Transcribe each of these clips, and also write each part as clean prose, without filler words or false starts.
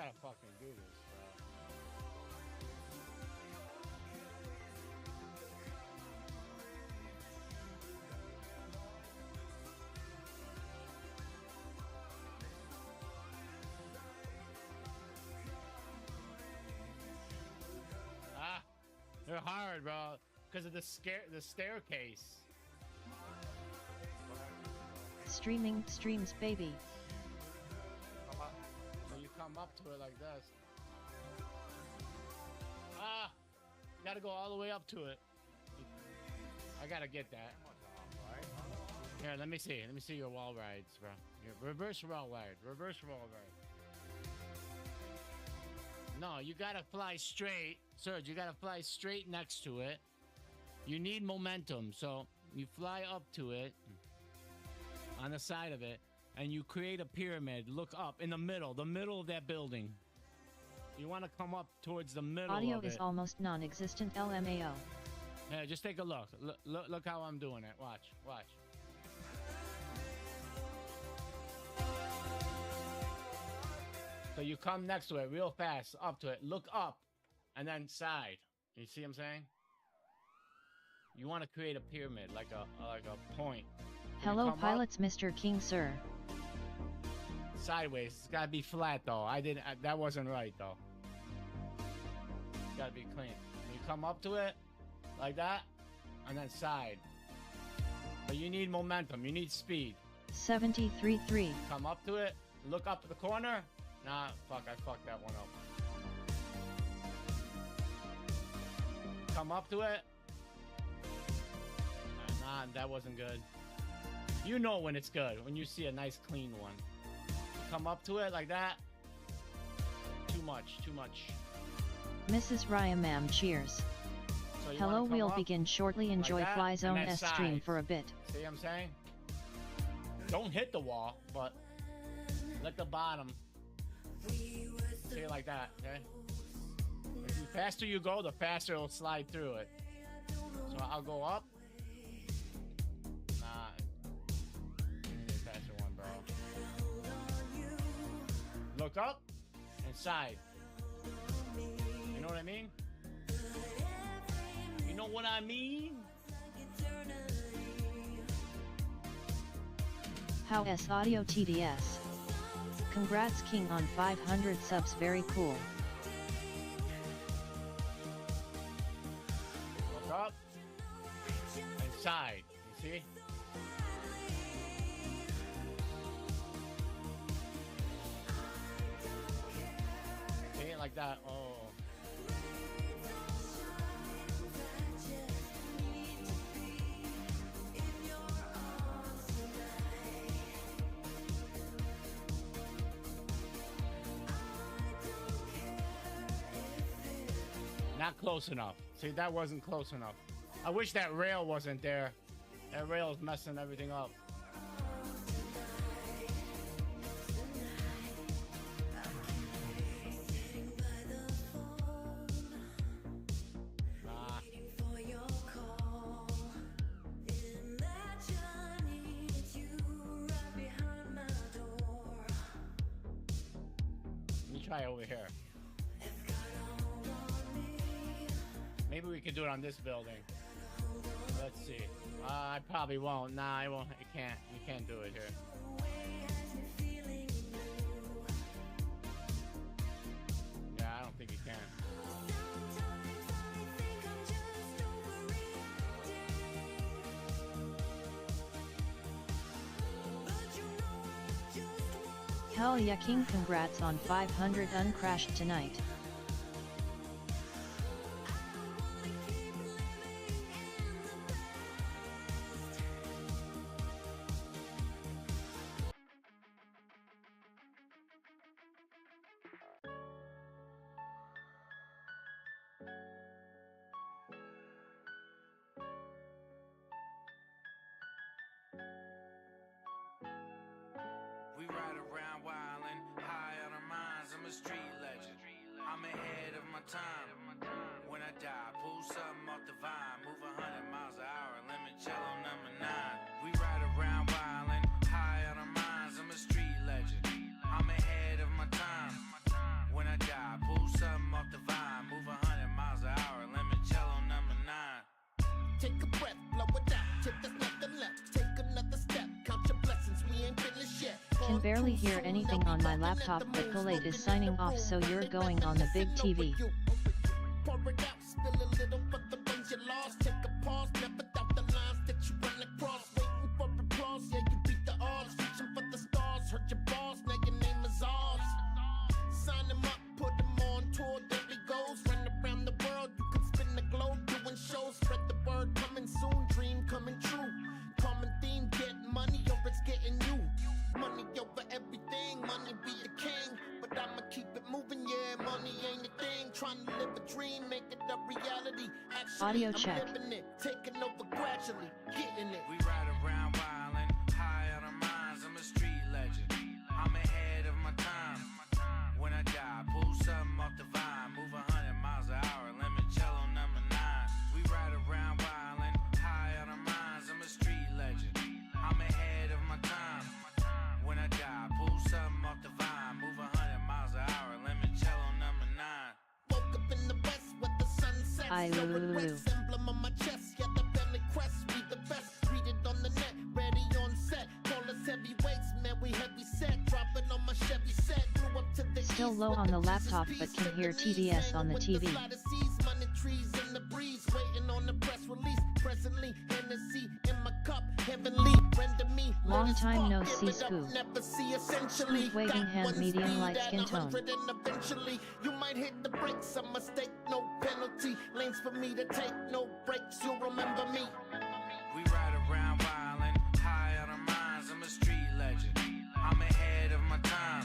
gotta fucking do this, bro. Ah, they're hard, bro, because of the staircase. Streaming streams, baby. So you come up to it like this. Ah, you gotta go all the way up to it. I gotta get that. Here, let me see. Let me see your wall rides, bro. Your reverse wall ride. Reverse wall ride. No, you gotta fly straight. Serge, you gotta fly straight next to it. You need momentum, so you fly up to it on the side of it, and you create a pyramid. Look up in the middle of that building. You want to come up towards the middle Audio of it. is almost non-existent, LMAO. Yeah, just take a look. Look how I'm doing it. Watch. So you come next to it real fast, up to it. Look up, and then side. You see what I'm saying? You want to create a pyramid, like a point. Hello, pilots, Mr. King, sir. Sideways. It's gotta be flat though. That wasn't right though. It's gotta be clean. You come up to it like that, and then side. But you need momentum. You need speed. 73.3. Come up to it. Look up at the corner. Nah, fuck. I fucked that one up. Come up to it. Nah, that wasn't good. You know when it's good, when you see a nice clean one. Come up to it like that. Too much. Mrs. Raya, ma'am, cheers. So Hello, we'll begin shortly. Enjoy like Fly Zone S side. stream for a bit. See what I'm saying? Don't hit the wall, but let the bottom. See it like that, okay? The faster you go, the faster it'll slide through it. So I'll go up. Nah. Faster one, bro. Look up and side. You know what I mean? You know what I mean? How S Audio TDS. Congrats, King, on 500 subs. Very cool. Look up and side. You see? See it like that. Oh. Not close enough. See, that wasn't close enough. I wish that rail wasn't there. That rail is messing everything up. Nah. Let me try over here. Maybe we could do it on this building. Let's see. I probably won't. Nah, I won't. You can't do it here. Yeah, I don't think you can. Hell yeah, King, congrats on 500 uncrashed tonight. We ride around wildin', high on our minds. I'm a street legend. I'm ahead of my time. When I die, pull something off the vine. Move 100 miles an hour, limoncello number 9. We ride around wildin', high on our minds. I'm a street legend. I'm ahead of my time. When barely hear anything on my laptop, but Collate is signing off, so you're going on the big TV. Pour it out, spill a little for the ones you lost. Take a pause, never doubt the lines that you run across. Waiting for applause, yeah, you beat the odds. Reaching for the stars, hurt your boss, now your name is ours. Sign them up, put them on tour, there he goes. Run around the world, you can spin the globe, doing shows. Spread the word, coming soon, dream coming true. Common theme, get money or it's getting you. Money over everything, money be the king. But I'ma keep it moving, yeah, money ain't a thing. Trying to live a dream, make it a reality. Actually, Audio I'm check. living it, taking over gradually, getting it. We ride around wildin', high on our minds. I'm a street legend. I'm ahead of my time. When I die, pull something off the vine. Move 100 miles an hour, limoncello number 9. We ride around wildin', high on our minds. I'm a street legend. I'm ahead of my time. When I die, pull something off the vine. Move 100 miles an hour, limoncello number 9. Woke up in the west with the sun sets. So it rests, emblem on my chest. Yeah, the family crest, we the best. Read it on the net, ready on set. Call us heavyweights, man, we heavy set. Dropping on my Chevy set. Grew up to the Still east low with on the Jesus laptop, peace but can and hear the leaves. TDS on the With TV. slider seas, money trees in the breeze. Waiting on the press release. Presently, Hennessy in my cup. Heavenly, render me. Long let it time spark, no give see, it up, Scoop. never see essentially. Scoop waving Got hand, one medium speed light at skin tone. 100 and eventually you might hit the brakes. A mistake, no penalty. Lanes for me to take, no breaks. You'll remember me. We ride around wildin', high on our minds. I'm a street legend. I'm ahead of my time.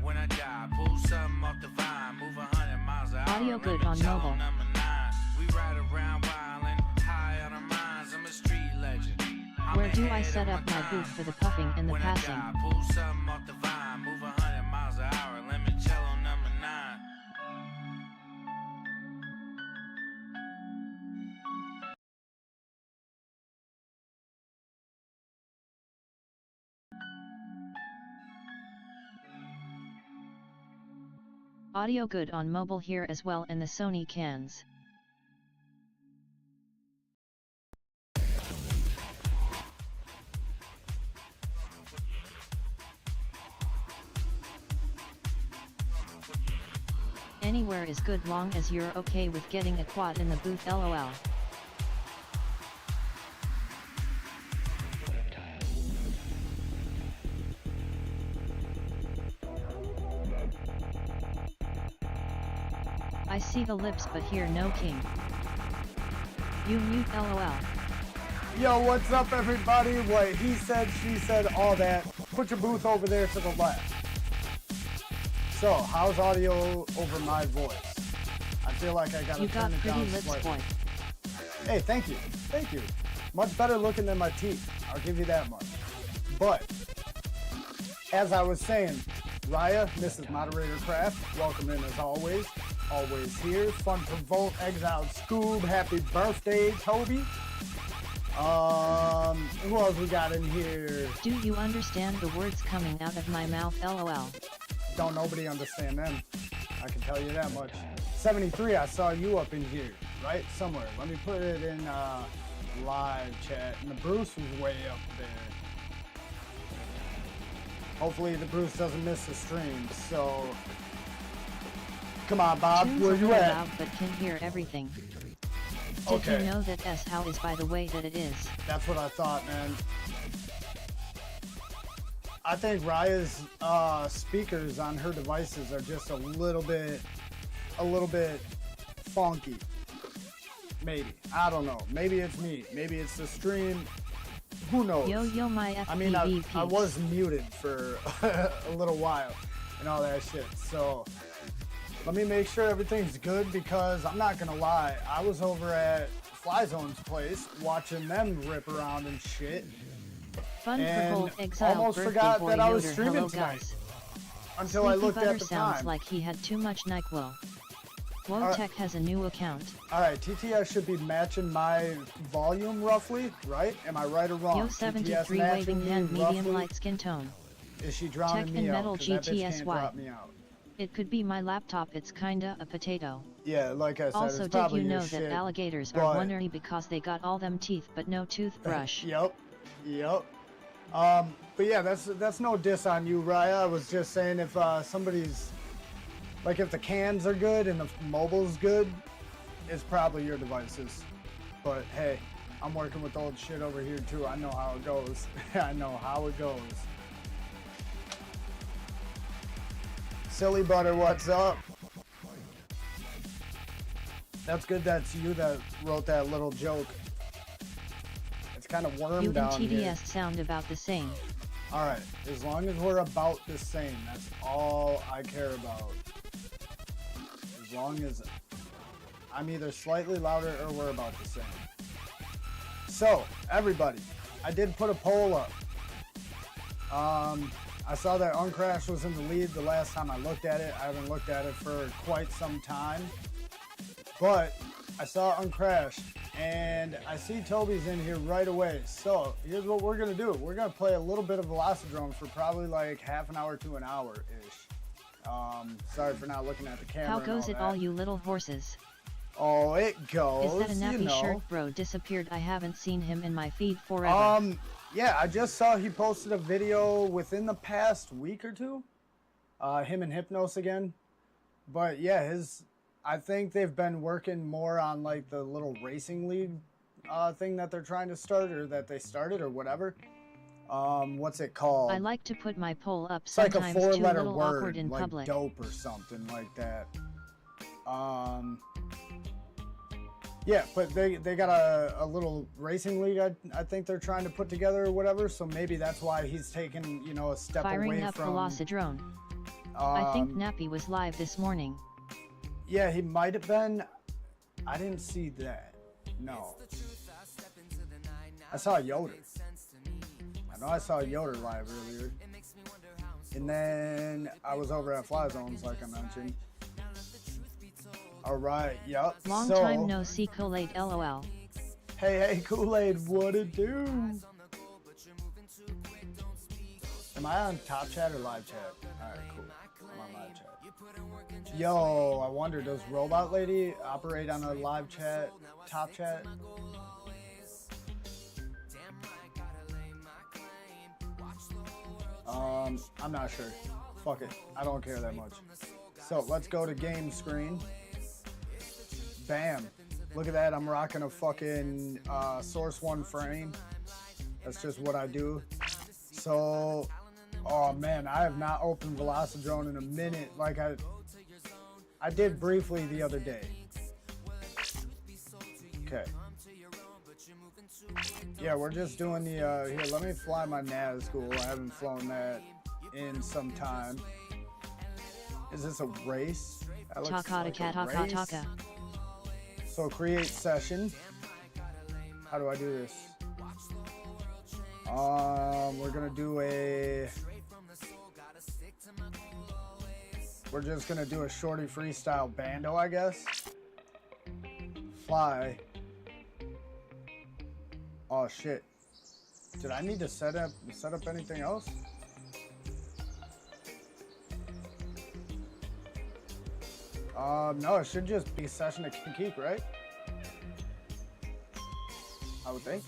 When I die, pull something off the vine. Move 100 miles an hour. Audio good on limoncello mobile. number 9. We ride around wildin', high on our minds. I'm a street legend. I'm Where do I ahead set of up my time. booth for the puffing and the When passing? I die, pull something off the vine. Move 100 miles an hour. Limoncello number 9. Audio good on mobile here as well, and the Sony cans. Anywhere is good long as you're okay with getting a quad in the booth, lol. I see the lips but hear no king. You mute, lol. Yo, what's up everybody? What he said, she said, all that. Put your booth over there to the left. So, how's audio over my voice? I feel like I gotta You turn got it pretty down lips, slightly. boy. Hey, thank you. Thank you. Much better looking than my teeth. I'll give you that much. But, as I was saying, Raya, Mrs. Moderator Craft, welcome in as always. Always here. Fun Provoke, Exiled Scoob, happy birthday, Toby. Who else we got in here? Do you understand the words coming out of my mouth, lol? Don't nobody understand them. I can tell you that much. 73, I saw you up in here, right? Somewhere. Let me put it in live chat. And the Bruce was way up there. Hopefully the Bruce doesn't miss the stream, so... Come on, Bob, Tune's where a you little at? loud but can hear everything. Did Okay. you know that S-How is by the way that it is? That's what I thought, man. I think Raya's speakers on her devices are just a little bit funky. Maybe. I don't know. Maybe it's me. Maybe it's the stream. Who knows? Yo my FPV I mean, I peeps. was muted for a little while and all that shit. So let me make sure everything's good, because I'm not gonna lie, I was over at Flyzone's place watching them rip around and shit Fun for and Gold Exile almost birthday forgot boy that I was Yoder. streaming Hello tonight guys. until I Sleepy looked Butter at the sounds time. like he had too much NyQuil. Alright. Wotech has a new account. Alright, TTS should be matching my volume roughly, right? Am I right or wrong? Yo TTS 73 matching waving me hand, medium roughly? light skin tone. Is she drowning Tech me and out? metal 'Cause that bitch can't GTSY. drop me out. It could be my laptop, it's kinda a potato. Yeah, like I said, Also, it's did probably you know your that shit, alligators but- are ornery because they got all them teeth but no toothbrush? Yep. But yeah, that's no diss on you, Raya. I was just saying if somebody's like if the cans are good and the mobile's good, it's probably your devices. But hey, I'm working with old shit over here too. I know how it goes. I know how it goes. Silly Butter, what's up? That's good. That's you that wrote that little joke. It's kind of worm You and down TDS here. sound about the same. All right, as long as we're about the same, that's all I care about. As long as I'm either slightly louder or we're about the same. So, everybody, I did put a poll up. I saw that Uncrash was in the lead the last time I looked at it. I haven't looked at it for quite some time. But I saw Uncrash, and I see Toby's in here right away. So here's what we're going to do. We're going to play a little bit of Velocidrome for probably like half an hour to an hour-ish. Sorry for not looking at the camera. How goes it, all you little horses? Oh, it goes, Is that a nappy you know. shirt bro disappeared? I haven't seen him in my feed forever. Yeah, I just saw he posted a video within the past week or two. Him and Hypnos again. But yeah, I think they've been working more on like the little racing league thing that they're trying to start, or that they started, or whatever. What's it called? I like to put my poll up It's like a sometimes too four-letter little word, awkward in like public. dope or something like that. Yeah, but they got a little racing league I think they're trying to put together or whatever, so maybe that's why he's taken, you know, a step Firing away up from... Velocidrone. I think Nappy was live this morning. Yeah, he might have been. I didn't see that. No. I saw Yoder. I know I saw Yoder live earlier. And then I was over at Fly Zones, like I mentioned. All right, yep. Long time no see, Kool-Aid LOL. Hey, Kool-Aid, what it do? Am I on Top Chat or Live Chat? All right, cool. I'm on Live Chat. Yo, I wonder, does Robot Lady operate on a Live Chat, Top Chat? I'm not sure. Fuck it. I don't care that much. So let's go to game screen. Bam. Look at that. I'm rocking a fucking Source 1 frame. That's just what I do. So, oh man, I have not opened Velocidrone in a minute. Like I did briefly the other day. Okay. Yeah, we're just doing the, here, let me fly my Nazgul. I haven't flown that in some time. Is this a race? That looks like a race. So create session. How do I do this? We're gonna do we're just gonna do a shorty freestyle bando, I guess. Fly. Oh shit. Did I need to set up anything else? No, it should just be a session of King.Kieck, right? I would think.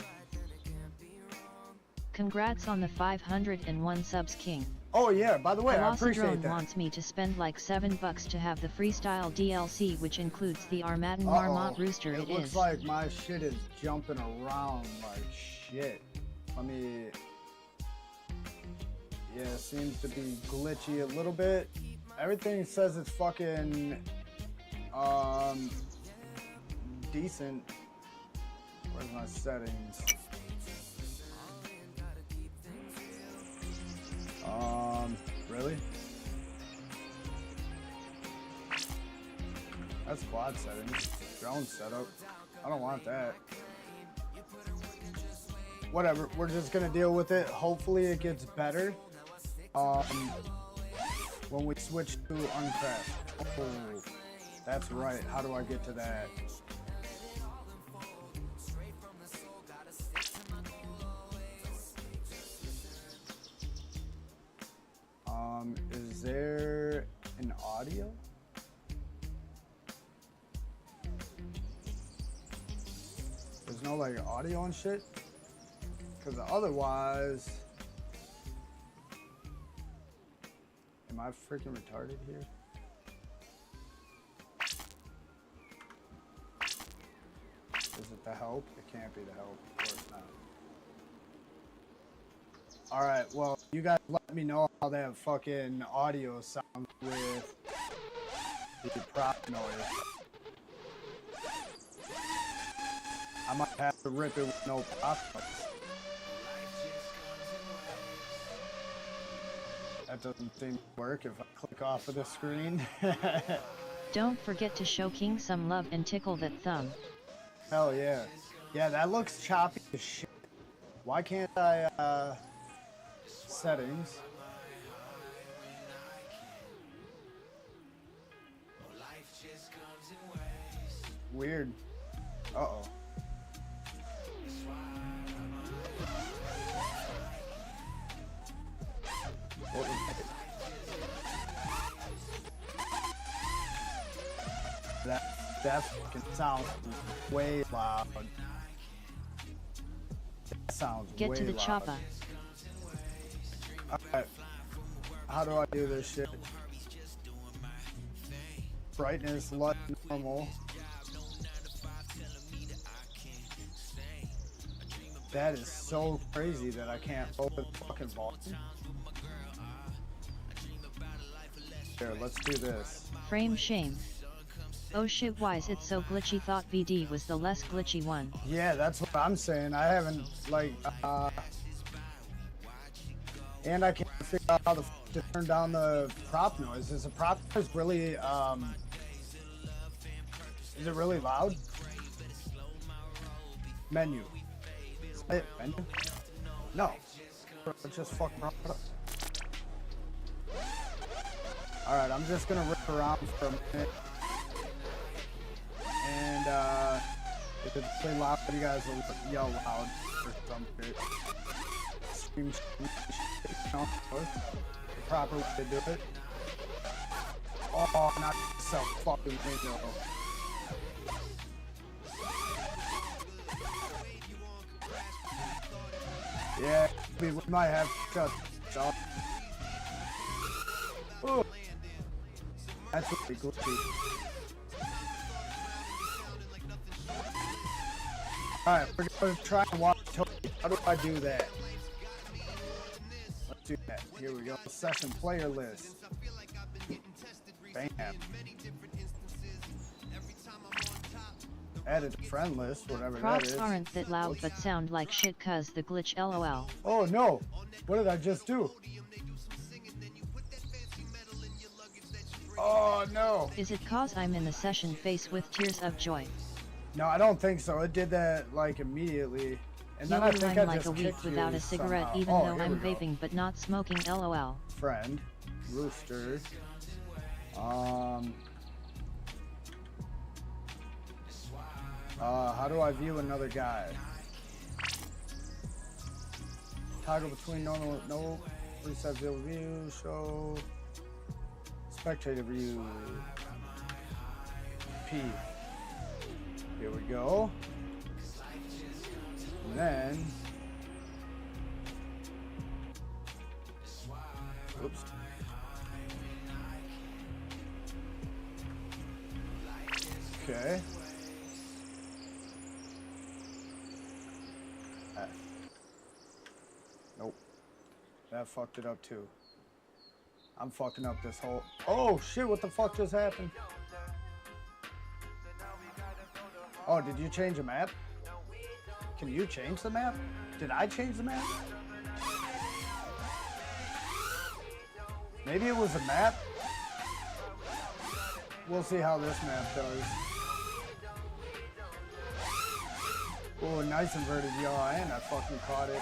Congrats on the 501 subs, King. Oh yeah, by the way, I appreciate Velocidrone that. wants me to spend like $7 to have the freestyle DLC, which includes the Armadan Marmot Rooster. It looks like my shit is jumping around like shit. Let me... Yeah, it seems to be glitchy a little bit. Everything says it's fucking... decent. Where's my settings? Really? That's quad settings. Drone setup. I don't want that. Whatever, we're just gonna deal with it. Hopefully it gets better. When we switch to Uncrash. Oh, that's right. How do I get to that? Is there an audio? There's no like audio and shit? Because otherwise, Am I freaking retarded here? Is it the help? It can't be the help. Of course not. Alright, well, you guys let me know how that fucking audio sounds with the prop noise. I might have to rip it with no prop noise. That doesn't seem to work if I click off of the screen. Don't forget to show King some love and tickle that thumb. Hell yeah. Yeah, that looks choppy as shit. Why can't I, settings? Weird. Uh-oh. What was that? That fucking sounds way loud. That sounds Get way to the loud. chopper. Alright. How do I do this shit? Brightness, light, normal. That is so crazy that I can't open the fucking volume. Here, let's do this. Frame shame. Oh shit, why is it so glitchy? Thought VD was the less glitchy one. Yeah, that's what I'm saying. I haven't, like, and I can't figure out how to turn down the prop noise. Is the prop noise really, is it really loud? Menu. Is it menu? No. It's just fucking prop it up. Alright, I'm just gonna rip around for a minute. And, if it's really loud, you guys will yell loud or something. Scream, you know, the proper way to do it. Oh, not so fucking window. Yeah, we might have to shut up. Ooh. That's really glitchy. Alright, we're gonna try and watch Toby. How do I do that? Let's do that. Here we go. Session player list. Bam. Added to friend list, whatever Props that is. aren't that loud but sound like shit cuz the glitch lol. Oh no! What did I just do? Oh no! Is it cause I'm in the session face with tears of joy? No, I don't think so. It did that like immediately. And then I Yo, think I'm I like just a week kicked without you a cigarette somehow. even Oh, though here I'm we go. vaping but not smoking lol. Friend. Rooster. How do I view another guy? Toggle between normal, no, reset view, show, spectator view, P. Here we go. And then, oops. Okay. Nope. That fucked it up too. I'm fucking up this whole... Oh shit, what the fuck just happened? Oh, did you change the map? Can you change the map? Did I change the map? Maybe it was a map? We'll see how this map does. Oh, nice inverted yaw, and I fucking caught it.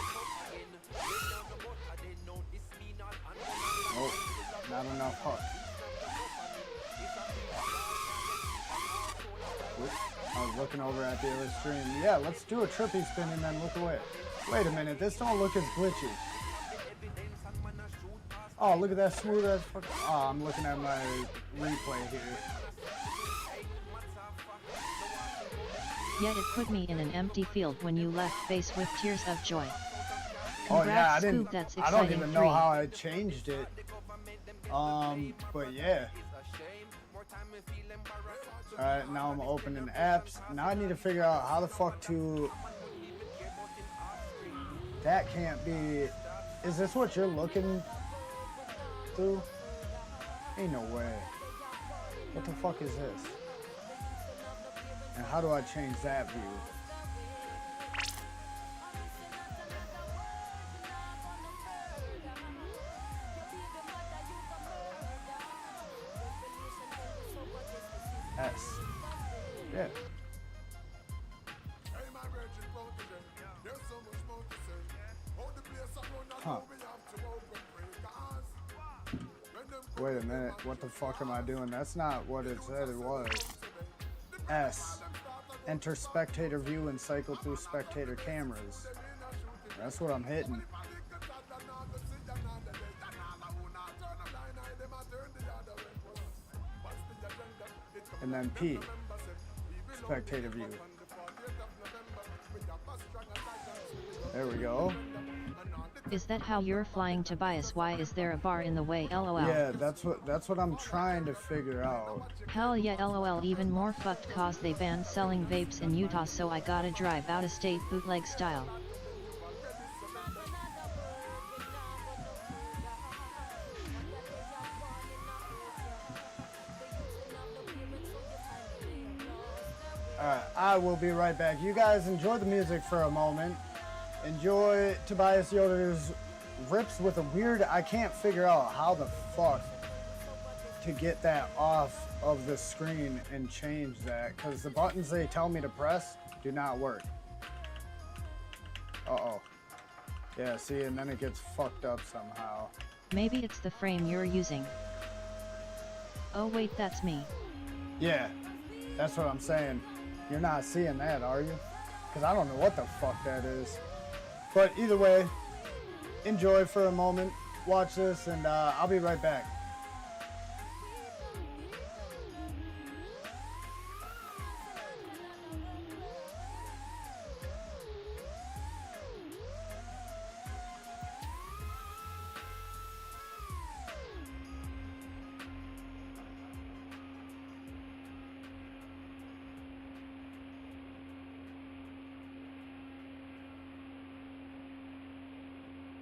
Oh, not enough hook. Oops, I was looking over at the other stream. Yeah, let's do a trippy spin and then look away. Wait a minute, this don't look as glitchy. Oh, look at that smooth ass fucking... Oh, I'm looking at my replay here. Yet it put me in an empty field when you left face with tears of joy. Oh Congrats, yeah, I Scoob, didn't. that's I exciting. don't even know how I changed it. But yeah. Alright, now I'm opening apps. Now I need to figure out how the fuck to... That can't be... Is this what you're looking through? Ain't no way. What the fuck is this? And how do I change that view? S. Yeah. Huh. Wait a minute. What the fuck am I doing? That's not what it said it was. S. Enter spectator view and cycle through spectator cameras. That's what I'm hitting. And then P. Spectator view. There we go. Is that how you're flying, Tobias? Why is there a bar in the way? LOL. Yeah, that's what I'm trying to figure out. Hell yeah, LOL. Even more fucked cause they banned selling vapes in Utah, so I gotta drive out of state bootleg style. Alright, I will be right back. You guys enjoy the music for a moment. Enjoy Tobias Yoder's rips with a weird... I can't figure out how the fuck to get that off of the screen and change that, because the buttons they tell me to press do not work. Uh-oh. Yeah, see, and then it gets fucked up somehow. Maybe it's the frame you're using. Oh wait, that's me. Yeah, that's what I'm saying. You're not seeing that, are you? Because I don't know what the fuck that is. But either way, enjoy for a moment, watch this, and I'll be right back.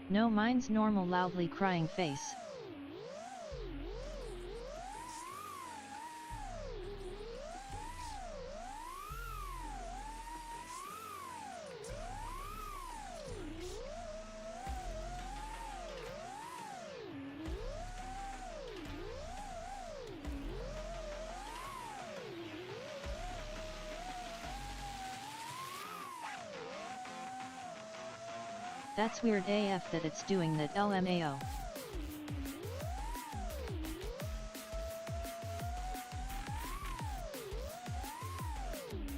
No, mine's normal loudly crying face. That's weird AF that it's doing that, LMAO.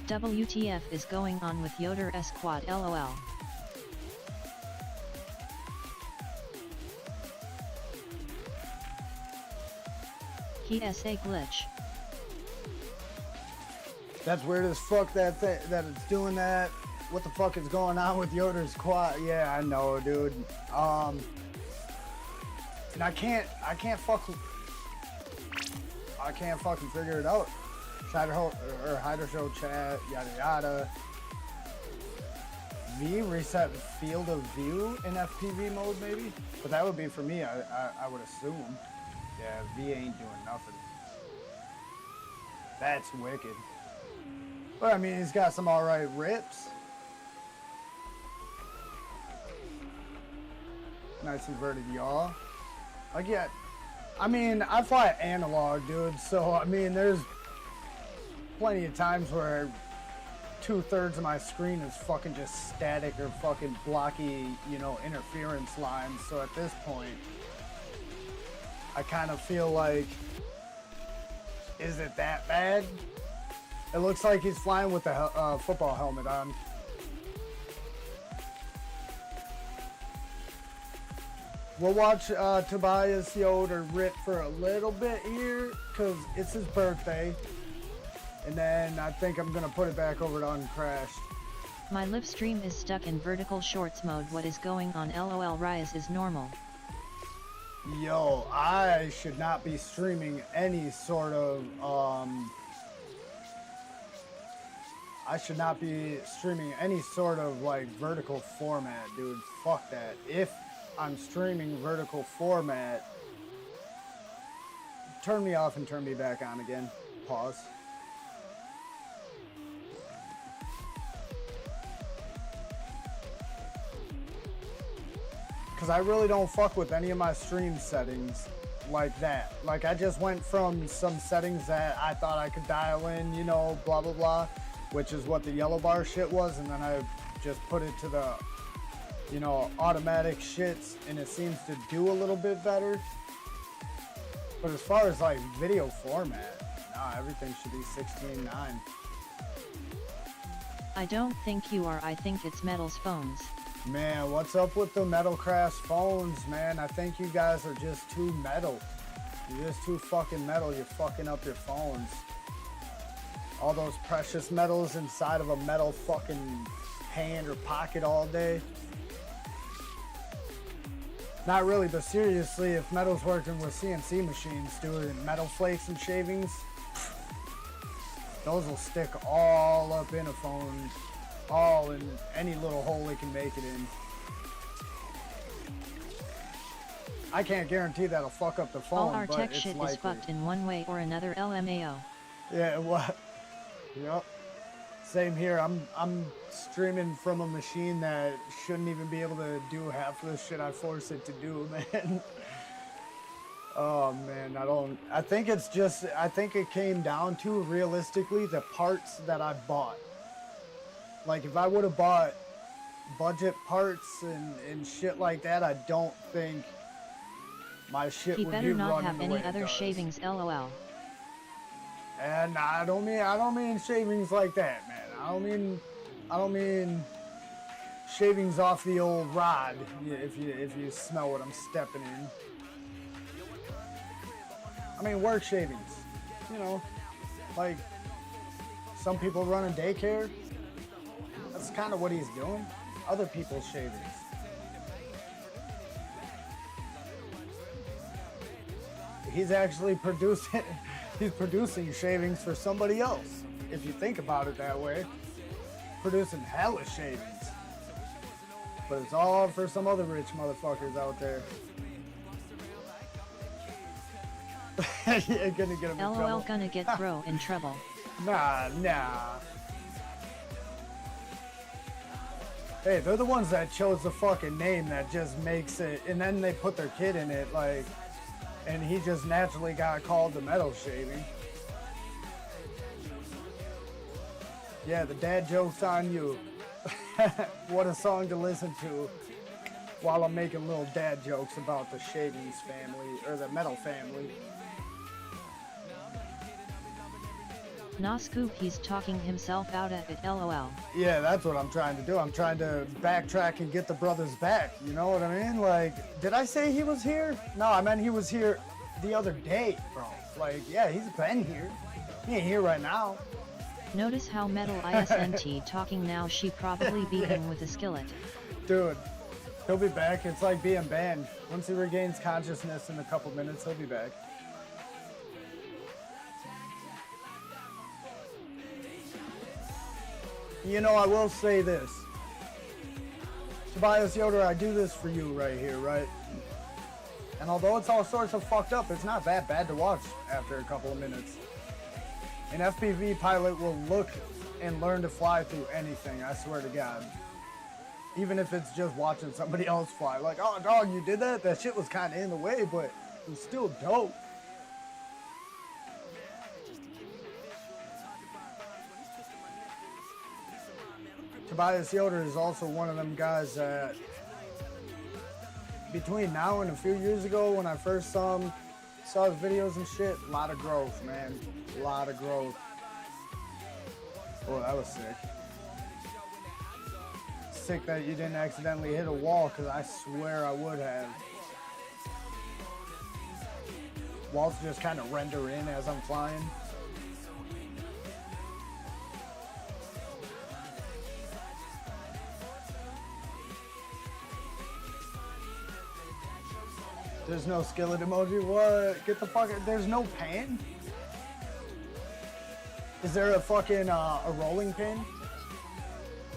WTF is going on with Yoder S Quad, LOL. He SA glitch. That's weird as fuck that it's doing that. What the fuck is going on with Yoder's quad? Yeah, I know, dude. And I can't fucking figure it out. Hydro show chat, yada yada. V reset field of view in FPV mode maybe, but that would be for me. I would assume. Yeah, V ain't doing nothing. That's wicked. But I mean, he's got some alright rips. Nice inverted yaw. Like, yeah, I mean, I fly analog, dude, so I mean, there's plenty of times where 2/3 of my screen is fucking just static or fucking blocky, you know, interference lines. So at this point, I kind of feel like, is it that bad? It looks like he's flying with the football helmet on. We'll watch Tobias Yoder rip for a little bit here, because it's his birthday. And then I think I'm going to put it back over to Uncrashed. My live stream is stuck in vertical shorts mode. What is going on? LOL. Rise is normal. Yo, I should not be streaming any sort of, I should not be streaming any sort of like vertical format, dude. Fuck that. If I'm streaming vertical format, turn me off and turn me back on again. Pause. Because I really don't fuck with any of my stream settings like that. Like, I just went from some settings that I thought I could dial in, you know, blah, blah, blah, which is what the yellow bar shit was, and then I just put it to the, you know, automatic shits, and it seems to do a little bit better. But as far as, like, video format, nah, everything should be 16:9. I don't think you are, I think it's Metal's phones. Man, what's up with the Metalcraft phones, man? I think you guys are just too metal. You're just too fucking metal. You're fucking up your phones. All those precious metals inside of a metal fucking hand or pocket all day. Not really, but seriously, if Metal's working with CNC machines doing metal flakes and shavings, those will stick all up in a phone. All in any little hole they can make it in. I can't guarantee that'll fuck up the phone, All our but tech it's shit likely. is fucked in one way or another, LMAO. Yeah, what? Yep. Same here. I'm streaming from a machine that shouldn't even be able to do half of the shit I force it to do, man. Oh man, I think it came down to, realistically, the parts that I bought. Like, if I would have bought budget parts and shit like that, I don't think my shit He would be better not running have the any way it other does. shavings, LOL. And I don't mean shavings like that, man. I don't mean shavings off the old rod, if you smell what I'm stepping in. I mean work shavings, you know, like some people run a daycare. That's kind of what he's doing. Other people's shavings. He's actually producing shavings for somebody else. If you think about it that way. Producing hella shavings. But it's all for some other rich motherfuckers out there. You're gonna get him in LOL trouble. gonna get bro in trouble. Nah. Hey, they're the ones that chose the fucking name that just makes it, and then they put their kid in it, like, and he just naturally got called the metal shaving. Yeah, the dad joke's on you. What a song to listen to while I'm making little dad jokes about the shavings family, or the metal family. Nah, Scoop, he's talking himself out of it, LOL. Yeah, that's what I'm trying to do. I'm trying to backtrack and get the brothers back. You know what I mean? Like, did I say he was here? No, I meant he was here the other day, bro. Like, yeah, he's been here. He ain't here right now. Notice how Metal ISNT talking now, she probably beat him with a skillet. Dude, he'll be back. It's like being banned. Once he regains consciousness in a couple minutes, he'll be back. You know, I will say this. Tobias Yoder, I do this for you right here, right? And although it's all sorts of fucked up, it's not that bad to watch after a couple of minutes. An FPV pilot will look and learn to fly through anything, I swear to God. Even if it's just watching somebody else fly. Like, oh, dog, you did that? That shit was kind of in the way, but it was still dope. Tobias Yoder is also one of them guys that, between now and a few years ago when I first saw him, saw his videos and shit, a lot of growth, man. A lot of growth. Oh, that was sick. Sick that you didn't accidentally hit a wall, because I swear I would have. Walls just kind of render in as I'm flying. There's no skillet emoji. What? Get the fuck. There's no pan. Is there a fucking a rolling pin?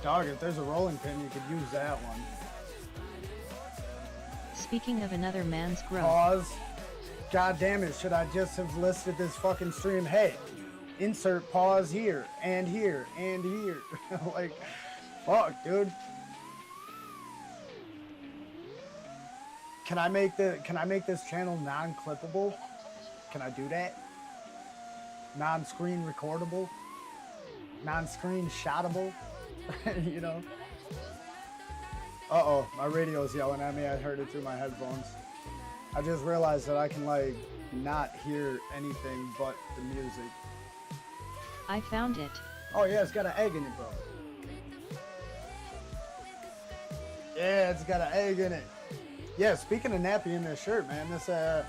Dog, if there's a rolling pin, you could use that one. Speaking of another man's growth. Pause. God damn it, should I just have listed this fucking stream? Hey, insert pause here, and here, and here. Like, fuck, dude. Can I make this channel non-clippable? Can I do that? Non-screen recordable? Non-screen shotable? You know? Uh-oh, my radio's yelling at me. I heard it through my headphones. I just realized that I can, like, not hear anything but the music. I found it. Oh, yeah, it's got an egg in it, bro. Yeah, it's got an egg in it. Yeah, speaking of nappy in this shirt, man, this, the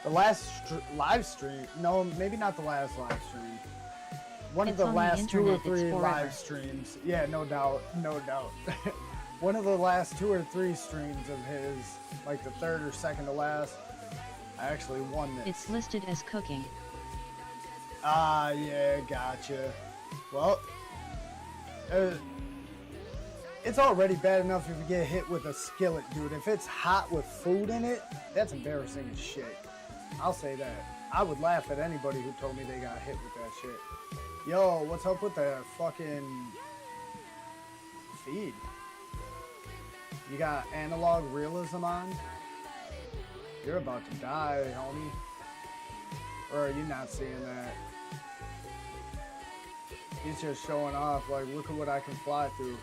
last live stream, no, maybe not the last live stream. One of the last 2 or 3 live streams. Yeah, no doubt, no doubt. One of the last 2 or 3 streams of his, like the third or second to last, I actually won this. It's listed as cooking. Ah, yeah, gotcha. Well, it's already bad enough if you get hit with a skillet, dude. If it's hot with food in it, that's embarrassing as shit. I'll say that. I would laugh at anybody who told me they got hit with that shit. Yo, what's up with the fucking feed? You got analog realism on? You're about to die, homie. Or are you not seeing that? He's just showing off, like, look at what I can fly through.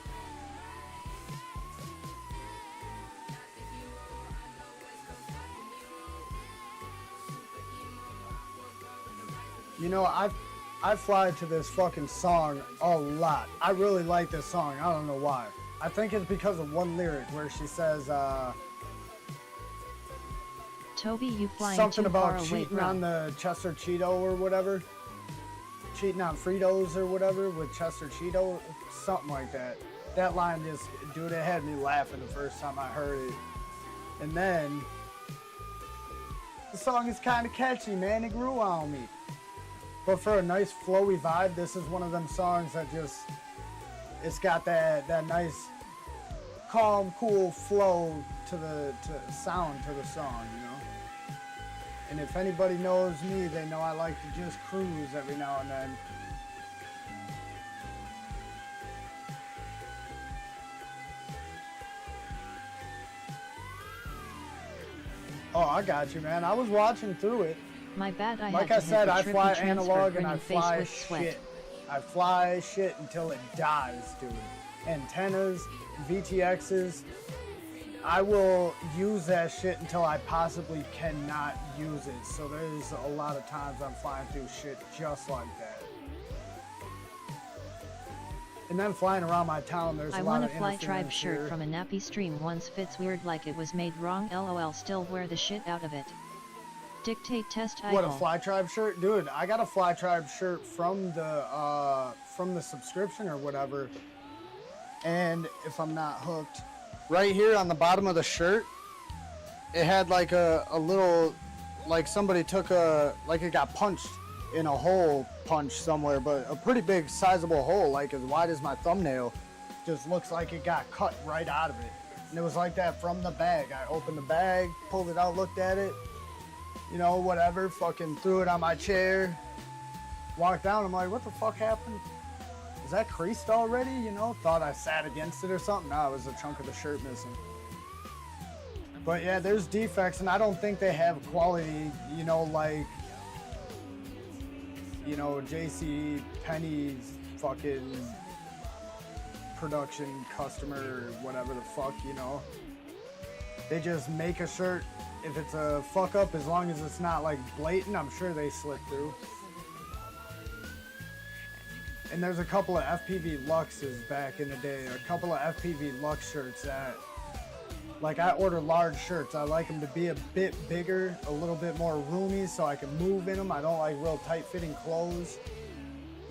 You know, I fly to this fucking song a lot. I really like this song. I don't know why. I think it's because of one lyric where she says, Toby, you flying something too about far away, cheating bro. on the Chester Cheeto or whatever. Cheating on Fritos or whatever with Chester Cheeto. Something like that. That line just, dude, it had me laughing the first time I heard it. And then, the song is kind of catchy, man. It grew on me. But for a nice flowy vibe, this is one of them songs that just, it's got that nice calm, cool flow to the sound to the song, you know? And if anybody knows me, they know I like to just cruise every now and then. Oh, I got you, man. I was watching through it. My bad, Like I said, I fly analog and I fly shit. I fly shit until it dies, dude. Antennas, VTXs, I will use that shit until I possibly cannot use it. So there's a lot of times I'm flying through shit just like that. And then flying around my town, there's a lot of I won a Fly Tribe interference shirt here. from a nappy stream once. Fits weird like it was made wrong. LOL. Still wear the shit out of it. Dictate test What, a idol. Fly Tribe shirt? Dude, I got a Fly Tribe shirt from the subscription or whatever. And if I'm not hooked, right here on the bottom of the shirt, it had like a little, like somebody took like it got punched in a hole punch somewhere, but a pretty big sizable hole, like as wide as my thumbnail. Just looks like it got cut right out of it. And it was like that from the bag. I opened the bag, pulled it out, looked at it, you know, whatever, fucking threw it on my chair, walked down. I'm like, what the fuck happened? Is that creased already? You know, thought I sat against it or something. No, it was a chunk of the shirt missing. But yeah, there's defects, and I don't think they have quality, you know, like, you know, JC Penney's fucking production customer or whatever the fuck, you know. They just make a shirt. If it's a fuck up, as long as it's not like blatant, I'm sure they slip through. And there's a couple of FPV Luxes back in the day, a couple of FPV Lux shirts that, like, I order large shirts. I like them to be a bit bigger, a little bit more roomy so I can move in them. I don't like real tight fitting clothes,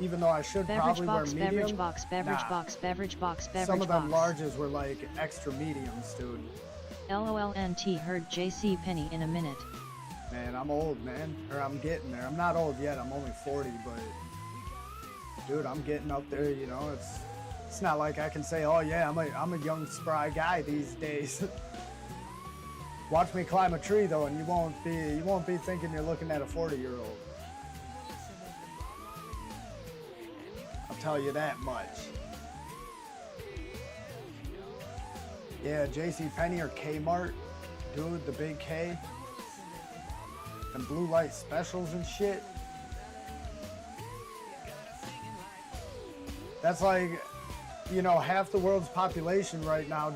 even though I should probably wear medium. Beverage box, beverage Nah. box, beverage box, beverage box. Some of them larges were like extra mediums, dude. LOLNT heard JC Penny in a minute. Man, I'm old, man. Or I'm getting there. I'm not old yet. I'm only 40, but dude, I'm getting up there, you know. It's not like I can say, oh yeah, I'm a young spry guy these days. Watch me climb a tree though, and you won't be thinking you're looking at a 40-year-old. I'll tell you that much. Yeah, JC Penney or Kmart, dude, the big K. And blue light specials and shit. That's like, you know, half the world's population right now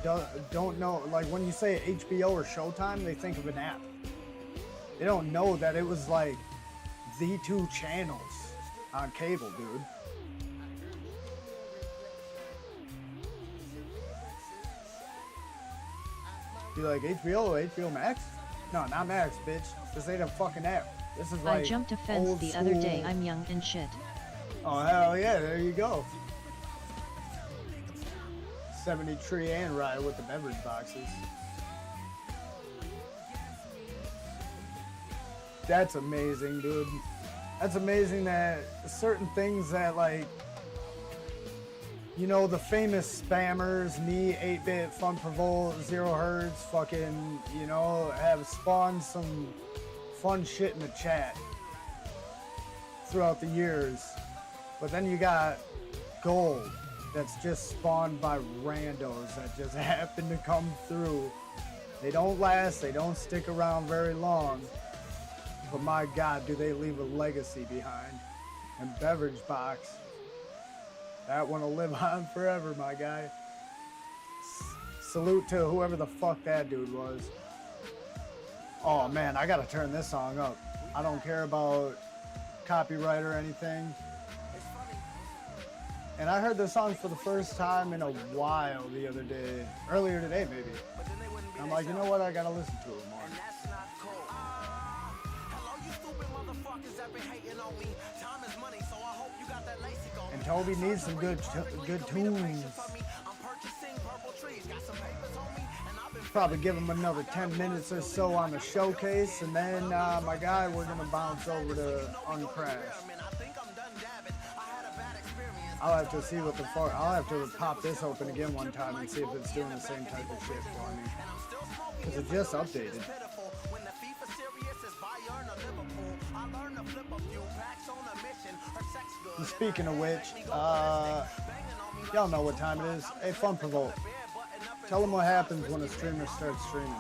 don't know, like when you say HBO or Showtime, they think of an app. They don't know that it was like the 2 channels on cable, dude. Be like, HBO Max? No, not Max, bitch. This ain't a fucking app. This is like I jumped a fence the other day. I'm young and shit. Oh, hell yeah, there you go. 70 Tree and Rye with the beverage boxes. That's amazing, dude. That's amazing that certain things that, like, you know, the famous spammers, me, 8-Bit, Fun Provol, Zero Hertz, fucking, you know, have spawned some fun shit in the chat throughout the years. But then you got gold that's just spawned by randos that just happen to come through. They don't last, they don't stick around very long. But my God, do they leave a legacy behind. And Beverage Box, that one will live on forever, my guy. Salute to whoever the fuck that dude was. Oh man, I gotta turn this song up. I don't care about copyright or anything. And I heard this song for the first time in a while the other day. Earlier today, maybe. I'm like, you know what? I gotta listen to it more. And Toby needs some good tunes. Probably give him another 10 minutes or so on the showcase, and then my guy, we're gonna bounce over to Uncrash. I'll have to see what the fuck. I'll have to pop this open again one time and see if it's doing the same type of shit for me. Because it just updated. And speaking of which, y'all know what time it is. Hey, Fun Provoke. Tell them what happens when a streamer starts streaming.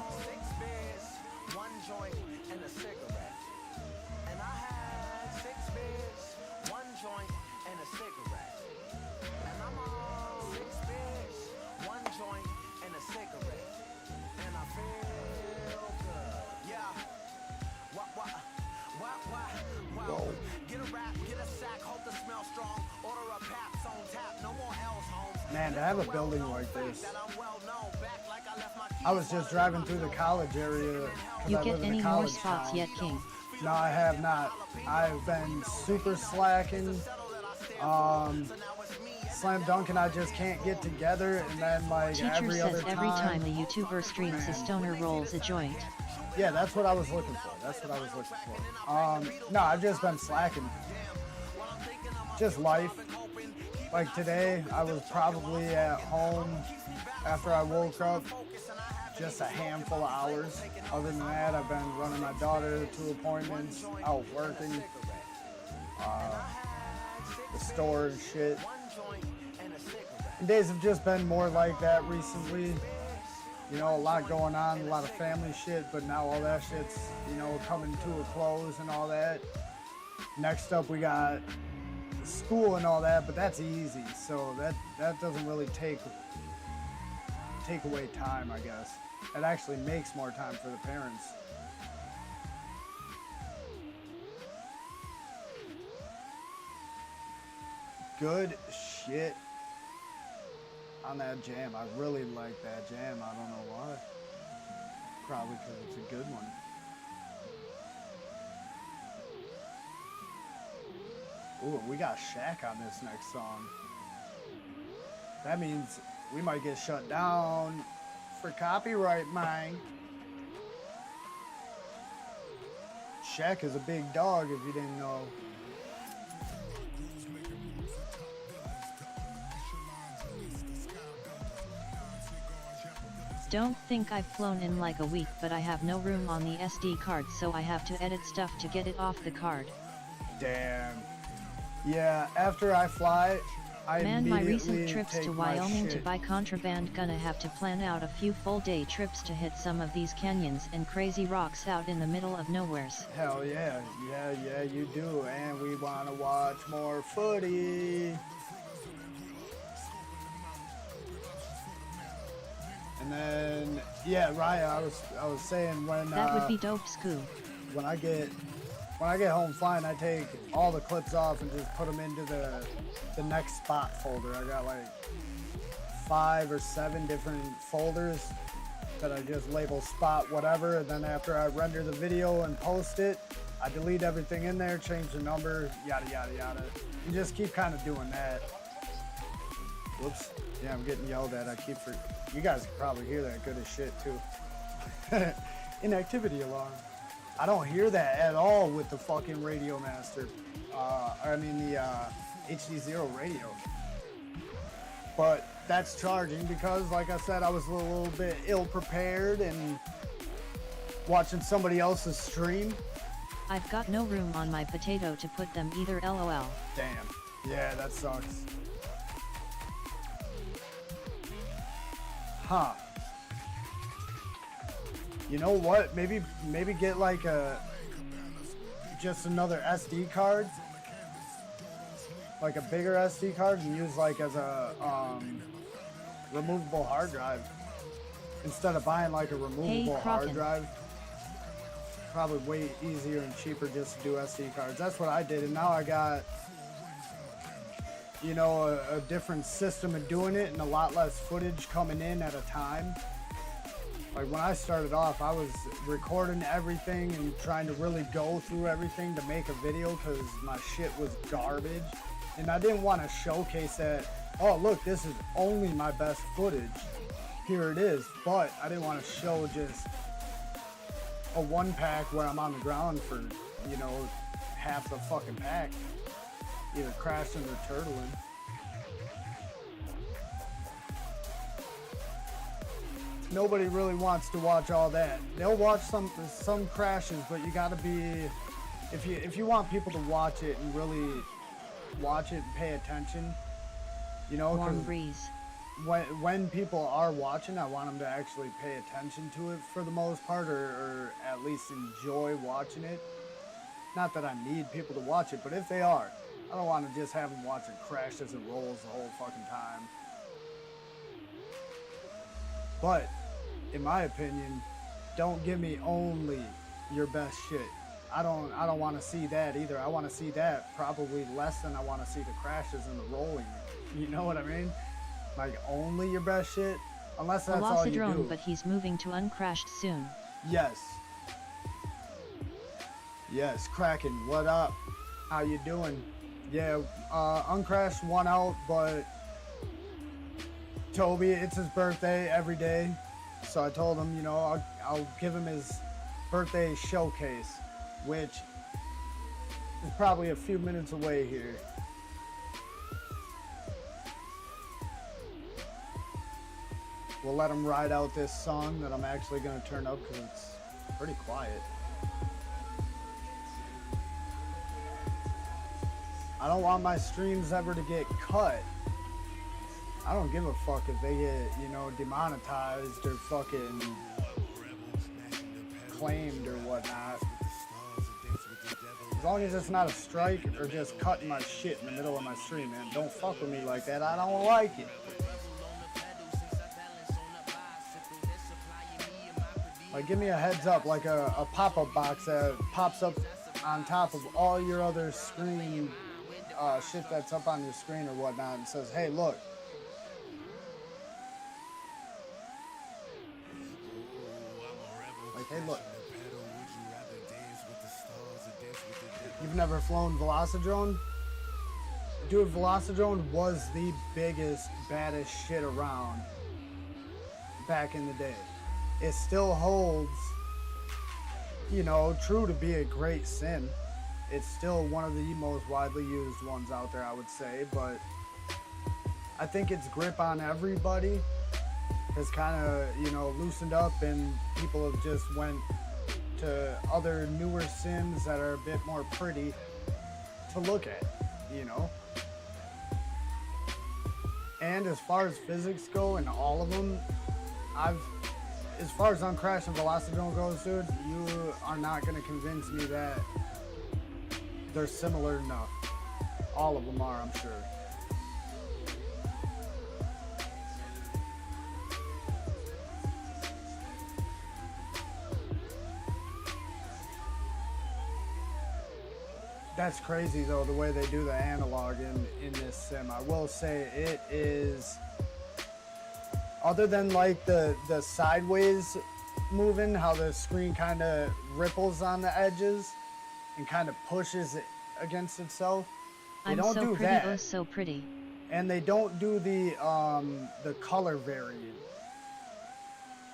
Man, to have a building like this. I was just driving through the college area. You get any more spots yet, King? No, I have not. I've been super slacking. Slam Dunk and I just can't get together, and then like Teacher every says other every time the YouTuber streams, a stoner rolls a joint. Yeah, that's what I was looking for. That's what I was looking for. No, I've just been slacking. Just life. Like today, I was probably at home after I woke up just a handful of hours. Other than that, I've been running my daughter to appointments, out working, the store and shit. And days have just been more like that recently. You know, a lot going on, a lot of family shit, but now all that shit's, you know, coming to a close and all that. Next up, we got school and all that, but that's easy, so that doesn't really take away time, I guess. It actually makes more time for the parents. Good shit on that jam. I really like that jam. I don't know why. Probably because it's a good one. Ooh, we got Shaq on this next song. That means we might get shut down for copyright, man. Shaq is a big dog if you didn't know. Don't think I've flown in like a week, but I have no room on the SD card, so I have to edit stuff to get it off the card. Damn. Yeah, after I fly, I Man, my recent immediately trips take to my Wyoming to shit. buy contraband, gonna have to plan out a few full day trips to hit some of these canyons and crazy rocks out in the middle of nowheres. Hell yeah, yeah, you do, and we wanna watch more footy. And then, yeah, Raya, I was saying when That would be dope, Scoo. when I get home flying, I take all the clips off and just put them into the next spot folder. I got like 5 or 7 different folders that I just label spot whatever, and then after I render the video and post it, I delete everything in there, change the number, yada yada yada, and just keep kind of doing that. Whoops. Yeah, I'm getting yelled at. You guys can probably hear that good as shit too. Inactivity alarm. I don't hear that at all with the fucking Radio Master. I mean the HD0 radio. But that's charging because, like I said, I was a little bit ill prepared and watching somebody else's stream. I've got no room on my potato to put them either, lol. Damn. Yeah, that sucks. Huh. You know what? Maybe get like just another SD card, like a bigger SD card, and use like as a removable hard drive instead of buying like a removable hard drive. Probably way easier and cheaper just to do SD cards. That's what I did, and now I got, you know, a different system of doing it and a lot less footage coming in at a time. Like when I started off, I was recording everything and trying to really go through everything to make a video because my shit was garbage. And I didn't want to showcase that, oh look, this is only my best footage. Here it is. But I didn't want to show just a 1-pack where I'm on the ground for, you know, half the fucking pack, either crashing or turtling. Nobody really wants to watch all that. They'll watch some crashes, but you gotta be, if you want people to watch it and really watch it and pay attention, you know, Warm breeze. When people are watching, I want them to actually pay attention to it for the most part, or at least enjoy watching it. Not that I need people to watch it, but if they are, I don't want to just have them watch it crash as it rolls the whole fucking time. But, in my opinion, don't give me only your best shit. I don't want to see that either. I want to see that probably less than I want to see the crashes and the rolling. You know what I mean? Like only your best shit, unless that's all you do. But he's moving to Uncrashed soon. Yes. Yes, Kraken, what up? How you doing? Yeah, Uncrashed won out, but Toby, it's his birthday every day. So I told him, you know, I'll give him his birthday showcase, which is probably a few minutes away here. We'll let him ride out this song that I'm actually going to turn up because it's pretty quiet. I don't want my streams ever to get cut. I don't give a fuck if they get, you know, demonetized or fucking claimed or whatnot. As long as it's not a strike or just cutting my shit in the middle of my stream, man. Don't fuck with me like that. I don't like it. Like, give me a heads up, like a pop-up box that pops up on top of all your other screen shit that's up on your screen or whatnot and says, hey, look. Like, hey, look. You've never flown Velocidrone? Dude, Velocidrone was the biggest, baddest shit around back in the day. It still holds, you know, true to be a great sim. It's still one of the most widely used ones out there, I would say, but I think its grip on everybody has kind of, you know, loosened up, and people have just went to other newer sims that are a bit more pretty to look at, you know. And as far as physics go in all of them, as far as Uncrash and Velocitone goes, dude, you are not going to convince me that they're similar enough. All of them are, I'm sure. That's crazy though, the way they do the analog in this sim. I will say it is, other than like the sideways moving, how the screen kind of ripples on the edges and kind of pushes it against itself. They don't do that. Oh, so pretty. And they don't do the color variant.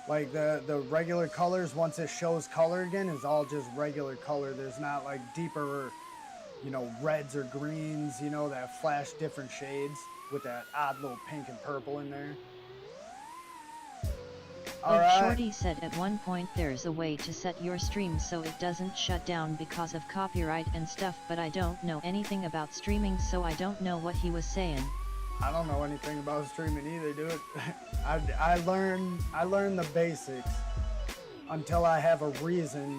Like the regular colors, once it shows color again, is all just regular color. There's not like deeper, you know, reds or greens, you know, that flash different shades with that odd little pink and purple in there. Like Shorty said at one point, there's a way to set your stream so it doesn't shut down because of copyright and stuff, but I don't know anything about streaming, so I don't know what he was saying. I don't know anything about streaming either, dude. I learned the basics until I have a reason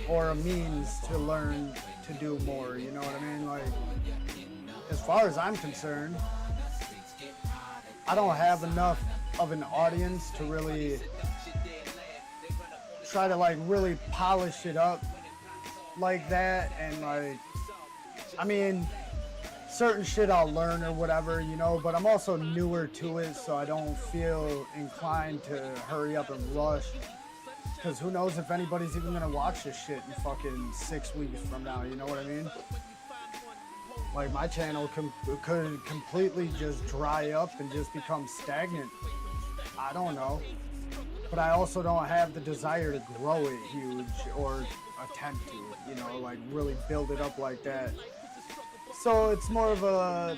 or a means to learn to do more, you know what I mean? Like, as far as I'm concerned, I don't have enough of an audience to really try to like really polish it up like that. And like, I mean, certain shit I'll learn or whatever, you know, but I'm also newer to it, so I don't feel inclined to hurry up and rush, because who knows if anybody's even gonna watch this shit in fucking 6 weeks from now, you know what I mean? Like, my channel could completely just dry up and just become stagnant. I don't know. But I also don't have the desire to grow it huge or attempt to, you know, like really build it up like that. So it's more of a,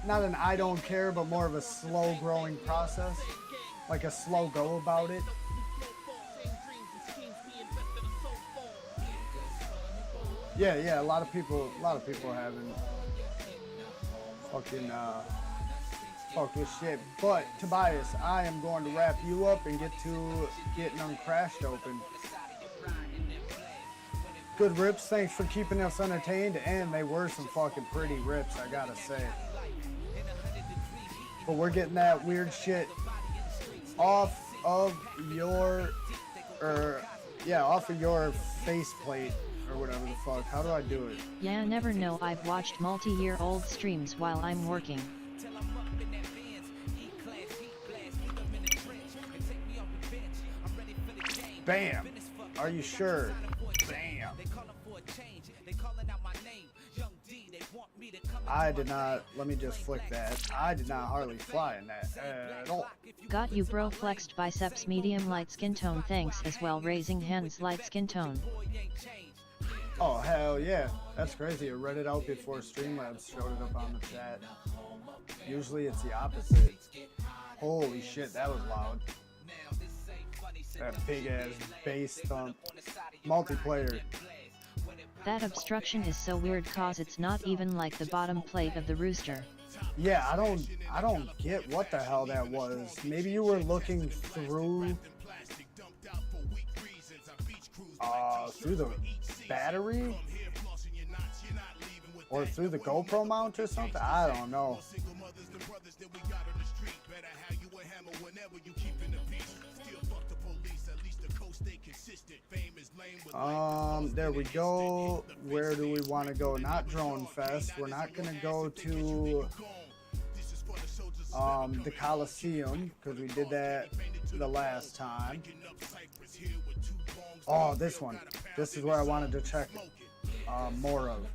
not an I don't care, but more of a slow growing process. Like a slow go about it. Yeah, a lot of people haven't fucking fuck with shit. But Tobias, I am going to wrap you up and get to getting Uncrashed open. Good rips, thanks for keeping us entertained, and they were some fucking pretty rips, I gotta say. But we're getting that weird shit off of your, off of your faceplate. Or whatever the fuck. How do I do it? Yeah, never know. I've watched multi-year-old streams while I'm working. Bam! Are you sure? Bam! I did not, let me just flick that. I did not hardly fly in that at all. Got you, bro. Flexed biceps, medium light skin tone. Thanks as well. Raising hands, light skin tone. Oh, hell yeah. That's crazy. I read it out before Streamlabs showed it up on the chat. Usually it's the opposite. Holy shit, that was loud. That big ass bass thump. Multiplayer. That obstruction is so weird cause it's not even like the bottom plate of the rooster. Yeah, I don't get what the hell that was. Maybe you were looking through the battery? Or through the GoPro mount or something? I don't know. There we go. Where do we want to go? Not Drone Fest. We're not going to go to the Coliseum, because we did that the last time. Oh, this one. This is where I wanted to check more of.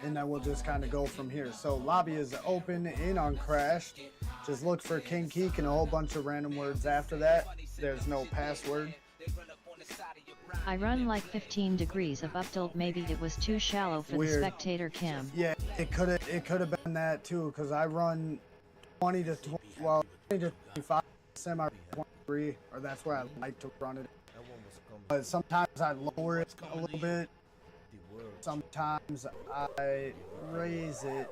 and then we'll just kind of go from here. So lobby is open in Uncrashed. Just look for King.Kieck and a whole bunch of random words after that. There's no password. I run like 15 degrees of up tilt. Maybe it was too shallow for Weird. the spectator cam. Yeah, it could have been that too, because I run 20 to 25 semi 23, or that's where I like to run it. But sometimes I lower it a little bit. Sometimes I raise it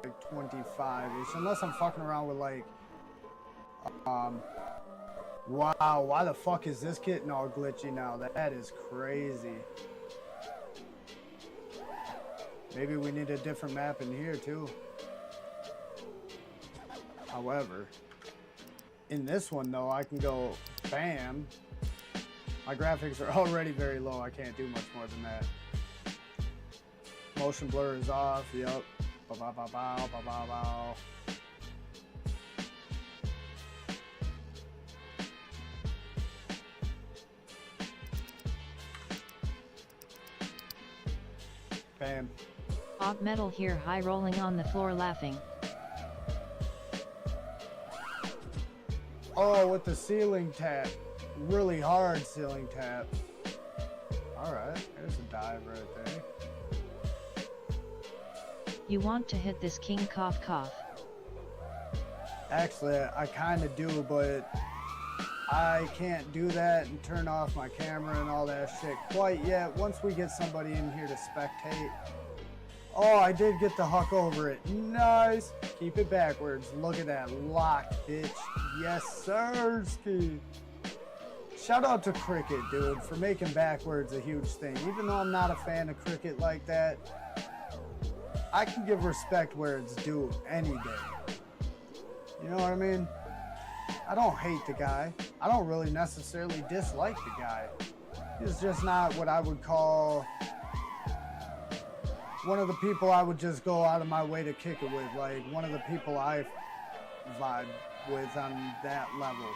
like 25ish, unless I'm fucking around with like wow, why the fuck is this getting all glitchy now? That is crazy. Maybe we need a different map in here too. However, in this one though, I can go bam. My graphics are already very low. I can't do much more than that. Motion blur is off. Yup. Bow, bow, bow, bow, bow, bow, bow. Bam. Op metal here, high rolling on the floor laughing. Oh, with the ceiling tap. Really hard ceiling tap. Alright, there's a dive right there. You want to hit this king cough cough. Actually, I kind of do, but I can't do that and turn off my camera and all that shit quite yet. Once we get somebody in here to spectate. Oh, I did get the huck over it. Nice. Keep it backwards. Look at that. Locked, bitch. Yes, sir, ski. Shout out to Cricket, dude, for making backwards a huge thing. Even though I'm not a fan of Cricket like that, I can give respect where it's due any day. You know what I mean? I don't hate the guy. I don't really necessarily dislike the guy. He's just not what I would call one of the people I would just go out of my way to kick it with. Like, one of the people I vibe with on that level.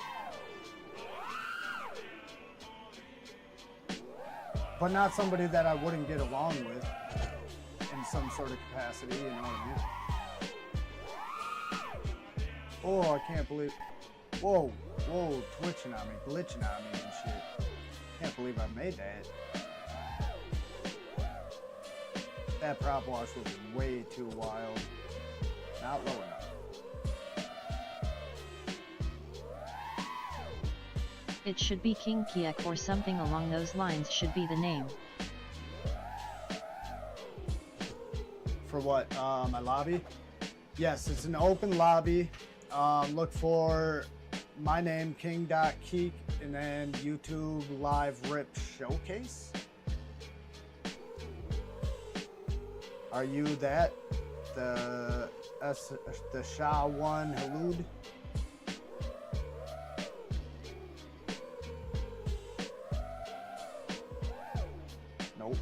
But not somebody that I wouldn't get along with in some sort of capacity, you know what I mean? Oh, I can't believe... Whoa, whoa, twitching on me, glitching on me and shit. Can't believe I made that. That prop wash was way too wild. Not low enough. It should be King.Kieck or something along those lines should be the name. For what? My lobby? Yes, it's an open lobby. Look for my name, King.Kieck, and then YouTube Live Rip Showcase. Are you that? The Sha one Halud? Nope.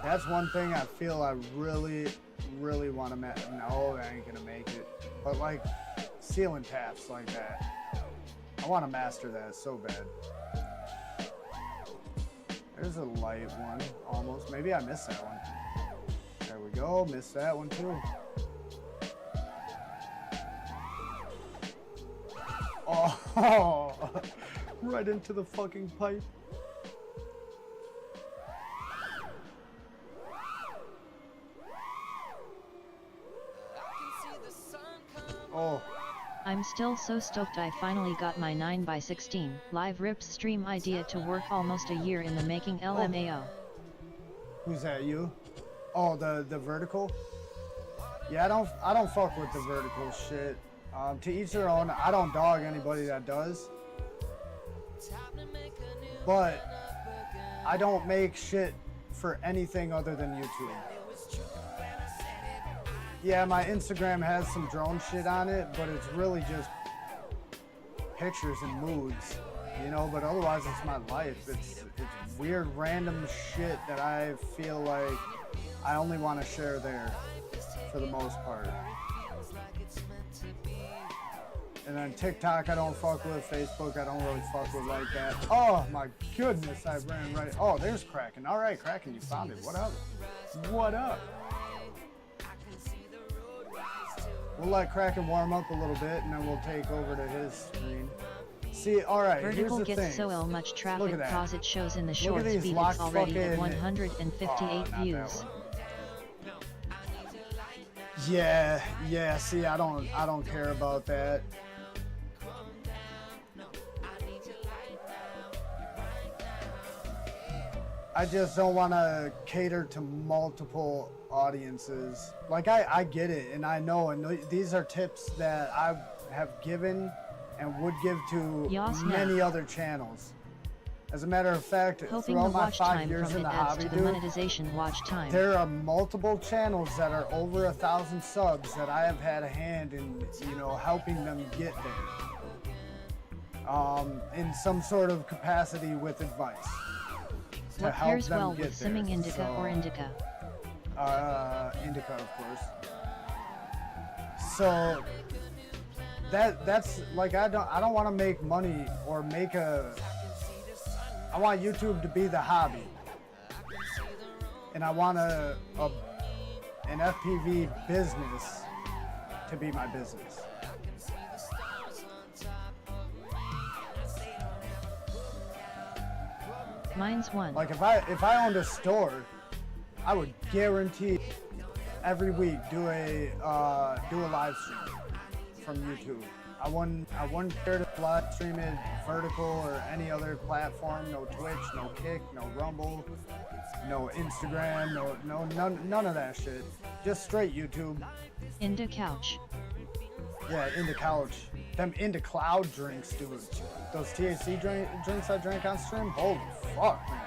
That's one thing I feel I really want to master. No, I ain't gonna make it. But like ceiling taps like that, I want to master that so bad. There's a light one, almost. Maybe I missed that one. There we go. Missed that one too. Oh, right into the fucking pipe. Oh. I'm still so stoked I finally got my 9x16 live rips stream idea to work, almost a year in the making. LMAO. Who's that, you? Oh, the vertical? Yeah, I don't fuck with the vertical shit. To each their own. I don't dog anybody that does. But I don't make shit for anything other than YouTube. Yeah, my Instagram has some drone shit on it, but it's really just pictures and moods, you know, but otherwise it's my life. It's weird random shit that I feel like I only want to share there for the most part. And then TikTok I don't fuck with. Facebook I don't really fuck with like that. Oh my goodness, I ran right. Oh, there's Kraken. All right, Kraken, you found it. What up? What up? We'll let Kraken warm up a little bit, and then we'll take over to his screen. See, all right, Vertical here's the gets thing. so much Look traffic at that. cause it shows in the Look short at these speed locked it's already at fucking- 158 not views. that one. Yeah, see, I don't care about that. I just don't want to cater to multiple audiences. Like, I get it, and I know, and these are tips that I have given and would give to Yas many now. other channels. As a matter of fact, Hoping the throughout my watch 5 time years from in it the adds hobby, to the dude, monetization watch time. there are multiple channels that are over 1,000 subs that I have had a hand in, you know, helping them get there. In some sort of capacity with advice. To What help pairs them well get with simming there. indica So, or indica? Indica, of course. So that's like I don't want to make money or make a. I want YouTube to be the hobby, and I want an FPV business to be my business. Mine's one. Like if I owned a store, I would guarantee every week do a live stream from YouTube. I wouldn't care to live stream it vertical or any other platform. No Twitch, no Kick, no Rumble, no Instagram, none of that shit. Just straight YouTube. Into couch. Yeah, into couch. Them into cloud drinks, dude. Those THC drinks I drank on stream, holy fuck, man.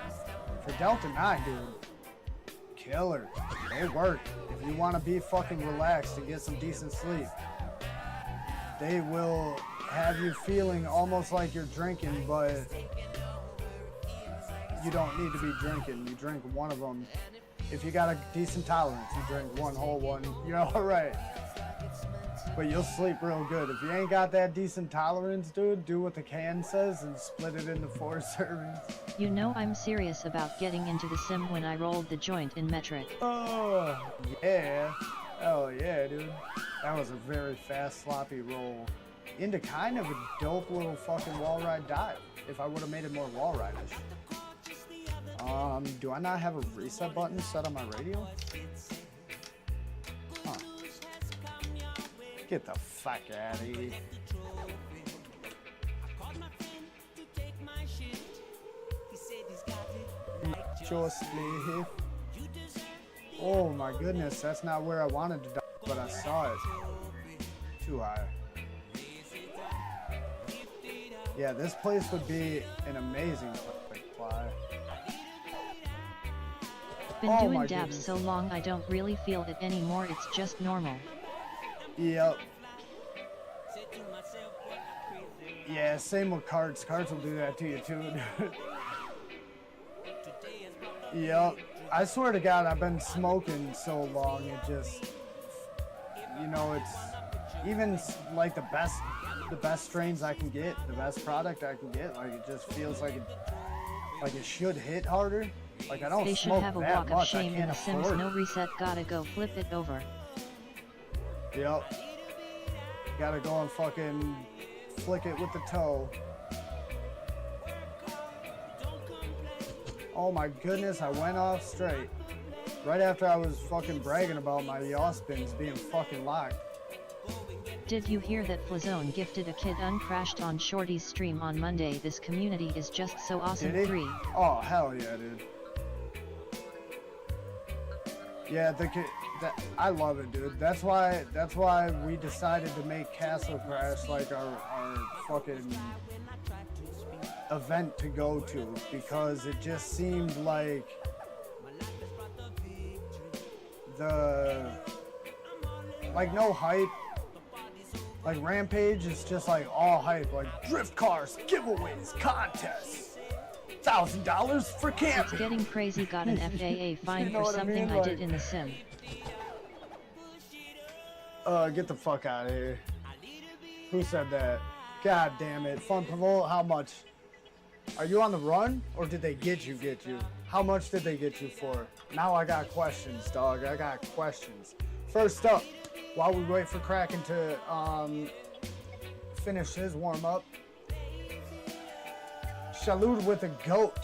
For Delta 9, dude, killer. They work. If you want to be fucking relaxed and get some decent sleep, they will have you feeling almost like you're drinking, but you don't need to be drinking. You drink one of them. If you got a decent tolerance, you drink one whole one, you're all right. But you'll sleep real good. If you ain't got that decent tolerance, dude, do what the can says and split it into 4 servings. You know I'm serious about getting into the sim when I rolled the joint in metric. Oh, yeah. Oh, yeah, dude. That was a very fast, sloppy roll into kind of a dope little fucking wall ride dive. If I would have made it more wall ride-ish. Do I not have a reset button set on my radio? Huh. Get the fuck out of here. Just leave. Oh my goodness, that's not where I wanted to die, but I saw it. Too high. Yeah, this place would be an amazing place to fly. Been Oh doing my dabs goodness. so long I don't really feel it anymore, it's just normal. Yep. Yeah, same with carts. Carts will do that to you too. Yep. I swear to God, I've been smoking so long, it just, you know, it's even like the best strains I can get, the best product I can get, like it just feels like it should hit harder. Like I don't They should smoke have a that walk of much, I shame in can't the Sims, afford no it. reset, gotta go flip it over. Yep. Gotta go and fucking flick it with the toe. Oh my goodness, I went off straight. Right after I was fucking bragging about my yaw spins being fucking locked. Did you hear that Flazone gifted a kid uncrashed on Shorty's stream on Monday? This community is just so awesome. Did he? 3. Oh, hell yeah, dude. Yeah, I love it, dude. That's why we decided to make Castle Crash like our fucking event to go to, because it just seemed like no hype. Like Rampage is just like all hype, like drift cars, giveaways, contests, $1,000 for It's camping. getting crazy, got an FAA fine You know for what I something mean? I did Like- in the sim. Get the fuck out of here. Who said that? God damn it. Fun Provolt, how much? Are you on the run, or did they get you? How much did they get you for? Now I got questions, dog. I got questions. First up, while we wait for Kraken to finish his warm-up, Shalud with a goat.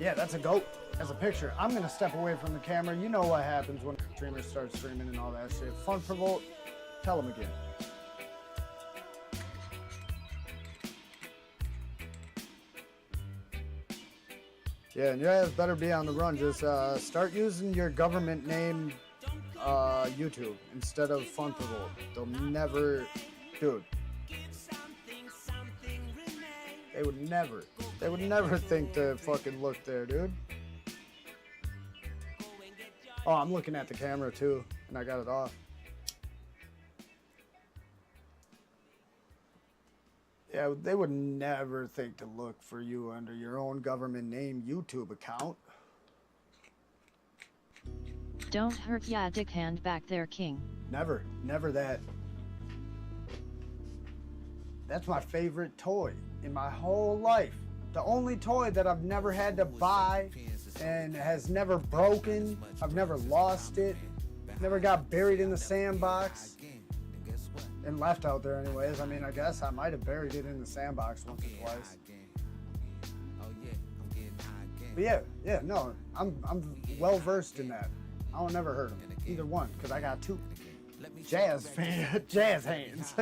Yeah, that's a goat. As a picture, I'm going to step away from the camera. You know what happens when streamers start streaming and all that shit. Fun Provolt, tell them again. Yeah, and your ass better be on the run. Just start using your government name YouTube instead of Fun Provolt. They'll never, dude. They would never think to fucking look there, dude. Oh, I'm looking at the camera too, and I got it off. Yeah, they would never think to look for you under your own government name YouTube account. Don't hurt ya dickhand back there, King. Never that. That's my favorite toy in my whole life. The only toy that I've never had to buy and has never broken. I've never lost it. Never got buried in the sandbox and left out there anyways. I mean, I guess I might have buried it in the sandbox once or twice. But yeah, no, I'm well versed in that. I don't never hurt them, either one, because I got two jazz hands. Jazz hands.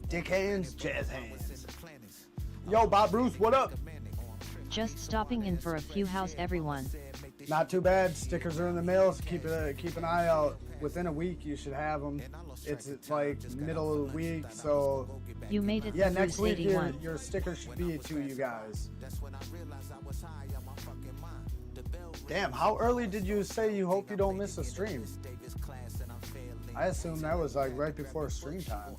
Dick hands, jazz hands. Yo, Bob Bruce, what up? Just stopping in for a few. How's everyone? Not too bad. Stickers are in the mail, so keep an eye out. Within a week, you should have them. It's like middle of the week, so you made it. Yeah, next week 81. your sticker should be to you guys. Damn, how early did you say you hope you don't miss a stream? I assume that was like right before stream time.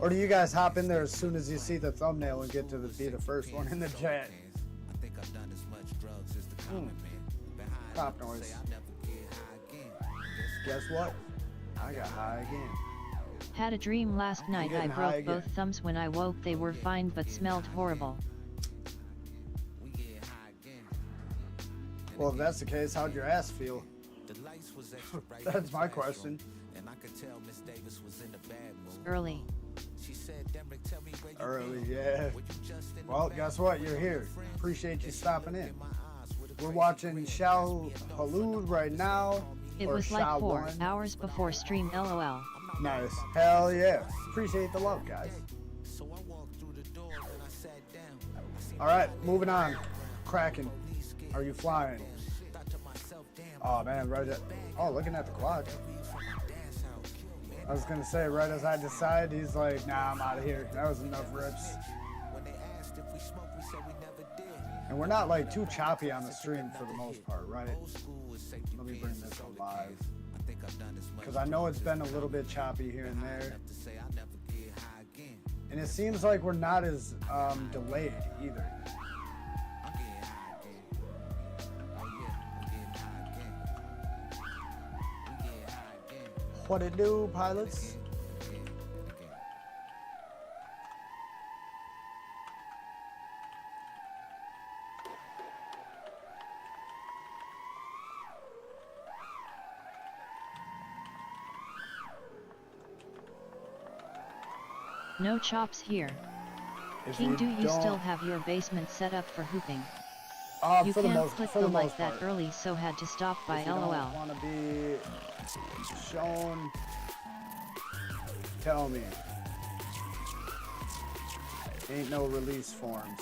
Or do you guys hop in there as soon as you see the thumbnail and get to be the first one in the chat? Pop noise. Guess what? I got high again. Had a dream last night. I broke both thumbs. When I woke they were fine but smelled horrible. Well, if that's the case, how'd your ass feel? That's my question. Early. Early, yeah. Well, guess what? You're here. Appreciate you stopping in. We're watching Shao Halud right now. It was like 4 hours before stream, lol. Nice. Hell yeah. Appreciate the love, guys. Alright, moving on. Kraken. Are you flying? Oh man, right at, oh, looking at the clock. I was gonna say, right as I decide, he's like, nah, I'm out of here. That was enough rips. And we're not like too choppy on the stream for the most part, right? Let me bring this alive. Because I know it's been a little bit choppy here and there. And it seems like we're not as delayed either. What it do, pilots? No chops here. King, do you still have your basement set up for hooping? You can't click the like that early, so had to stop by lol. Want to be shown? Tell me. Ain't no release forms.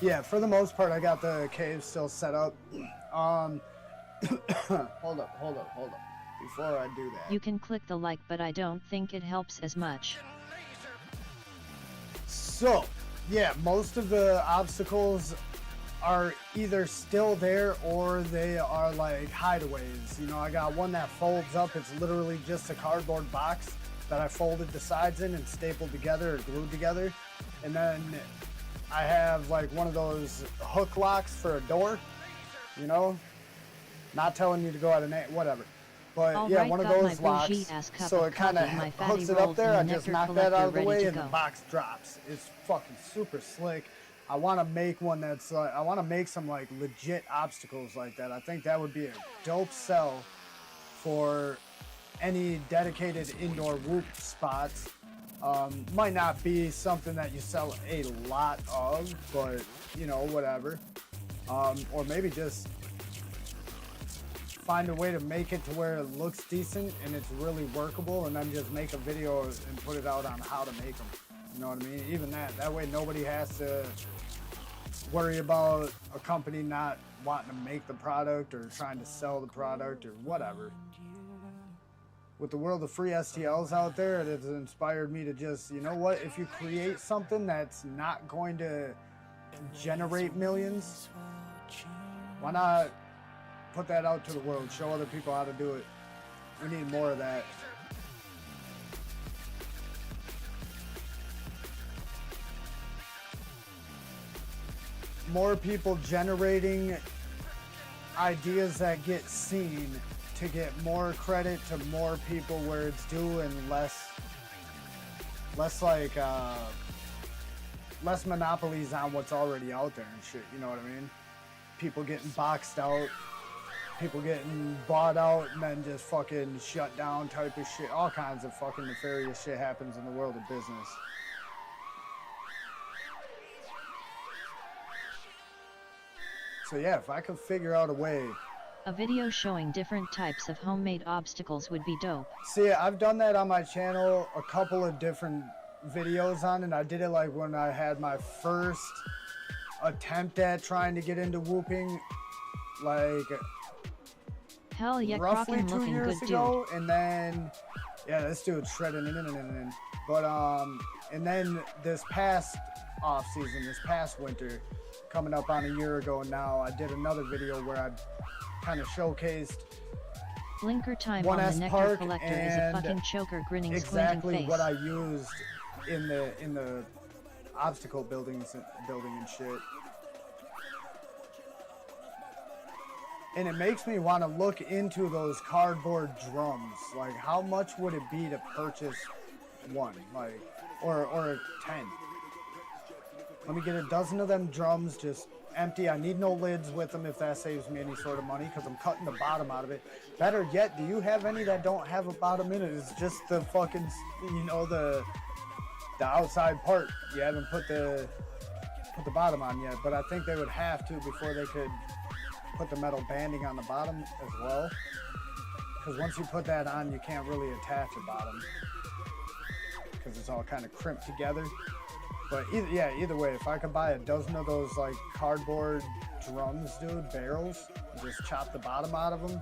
Yeah, for the most part, I got the cave still set up. Hold up. Before I do that. You can click the like, but I don't think it helps as much. So, yeah, most of the obstacles are either still there or they are like hideaways. You know, I got one that folds up. It's literally just a cardboard box that I folded the sides in and stapled together or glued together. And then I have like one of those hook locks for a door, you know, not telling you to go out of whatever. But All yeah, right, one of got my those locks, bougie-ass cup so of it kind of coffee, my fatty hooks it up rolls, there. I and the just nectar knock that out of the collector way ready and to the go. box drops. It's fucking super slick. I want to make one that's like, I want to make some like legit obstacles like that. I think that would be a dope sell for any dedicated indoor whoop spots. Might not be something that you sell a lot of, but you know, whatever. Or maybe just find a way to make it to where it looks decent and it's really workable, and then just make a video and put it out on how to make them. You know what I mean? Even that way nobody has to worry about a company not wanting to make the product or trying to sell the product or whatever. With the world of free STLs out there, it has inspired me to just, you know what, if you create something that's not going to generate millions, why not put that out to the world, show other people how to do it. We need more of that. More people generating ideas that get seen to get more credit to more people where it's due, and less like less monopolies on what's already out there and shit, you know what I mean? People getting boxed out, people getting bought out and then just fucking shut down type of shit. All kinds of fucking nefarious shit happens in the world of business. So yeah, if I could figure out a way. A video showing different types of homemade obstacles would be dope. See, I've done that on my channel, a couple of different videos on it. I did it like when I had my first attempt at trying to get into whooping, like Hell yeah, roughly Kraken 2 looking years good ago, dude. And then yeah, this dude's shredding it. But and then this past off season, this past winter, coming up on a year ago now, I did another video where I kind of showcased Blinker time one on the S nectar Park collector is a and fucking choker grinning exactly squinting face. what I used in the obstacle building and shit. And it makes me want to look into those cardboard drums. Like, how much would it be to purchase one, like, or 10? Let me get a dozen of them drums, just empty. I need no lids with them if that saves me any sort of money, because I'm cutting the bottom out of it. Better yet, do you have any that don't have a bottom in it? It's just the fucking, you know, the outside part. You haven't put the bottom on yet, but I think they would have to before they could put the metal banding on the bottom as well. Because once you put that on, you can't really attach a bottom, because it's all kind of crimped together. But either way, if I could buy a dozen of those like cardboard drums, dude, barrels, and just chop the bottom out of them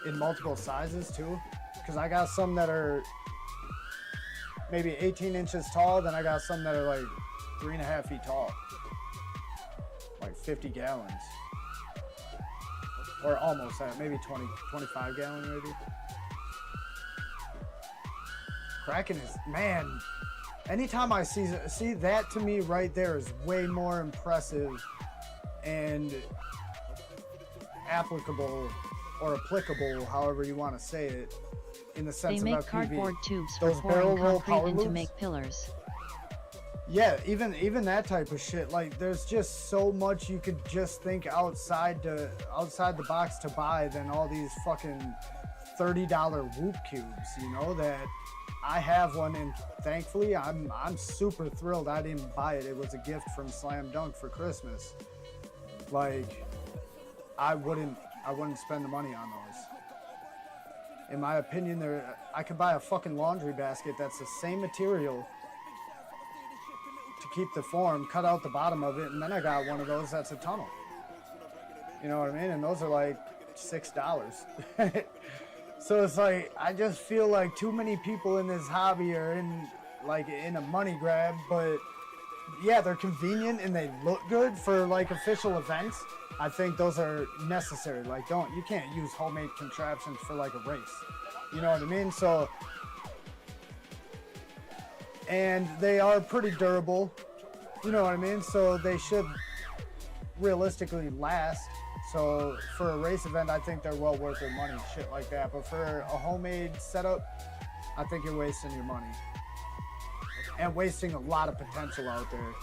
in multiple sizes too, because I got some that are maybe 18 inches tall, then I got some that are like 3.5 feet tall, like 50 gallons, or almost that, maybe 20, 25 gallon maybe. Kraken is, man. Anytime I see that, to me right there is way more impressive and applicable, or applicable, however you want to say it, in the sense they of make FPV. cardboard tubes Those for barrel pouring roll concrete power in to loops? make pillars. Yeah, even that type of shit. Like, there's just so much you could just think outside the box to buy than all these fucking $30 whoop cubes, you know, that I have one, and thankfully I'm super thrilled I didn't buy it. It was a gift from Slam Dunk for Christmas. Like, I wouldn't spend the money on those. In my opinion, I could buy a fucking laundry basket that's the same material to keep the form, cut out the bottom of it, and then I got one of those that's a tunnel. You know what I mean? And those are like $6. So it's like, I just feel like too many people in this hobby are in a money grab, but yeah, they're convenient and they look good for like official events. I think those are necessary. Like, you can't use homemade contraptions for like a race. You know what I mean? So and they are pretty durable. You know what I mean? So they should realistically last. So for a race event, I think they're well worth their money, shit like that. But for a homemade setup, I think you're wasting your money and wasting a lot of potential out there.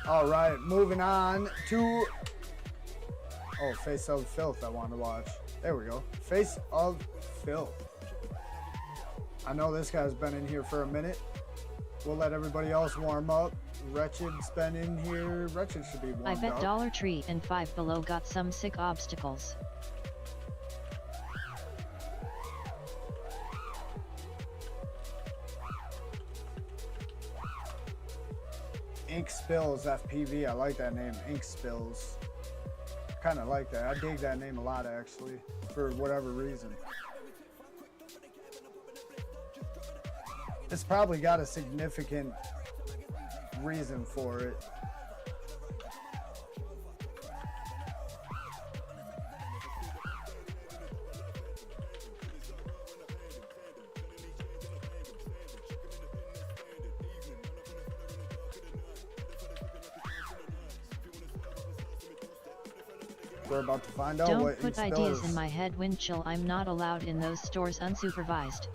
All right, moving on to, oh, Face of Filth I want to watch. There we go. Face of Filth. I know this guy's been in here for a minute. We'll let everybody else warm up. Wretched's been in here. Wretched should be warmed up. I bet Dollar Tree and Five Below got some sick obstacles. Ink Spills FPV. I like that name. Ink Spills. Kind of like that. I dig that name a lot, actually, for whatever reason. It's probably got a significant reason for it. We're about to find out Don't what put Ink ideas Spills. in my head, Windchill. I'm not allowed in those stores unsupervised.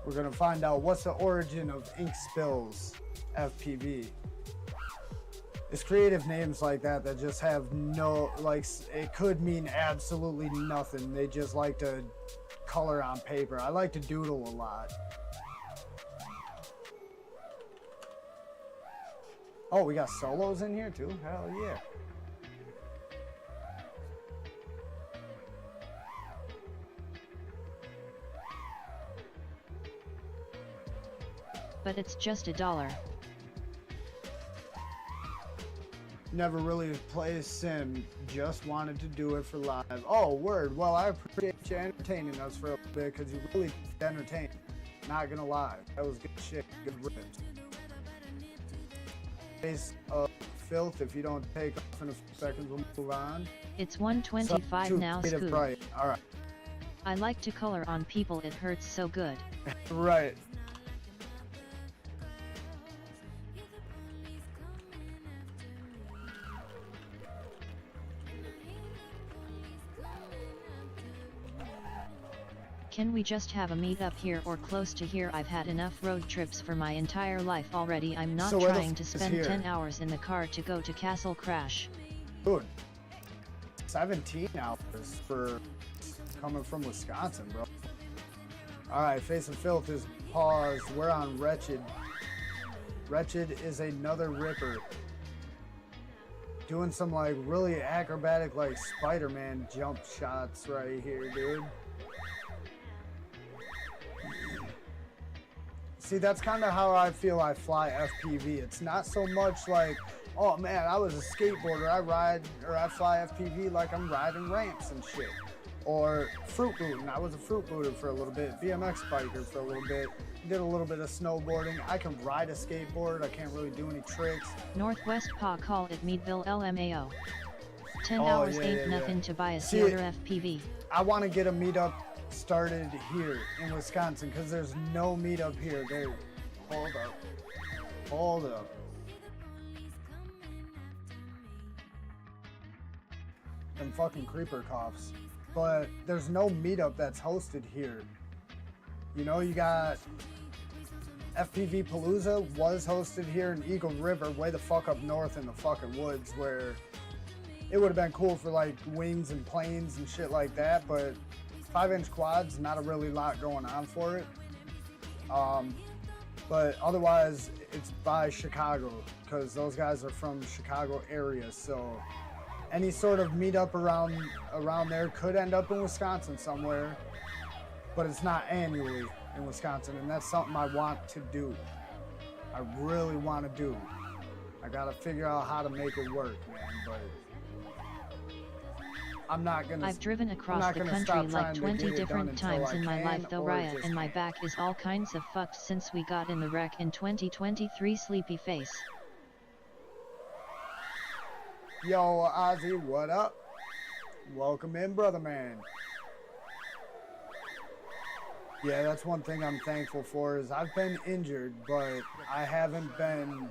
We're gonna find out what's the origin of Ink Spills FPV. It's creative names like that that just have no, like, it could mean absolutely nothing. They just like to color on paper. I like to doodle a lot. Oh, we got solos in here too? Hell yeah. But it's just $1. Never really played Sim, just wanted to do it for live. Oh, word. Well, I appreciate you entertaining us for a bit because you really entertained. Not gonna lie. That was good shit. Good rips. Face of Filth. If you don't take off in a few seconds, we'll move on. It's 125 now, Scoot. Right. All right. I like to color on people, it hurts so good. Right. Can we just have a meet up here or close to here? I've had enough road trips for my entire life already. I'm not So where the trying to f- is spend here? 10 hours in the car to go to Castle Crash. Dude. 17 hours for coming from Wisconsin, bro. All right, Face of Filth is paused. We're on Wretched. Wretched is another ripper. Doing some like really acrobatic like Spider-Man jump shots right here, dude. See, that's kind of how I feel I fly FPV. It's not so much like, oh man, I was a skateboarder, I fly FPV like I'm riding ramps and shit. Or fruit booting, I was a fruit booter for a little bit, BMX biker for a little bit, did a little bit of snowboarding. I can ride a skateboard, I can't really do any tricks. Northwest Pa call it Meadville LMAO. 10 Oh, hours yeah, ain't yeah, nothing yeah. to buy a See, Seater FPV. I want to get a meetup started here in Wisconsin because there's no meetup here. There, hold up. Them fucking creeper coughs. But there's no meetup that's hosted here. You know, you got FPV Palooza was hosted here in Eagle River, way the fuck up north in the fucking woods, where it would have been cool for like wings and planes and shit like that, but 5-inch quads, not a really lot going on for it. But otherwise, it's by Chicago, because those guys are from Chicago area, so any sort of meetup around there could end up in Wisconsin somewhere, but it's not annually in Wisconsin, and that's something I want to do. I really want to do. I gotta figure out how to make it work, man, but I'm not gonna. I've driven across the country like 20 different times in my life though, Raya, and my back is all kinds of fucked since we got in the wreck in 2023. Sleepy face. Yo, Ozzy, what up? Welcome in, brother man. Yeah, that's one thing I'm thankful for is I've been injured, but I haven't been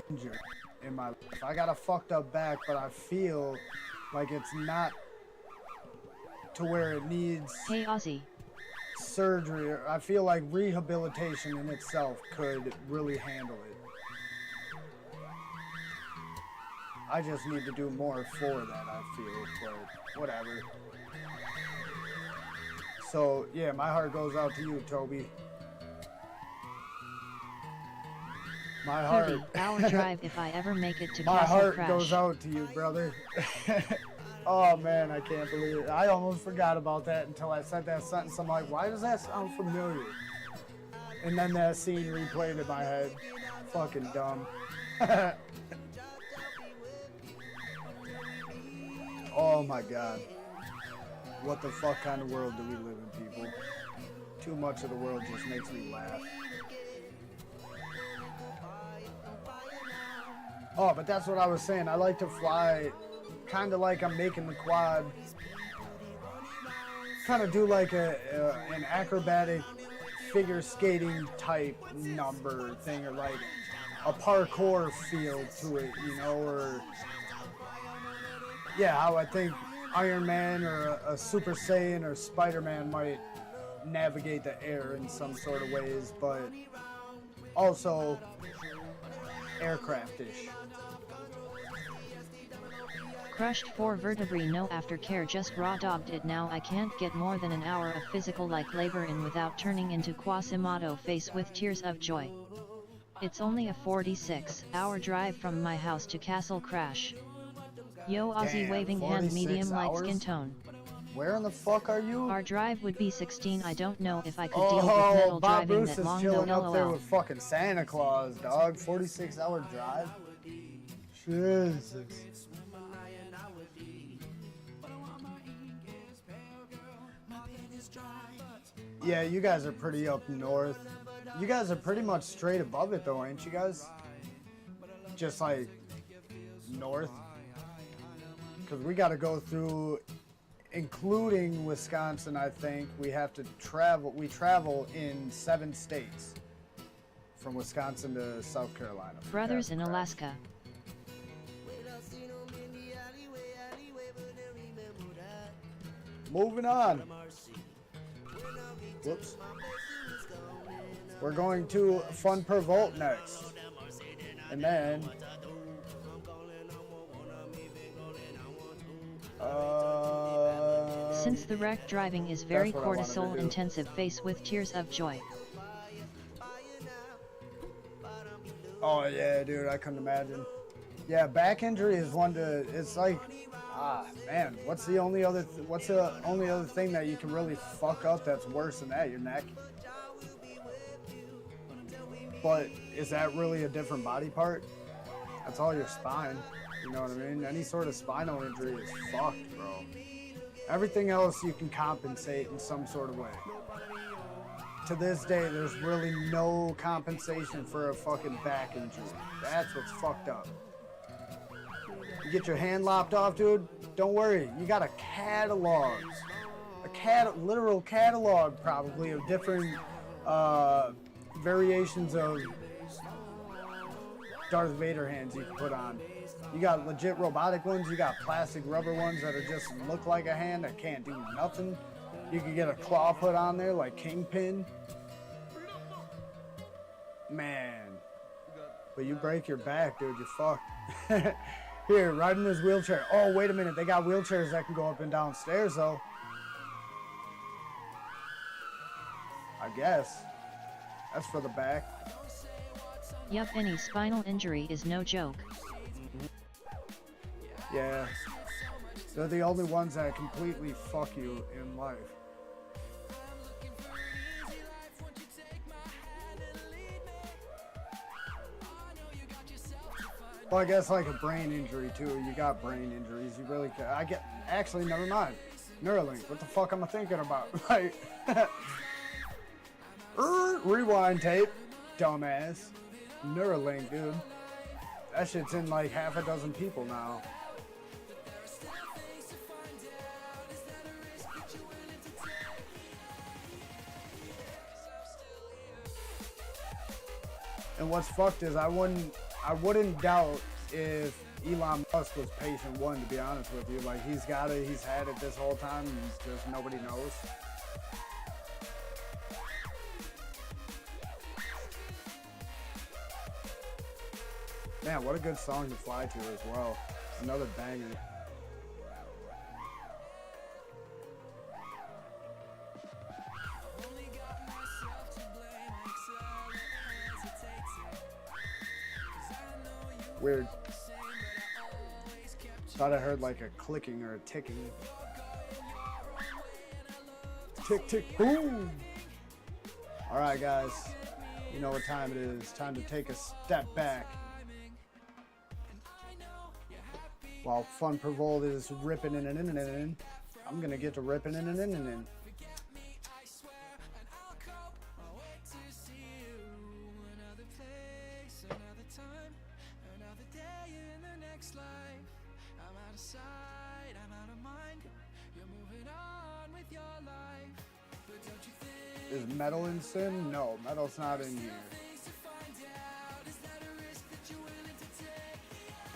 injured in my life. I got a fucked up back, but I feel like it's not to where it needs Hey Ozzy. surgery. I feel like rehabilitation in itself could really handle it. I just need to do more for that, I feel, but whatever. So, yeah, my heart goes out to you, Toby. My 30 heart. hour drive if I ever make it to My Castle heart Crash. goes out to you, brother. Oh, man, I can't believe it. I almost forgot about that until I said that sentence. I'm like, why does that sound familiar? And then that scene replayed in my head. Fucking dumb. Oh my god. What the fuck kind of world do we live in, people? Too much of the world just makes me laugh. Oh, but that's what I was saying. I like to fly kind of like I'm making the quad. Kind of do like an acrobatic figure skating type number thing, or like a parkour feel to it, you know, or yeah, how I think Iron Man or a Super Saiyan or Spider-Man might navigate the air in some sort of ways, but also aircraftish. Crushed 4 vertebrae, no aftercare, just raw dogged it. Now I can't get more than an hour of physical like labor in without turning into Quasimodo face with tears of joy. It's only a 46-hour drive from my house to Castle Crash. Yo Ozzy, Damn, waving hand, 46 medium light hours? skin tone. Where in the fuck are you? Our drive would be 16. I don't know if I could deal with metal Bob driving Bruce that is long chilling though, up there lol. with fucking Santa Claus, dog. 46-hour drive? Jesus. Yeah, you guys are pretty up north. You guys are pretty much straight above it though, ain't you guys? Just like north. Because we got to go through, including Wisconsin, I think. We have to travel. We travel in 7 states. From Wisconsin to South Carolina. Brothers in Alaska. Moving on. Whoops. We're going to Fun Per Volt next. And then... Since the wreck driving is very That's what I wanted to cortisol do. intensive, face with tears of joy. Oh yeah, dude, I couldn't imagine. Yeah, back injury is one to. It's like, man, what's the only other thing that you can really fuck up that's worse than that? Your neck. But is that really a different body part? That's all your spine. You know what I mean? Any sort of spinal injury is fucked, bro. Everything else you can compensate in some sort of way. To this day, there's really no compensation for a fucking back injury. That's what's fucked up. You get your hand lopped off, dude, don't worry. You got a catalog. Literal catalog, probably, of different variations of Darth Vader hands you can put on. You got legit robotic ones, you got plastic rubber ones that are just look like a hand that can't do nothing. You can get a claw put on there like Kingpin. Man. But you break your back, dude, you're fucked. Here, ride in this wheelchair. Oh, wait a minute, they got wheelchairs that can go up and down stairs, though. I guess. That's for the back. Yup, any spinal injury is no joke. Yeah. They're the only ones that completely fuck you in life. Well, I guess like a brain injury too. You got brain injuries. You really can. Actually, never mind. Neuralink. What the fuck am I thinking about? Like, rewind tape. Dumbass. Neuralink, dude. That shit's in like half a dozen people now. And what's fucked is I wouldn't doubt if Elon Musk was patient one, to be honest with you. Like, he's got it, he's had it this whole time, and just nobody knows. Man, what a good song to fly to as well. Another banger. Weird. Thought I heard like a clicking or a ticking. Tick, tick, boom! Alright, guys. You know what time it is. Time to take a step back. While Fun Pervold is ripping in, I'm gonna get to ripping in. Is metal in sin? No, metal's not in here.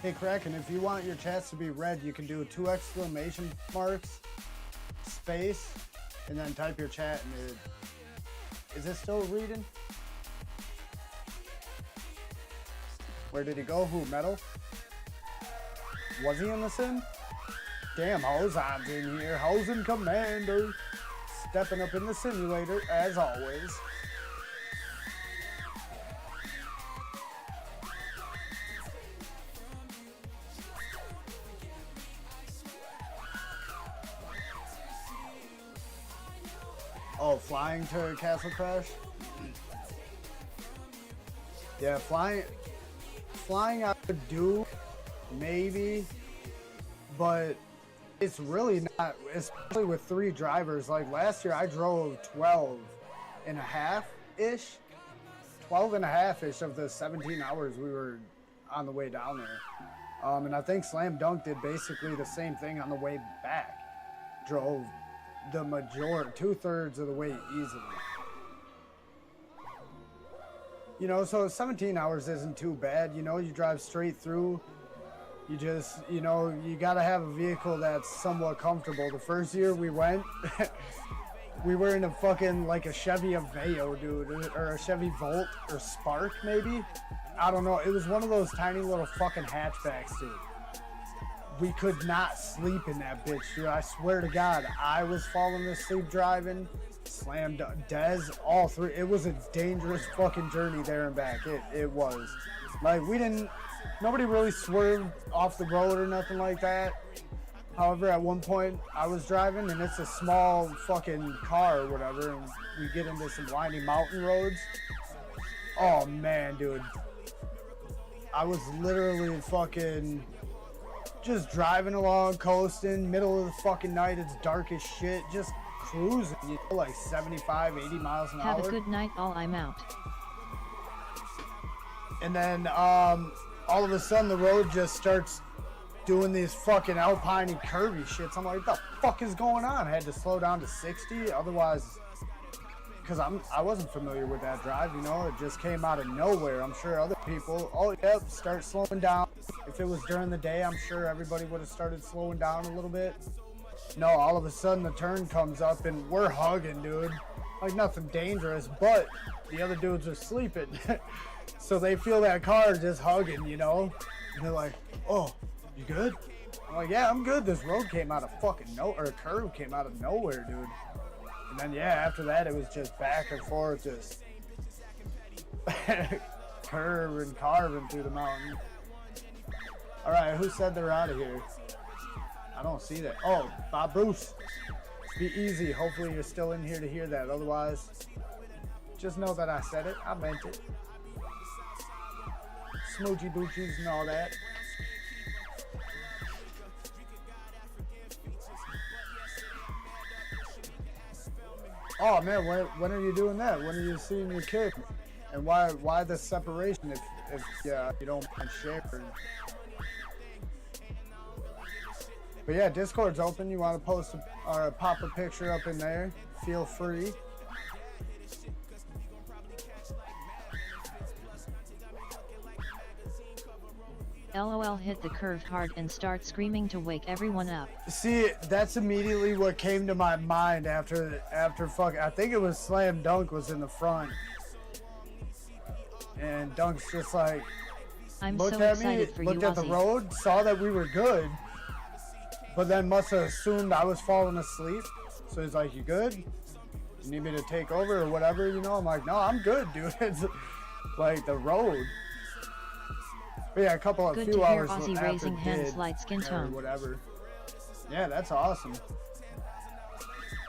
Hey Kraken, if you want your chats to be read, you can do 2 exclamation marks, space, and then type your chat in it. Is it still reading? Where did he go? Who, metal? Was he in the sin? Damn, Hosan's in here. Hosan Commander. Stepping up in the simulator, as always. Oh, flying to Castle Crash? Yeah, flying I could do, maybe, but it's really not, especially with 3 drivers. Like last year I drove 12 and a half-ish of the 17 hours we were on the way down there. And I think Slam Dunk did basically the same thing on the way back. Drove the majority, 2/3 of the way easily. You know, so 17 hours isn't too bad. You know, you drive straight through. You just, you know, you gotta have a vehicle that's somewhat comfortable. The first year we went, we were in a fucking, like a Chevy Aveo, dude, or a Chevy Volt, or Spark, maybe? I don't know. It was one of those tiny little fucking hatchbacks, dude. We could not sleep in that bitch, dude. I swear to God, I was falling asleep driving. Slammed Dez, all 3. It was a dangerous fucking journey there and back. It was. Like, nobody really swerved off the road or nothing like that. However, at one point I was driving and it's a small fucking car or whatever, and we get into some windy mountain roads. Oh man, dude. I was literally fucking just driving along, coasting, middle of the fucking night, it's dark as shit, just cruising, you know, like 75, 80 miles an hour. Have a good night, all, I'm out. And then all of a sudden the road just starts doing these fucking alpine curvy shits. I'm like, what the fuck is going on? I had to slow down to 60, otherwise, because I wasn't familiar with that drive, you know, it just came out of nowhere. I'm sure other people, oh yep, start slowing down. If it was during the day, I'm sure everybody would have started slowing down a little bit. No, all of a sudden the turn comes up and we're hugging, dude. Like nothing dangerous, but the other dudes are sleeping. So they feel that car just hugging, you know? And they're like, oh, you good? I'm like, yeah, I'm good. This road came out of fucking nowhere, or a curve came out of nowhere, dude. And then, yeah, after that, it was just back and forth, just curve and carving through the mountain. All right, who said they're out of here? I don't see that. Oh, Bob Bruce. Be easy. Hopefully you're still in here to hear that. Otherwise, just know that I said it. I meant it. Smoochy boochies and all that. Oh man, when are you doing that? When are you seeing your kid? And why the separation? if you don't mind sharing. But yeah, Discord's open. You want to post or pop a picture up in there? Feel free. LOL hit the curve hard and start screaming to wake everyone up. See, that's immediately what came to my mind after fucking. I think it was Slam Dunk was in the front, and Dunk's just like looked at me, looked at the road, saw that we were good, but then must have assumed I was falling asleep. So he's like, "You good? You need me to take over or whatever?" You know, I'm like, "No, I'm good, dude." It's like the road. But yeah, Good few to hear hours Aussie after raising hands, light skin or tone. whatever. Yeah, that's awesome.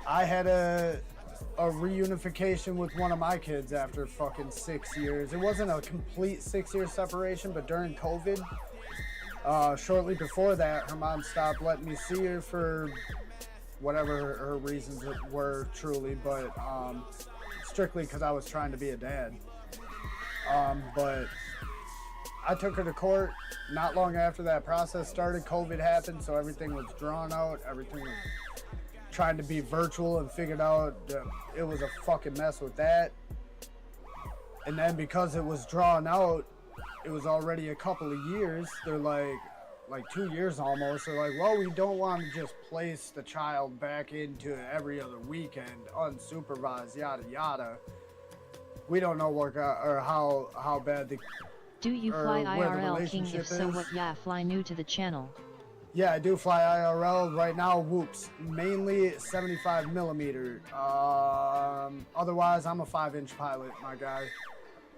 I had a reunification with one of my kids after fucking 6 years. It wasn't a complete 6-year separation, but during COVID, shortly before that, her mom stopped letting me see her for whatever her reasons were truly, but strictly because I was trying to be a dad. But I took her to court. Not long after that process started, COVID happened, so everything was drawn out. Everything was trying to be virtual, and figured out it was a fucking mess with that. And then because it was drawn out, it was already a couple of years. They're like 2 years almost. They're like, well, we don't want to just place the child back into every other weekend, unsupervised, yada yada. We don't know what or how bad the Do you fly IRL, King? If so, is. what? Yeah, fly new to the channel. Yeah, I do fly IRL right now. Whoops, mainly 75 millimeter. Otherwise, I'm a 5-inch pilot, my guy.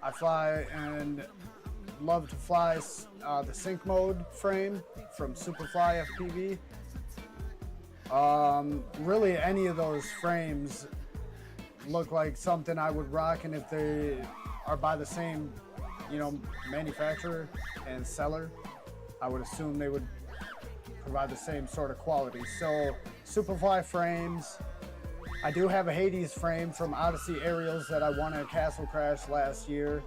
I fly and love to fly the sync mode frame from Superfly FPV. Really, any of those frames look like something I would rock, and if they are by the same, manufacturer and seller, I would assume they would provide the same sort of quality. So Superfly frames. I do have a Hades frame from Odyssey Aerials that I won at Castle Crash last year.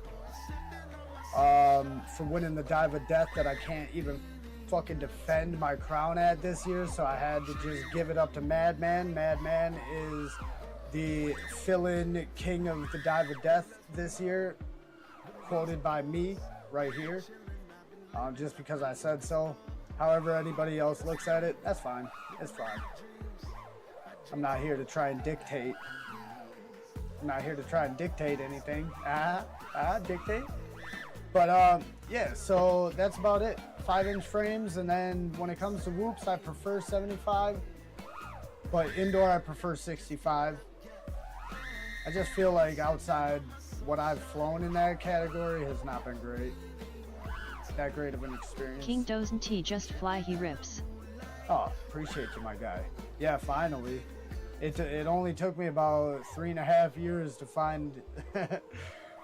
For winning the Dive of Death that I can't even fucking defend my crown at this year, so I had to just give it up to Madman. Madman is the fill-in king of the Dive of Death this year, quoted by me right here, just because I said so. However anybody else looks at it, that's fine. It's fine. I'm not here to try and dictate. I'm not here to try and dictate anything. Dictate. But yeah, so that's about it. 5-inch frames, and then when it comes to whoops, I prefer 75, but indoor I prefer 65. I just feel like outside, what I've flown in that category has not been great. That great of an experience. King doesn't he just fly, he rips. Oh, appreciate you, my guy. Yeah, finally. It only took me about 3.5 years to find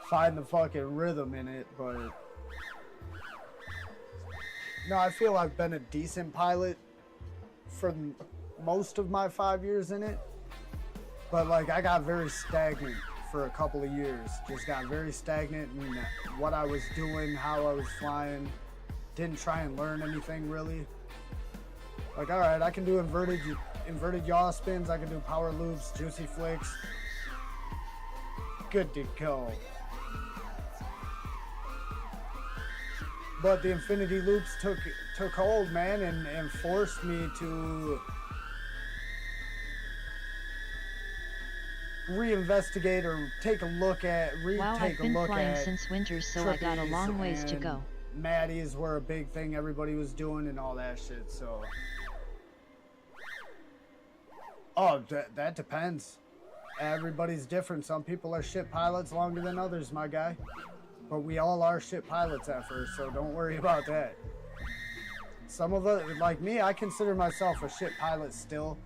find the fucking rhythm in it, but no, I feel I've been a decent pilot for most of my 5 years in it. But like, I got very stagnant for a couple of years. Just got very stagnant in what I was doing, how I was flying. Didn't try and learn anything really. Like, all right, I can do inverted yaw spins. I can do power loops, juicy flicks. Good to go. But the infinity loops took hold, man, and forced me to reinvestigate or take a look at, Wow, I've been flying since winter, so I got a long ways to go. Maddies were a big thing everybody was doing and all that shit, so. Oh, that depends. Everybody's different. Some people are shit pilots longer than others, my guy. But we all are shit pilots at first, so don't worry about that. Some of us, like me, I consider myself a shit pilot still.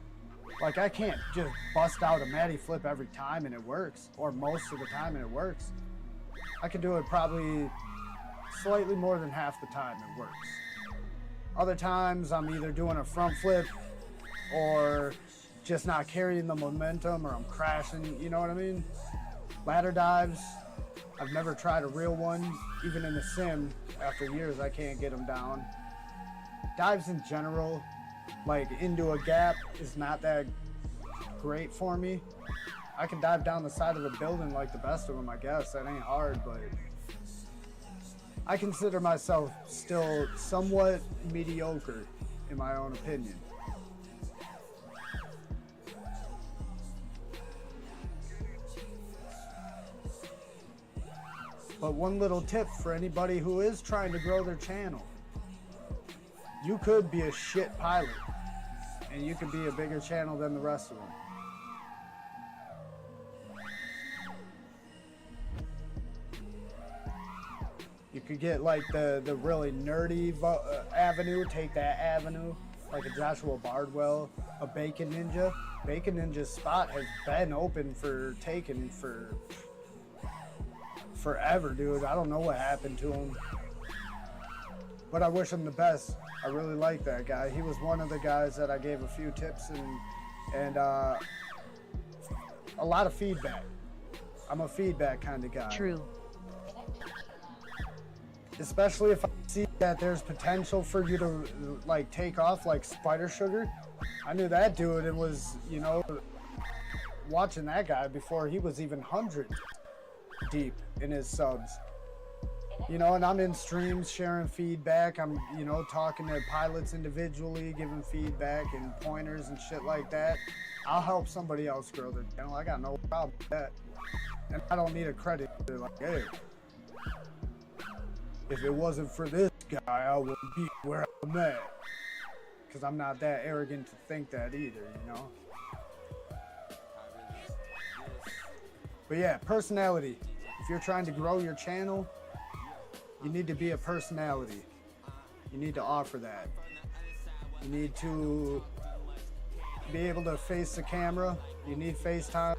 Like, I can't just bust out a Maddie flip every time and it works, or most of the time and it works. I can do it probably slightly more than half the time it works. Other times I'm either doing a front flip or just not carrying the momentum, or I'm crashing, you know what I mean? Ladder dives, I've never tried a real one. Even in the sim, after years, I can't get them down. Dives in general, like into a gap, is not that great for me. I can dive down the side of a building like the best of them, I guess. That ain't hard, but I consider myself still somewhat mediocre, in my own opinion. But one little tip for anybody who is trying to grow their channel. You could be a shit pilot, and you could be a bigger channel than the rest of them. You could get like the really nerdy avenue, take that avenue, like a Joshua Bardwell, a Bacon Ninja. Bacon Ninja's spot has been open for taking for forever, dude. I don't know what happened to him, but I wish him the best. I really like that guy. He was one of the guys that I gave a few tips and a lot of feedback. I'm a feedback kind of guy. True. Especially if I see that there's potential for you to like take off like Spider Sugar. I knew that dude and was, you know, watching that guy before he was even 100 deep in his subs. You know, and I'm in streams sharing feedback. I'm, you know, talking to pilots individually, giving feedback and pointers and shit like that. I'll help somebody else grow their channel. I got no problem with that. And I don't need a credit. They're like, hey, if it wasn't for this guy, I wouldn't be where I'm at. Because I'm not that arrogant to think that either, you know? But yeah, personality. If you're trying to grow your channel, you need to be a personality. You need to offer that. You need to be able to face the camera. You need FaceTime.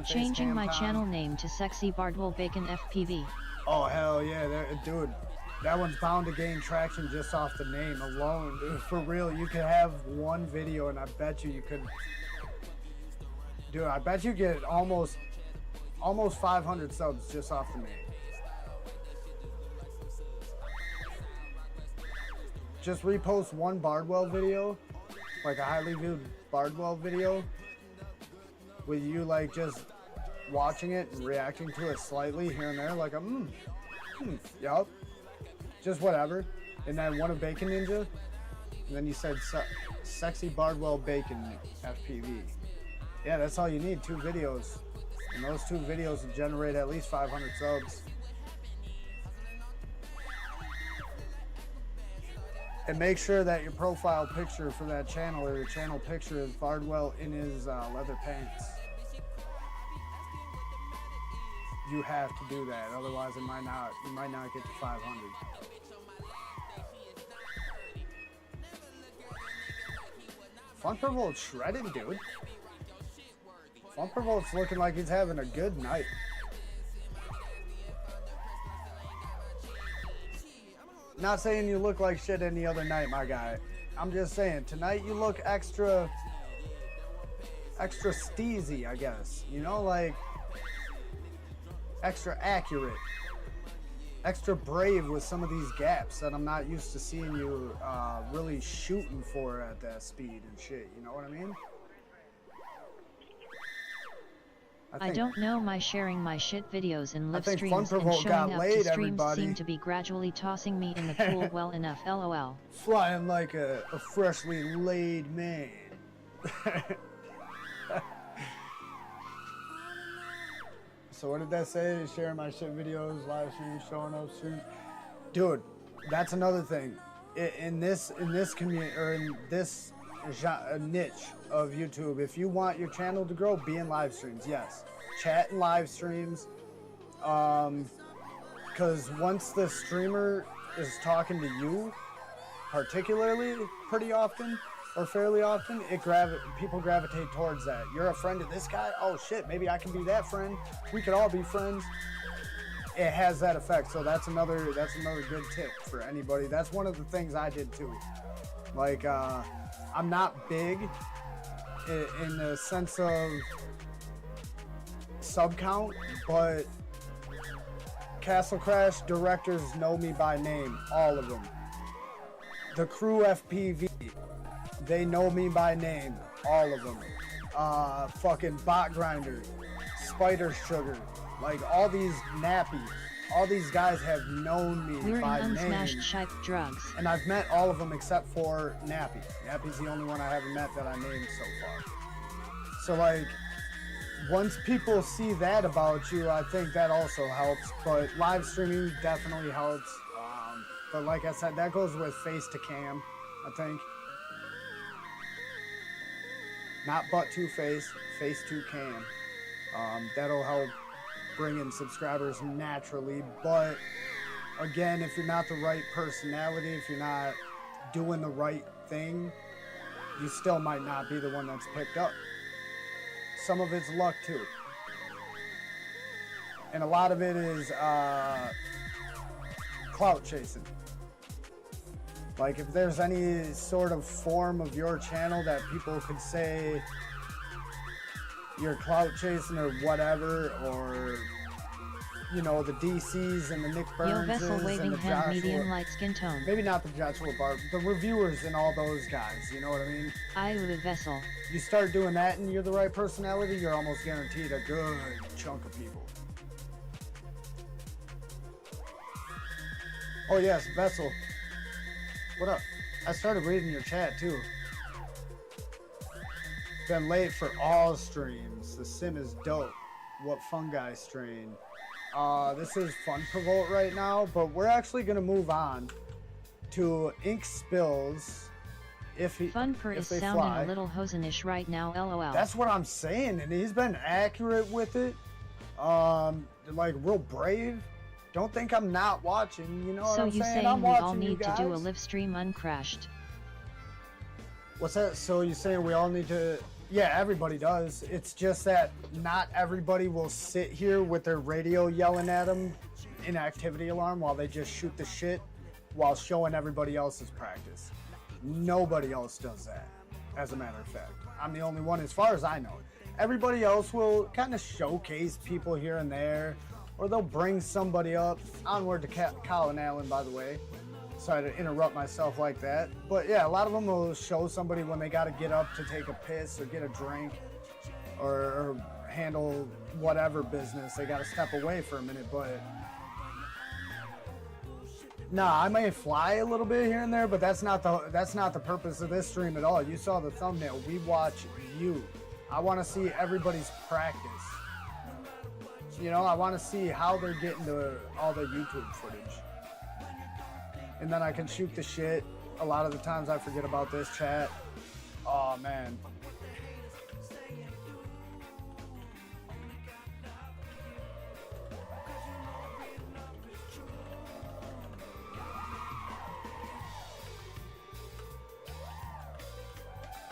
Changing my channel name to Sexy Bardwell Bacon FPV. Oh, hell yeah, dude. That one's bound to gain traction just off the name alone, dude. For real, you could have one video and I bet you could... Dude, I bet you get almost 500 subs just off the name. Just repost one Bardwell video, like a highly viewed Bardwell video, with you like just watching it and reacting to it slightly here and there, like a yup, just whatever. And then one of Bacon Ninja, and then you said Sexy Bardwell Bacon FPV. Yeah, that's all you need, 2 videos. And those 2 videos will generate at least 500 subs. And make sure that your profile picture for that channel or your channel picture is Bardwell in his leather pants. You have to do that, otherwise you might not get to 500. Funpervolt's shredded, dude. Funpervolt's looking like he's having a good night. Not saying you look like shit any other night, my guy. I'm just saying, tonight you look extra steezy, I guess. You know, like, extra accurate. Extra brave with some of these gaps that I'm not used to seeing you really shooting for at that speed and shit. You know what I mean? I don't know, my sharing my shit videos in live streams and Funpervolt showing got up laid, to streams everybody. seem to be gradually tossing me in the pool well enough, lol. Flying like a freshly laid man. So what did that say? Sharing my shit videos, live streams, showing up streams. Dude, that's another thing. In this community, or in this niche of YouTube, if you want your channel to grow, be in live streams. Yes, chat in live streams. Because once the streamer is talking to you, particularly pretty often or fairly often, people gravitate towards that. You're a friend of this guy? Oh shit, maybe I can be that friend. We could all be friends. It has that effect. So that's another good tip for anybody. That's one of the things I did too. Like I'm not big in the sense of sub count, but Castle Crash directors know me by name, all of them. The crew FPV, they know me by name, all of them. Fucking Bot Grinder, Spider Sugar, like all these Nappy, all these guys have known me We're by in name. unsmashed shape drugs. And I've met all of them except for Nappy. Nappy's the only one I haven't met that I named so far. So like, once people see that about you, I think that also helps. But live streaming definitely helps. But like I said, that goes with face to cam, I think. Not butt to face, face to cam. That'll help bring in subscribers naturally. But again, if you're not the right personality, if you're not doing the right thing, you still might not be the one that's picked up. Some of it's luck too. And a lot of it is clout chasing. Like if there's any sort of form of your channel that people could say you're clout chasing or whatever, or you know, the DCs and the Nick Yo Burnses vessel and waving the hand Joshua, medium light skin tone. maybe not the Joshua Barb, the reviewers and all those guys, you know what I mean? I would vessel. You start doing that and you're the right personality, you're almost guaranteed a good chunk of people. Oh yes, Vessel. What up? I started reading your chat too. Been late for all streams. The sim is dope. What fungi strain? This is Fun Provolt right now, but we're actually gonna move on to Ink Spills. Fun per is they sounding fly. a little hosenish right now, lol. That's what I'm saying, and he's been accurate with it. Like real brave. Don't think I'm not watching, you know what so I'm you saying? I'm we all watching you need to do a guys. live stream uncrashed. What's that? So you saying we all need to? Yeah, everybody does. It's just that not everybody will sit here with their radio yelling at them in activity alarm while they just shoot the shit while showing everybody else's practice. Nobody else does that, as a matter of fact. I'm the only one as far as I know. Everybody else will kind of showcase people here and there, or they'll bring somebody up. Onward to Colin Allen, by the way. Sorry to interrupt myself like that. But yeah, a lot of them will show somebody when they got to get up to take a piss or get a drink or handle whatever business. They got to step away for a minute, but nah, I may fly a little bit here and there, but that's not the purpose of this stream at all. You saw the thumbnail. We watch you. I want to see everybody's practice. You know, I want to see how they're getting to all the YouTube footage. And then I can shoot the shit. A lot of the times I forget about this chat. Oh, man.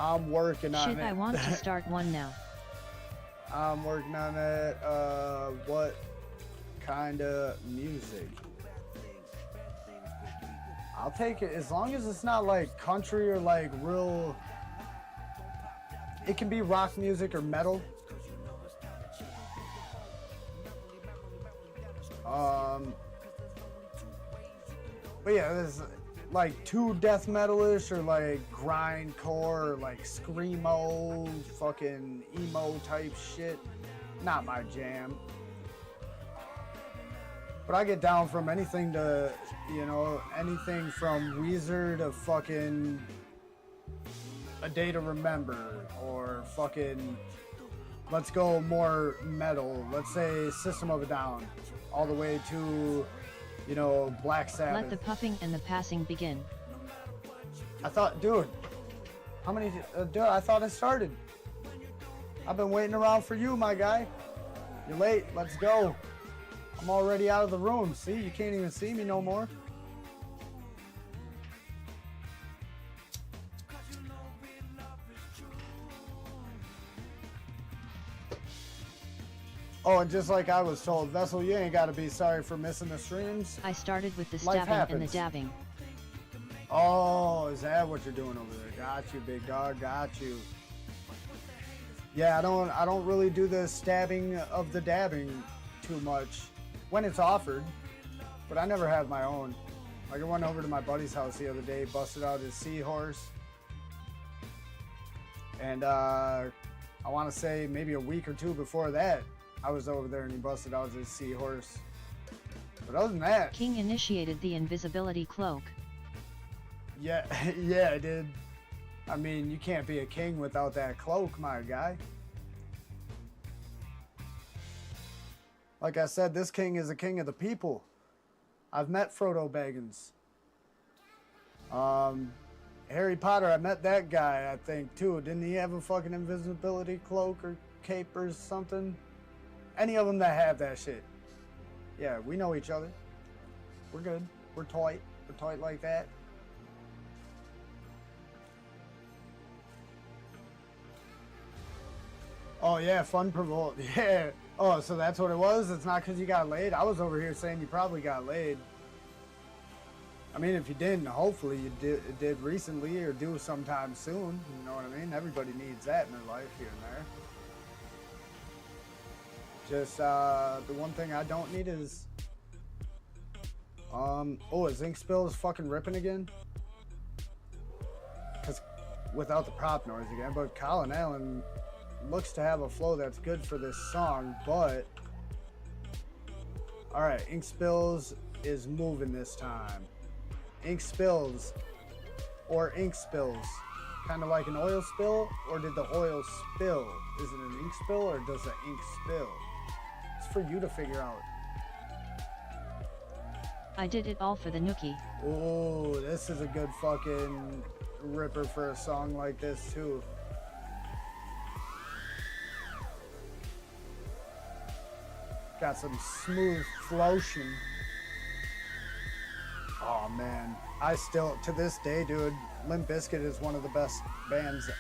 I'm working on it. Shit, I want to start one now. I'm working on it. What kind of music? I'll take it as long as it's not like country or like real. It can be rock music or metal. But yeah, there's like too death metalish or like grindcore or like screamo, fucking emo type shit. Not my jam. But I get down from anything to, you know, anything from Weezer to fucking A Day to Remember, or fucking, let's go more metal. Let's say System of a Down, all the way to, you know, Black Sabbath. Let the puffing and the passing begin. I thought, dude, how many, dude, I thought it started. I've been waiting around for you, my guy. You're late, let's go. I'm already out of the room. See, you can't even see me no more. Oh, and just like I was told, Vessel, you ain't got to be sorry for missing the streams. I started with the Life stabbing and the happens. dabbing. Oh, is that what you're doing over there? Got you, big dog. Got you. Yeah, I don't really do the stabbing of the dabbing too much when it's offered. but I never had my own. Like I went over to my buddy's house the other day, busted out his seahorse, and I want to say maybe a week or two before that, I was over there and he busted out his seahorse. But other than that, King initiated the invisibility cloak. yeah, yeah, I did. I mean, you can't be a king without that cloak, my guy. Like I said, this king is a king of the people. I've met Frodo Baggins. Harry Potter, I met that guy, I think, too. Didn't he have a fucking invisibility cloak or cape or something? Any of them that have that shit. Yeah, we know each other. We're good. We're tight. We're tight like that. Oh, yeah, fun provoked. Yeah. Oh, so that's what it was? It's not because you got laid? I was over here saying you probably got laid. I mean, if you didn't, hopefully you did recently or do sometime soon. You know what I mean? Everybody needs that in their life here and there. Just, the one thing I don't need is, oh, is Ink Spill is fucking ripping again? Because without the prop noise again, but Colin Allen looks to have a flow that's good for this song, but, all right, Ink Spills is moving this time. Ink spills, or ink spills, kind of like an oil spill, or did the oil spill? Is it an ink spill, or does the ink spill? It's for you to figure out. I did it all for the nookie. Oh, this is a good fucking ripper for a song like this, too. Got some smooth flotion. Oh man, I still, to this day, dude, Limp Bizkit is one of the best bands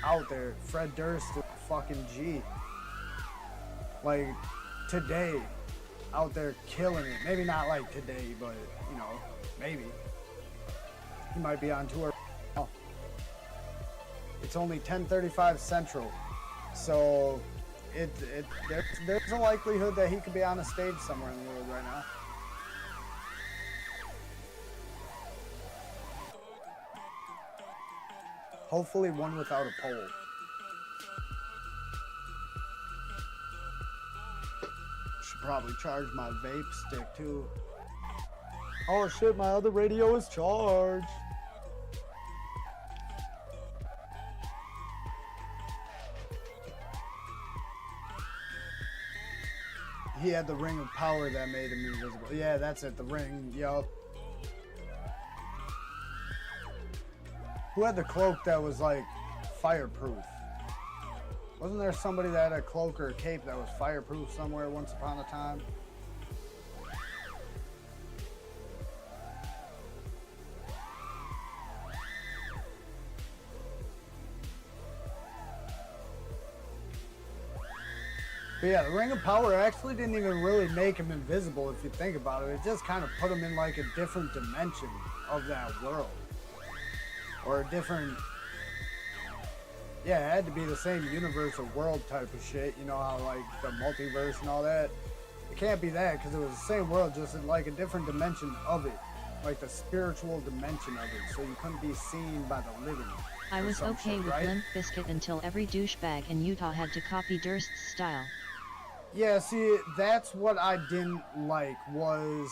out there. Fred Durst is fucking G. Like, today, out there killing it. Maybe not like today, but, you know, maybe. He might be on tour. Oh. It's only 10:35 Central, so there's a likelihood that he could be on a stage somewhere in the world right now. Hopefully one without a pole. Should probably charge my vape stick too. Oh shit, my other radio is charged. He had the ring of power that made him invisible. Yeah, that's it, the ring, yup. Who had the cloak that was like fireproof? Wasn't there somebody that had a cloak or a cape that was fireproof somewhere once upon a time? But yeah, the Ring of Power actually didn't even really make him invisible if you think about it. It just kind of put him in like a different dimension of that world. Or a different, yeah, it had to be the same universe or world type of shit. You know how like the multiverse and all that? It can't be that because it was the same world, just in like a different dimension of it. Like the spiritual dimension of it. So you couldn't be seen by the living. I was okay shit, with right? Limp Bizkit until every douchebag in Utah had to copy Durst's style. Yeah, see, that's what I didn't like was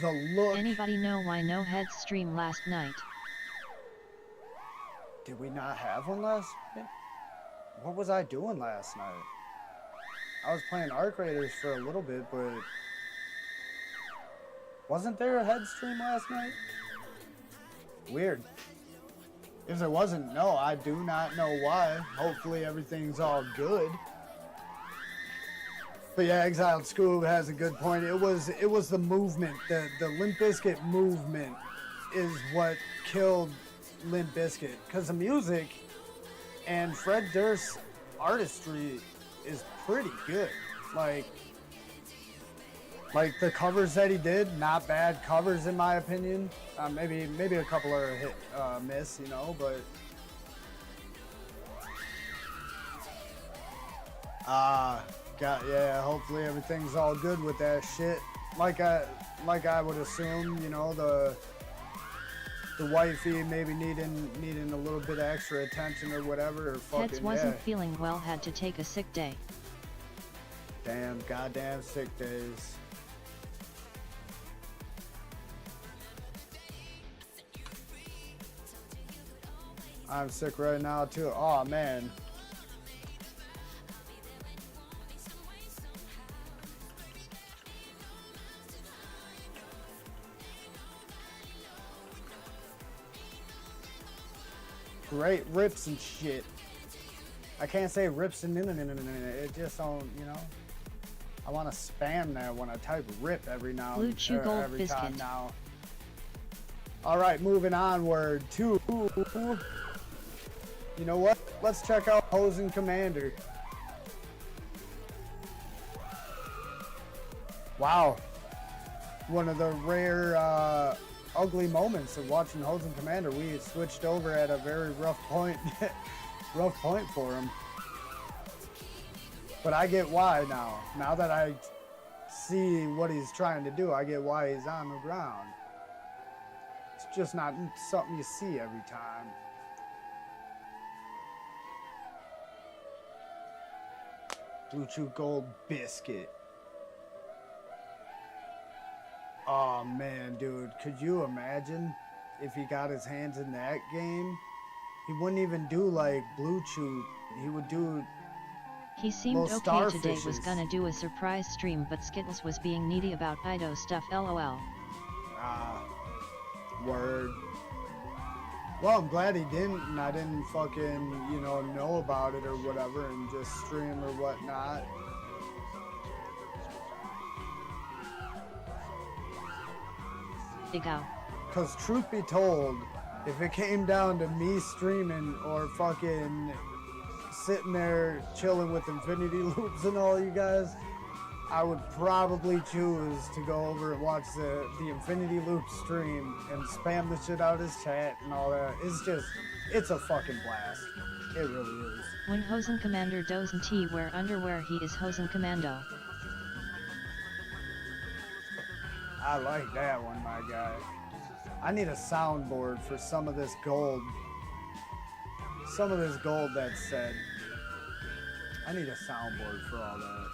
the look. Anybody know why no heads stream last night? Did we not have one last night? What was I doing last night? I was playing Arc Raiders for a little bit, but wasn't there a head stream last night? Weird. If there wasn't, no, I do not know why. Hopefully everything's all good. But yeah, Exiled Scoob has a good point. It was the movement, the Limp Bizkit movement is what killed Limp Bizkit. Because the music and Fred Durst's artistry is pretty good. Like the covers that he did, not bad covers in my opinion. Maybe a couple are hit miss, you know, but yeah, hopefully everything's all good with that shit. Like like I would assume, you know, the wifey maybe needing a little bit of extra attention or whatever, or fucking, Heads wasn't feeling well, had to take a sick day. Damn, goddamn sick days. I'm sick right now too. Oh man. Great rips and shit. I can't say rips and it just don't, you know. I want to spam that when I type rip every now Blue Chew Gold every Biscuit. time now. All right, moving onward to, you know what? Let's check out Hosen Commander. Wow, one of the rare ugly moments of watching Hosen Commander. We had switched over at a very rough point, rough point for him. But I get why now. Now that I see what he's trying to do, I get why he's on the ground. It's just not something you see every time. Blue Chew Gold Biscuit. Oh man, dude, could you imagine if he got his hands in that game? He wouldn't even do like Blue Chew. He would do. He seemed okay today, was gonna do a surprise stream, but Skittles was being needy about Ido stuff, lol. Word. Well, I'm glad he didn't, and I didn't fucking, you know about it or whatever, and just stream or whatnot. Because truth be told, if it came down to me streaming or fucking sitting there chilling with Infinity Loops and all you guys, I would probably choose to go over and watch the Infinity Loop stream and spam the shit out of his chat and all that. It's a fucking blast. It really is. When Hosen Commander doesn't wear underwear, he is Hosen Commando. I like that one, my guy. I need a soundboard for some of this gold. Some of this gold that's said. I need a soundboard for all that.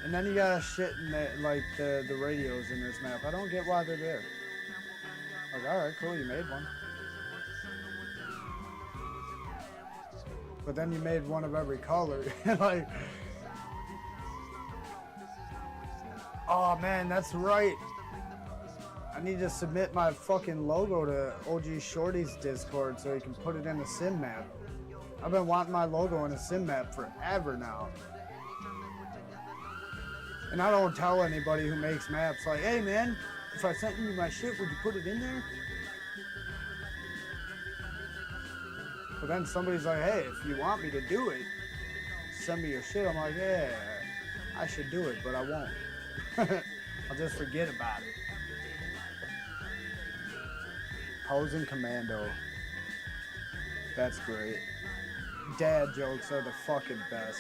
And then you got shit in that, like the radios in this map. I don't get why they're there. Like, alright, cool, you made one. But then you made one of every color. Like, oh man, that's right. I need to submit my fucking logo to OG Shorty's Discord so he can put it in a sim map. I've been wanting my logo in a sim map forever now. And I don't tell anybody who makes maps like, hey man, if I sent you my shit, would you put it in there? But then somebody's like, hey, if you want me to do it, send me your shit. I'm like, yeah, I should do it, but I won't. I'll just forget about it. Hosen Commando. That's great. Dad jokes are the fucking best.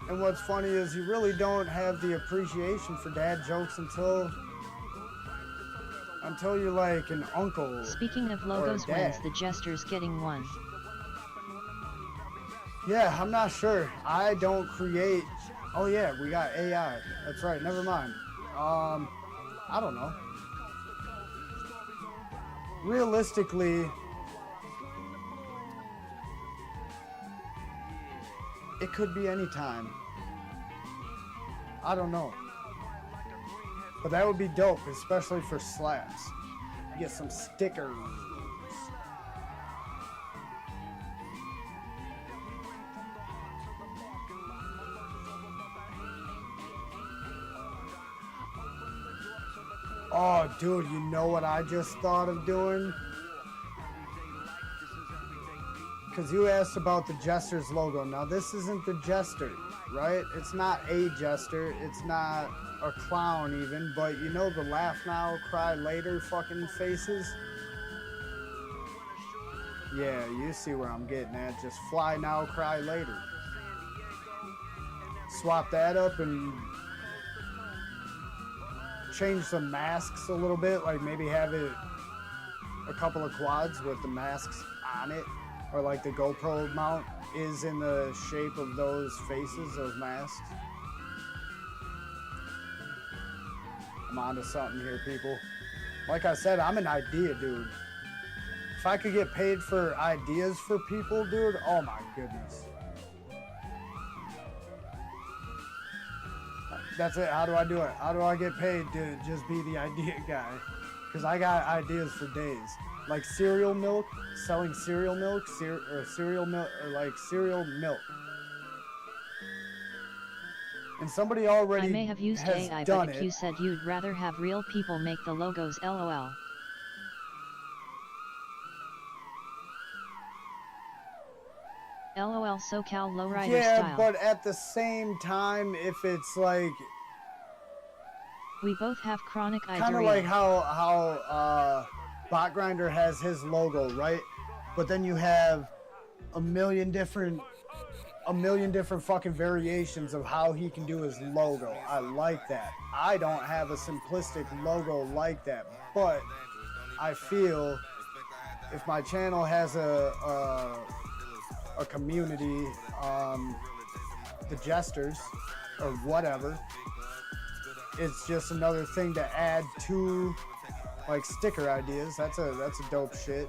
And what's funny is you really don't have the appreciation for dad jokes until you're like an uncle. Speaking of logos, when's the Jester's getting one? Yeah, I'm not sure. I don't create. Oh yeah, we got AI. That's right. Never mind. I don't know. Realistically, it could be any time. I don't know. But that would be dope, especially for slaps. Get some stickers. Oh, dude, you know what I just thought of doing? Because you asked about the Jester's logo. Now, this isn't the Jester, right? It's not a Jester. It's not a clown even. But you know the laugh now, cry later fucking faces? Yeah, you see where I'm getting at. Just fly now, cry later. Swap that up and change some masks a little bit. Like maybe have it a couple of quads with the masks on it. Or like the GoPro mount is in the shape of those faces, those masks. I'm onto something here, people. Like I said, I'm an idea dude. If I could get paid for ideas for people, dude, oh my goodness. That's it. How do I do it? How do I get paid to just be the idea guy? Because I got ideas for days. Like cereal milk, selling cereal milk, cereal milk, or like cereal milk. And somebody already I may have used has AI, done but it. you said you'd rather have real people make the logos, lol. LOL SoCal lowrider Yeah, style. but at the same time, if it's like We both have chronic kind of diarrhea. like how Bot Grinder has his logo, right? But then you have a million different fucking variations of how he can do his logo. I like that. I don't have a simplistic logo like that, but I feel if my channel has a community, the jesters or whatever, it's just another thing to add to like sticker ideas. That's a dope shit.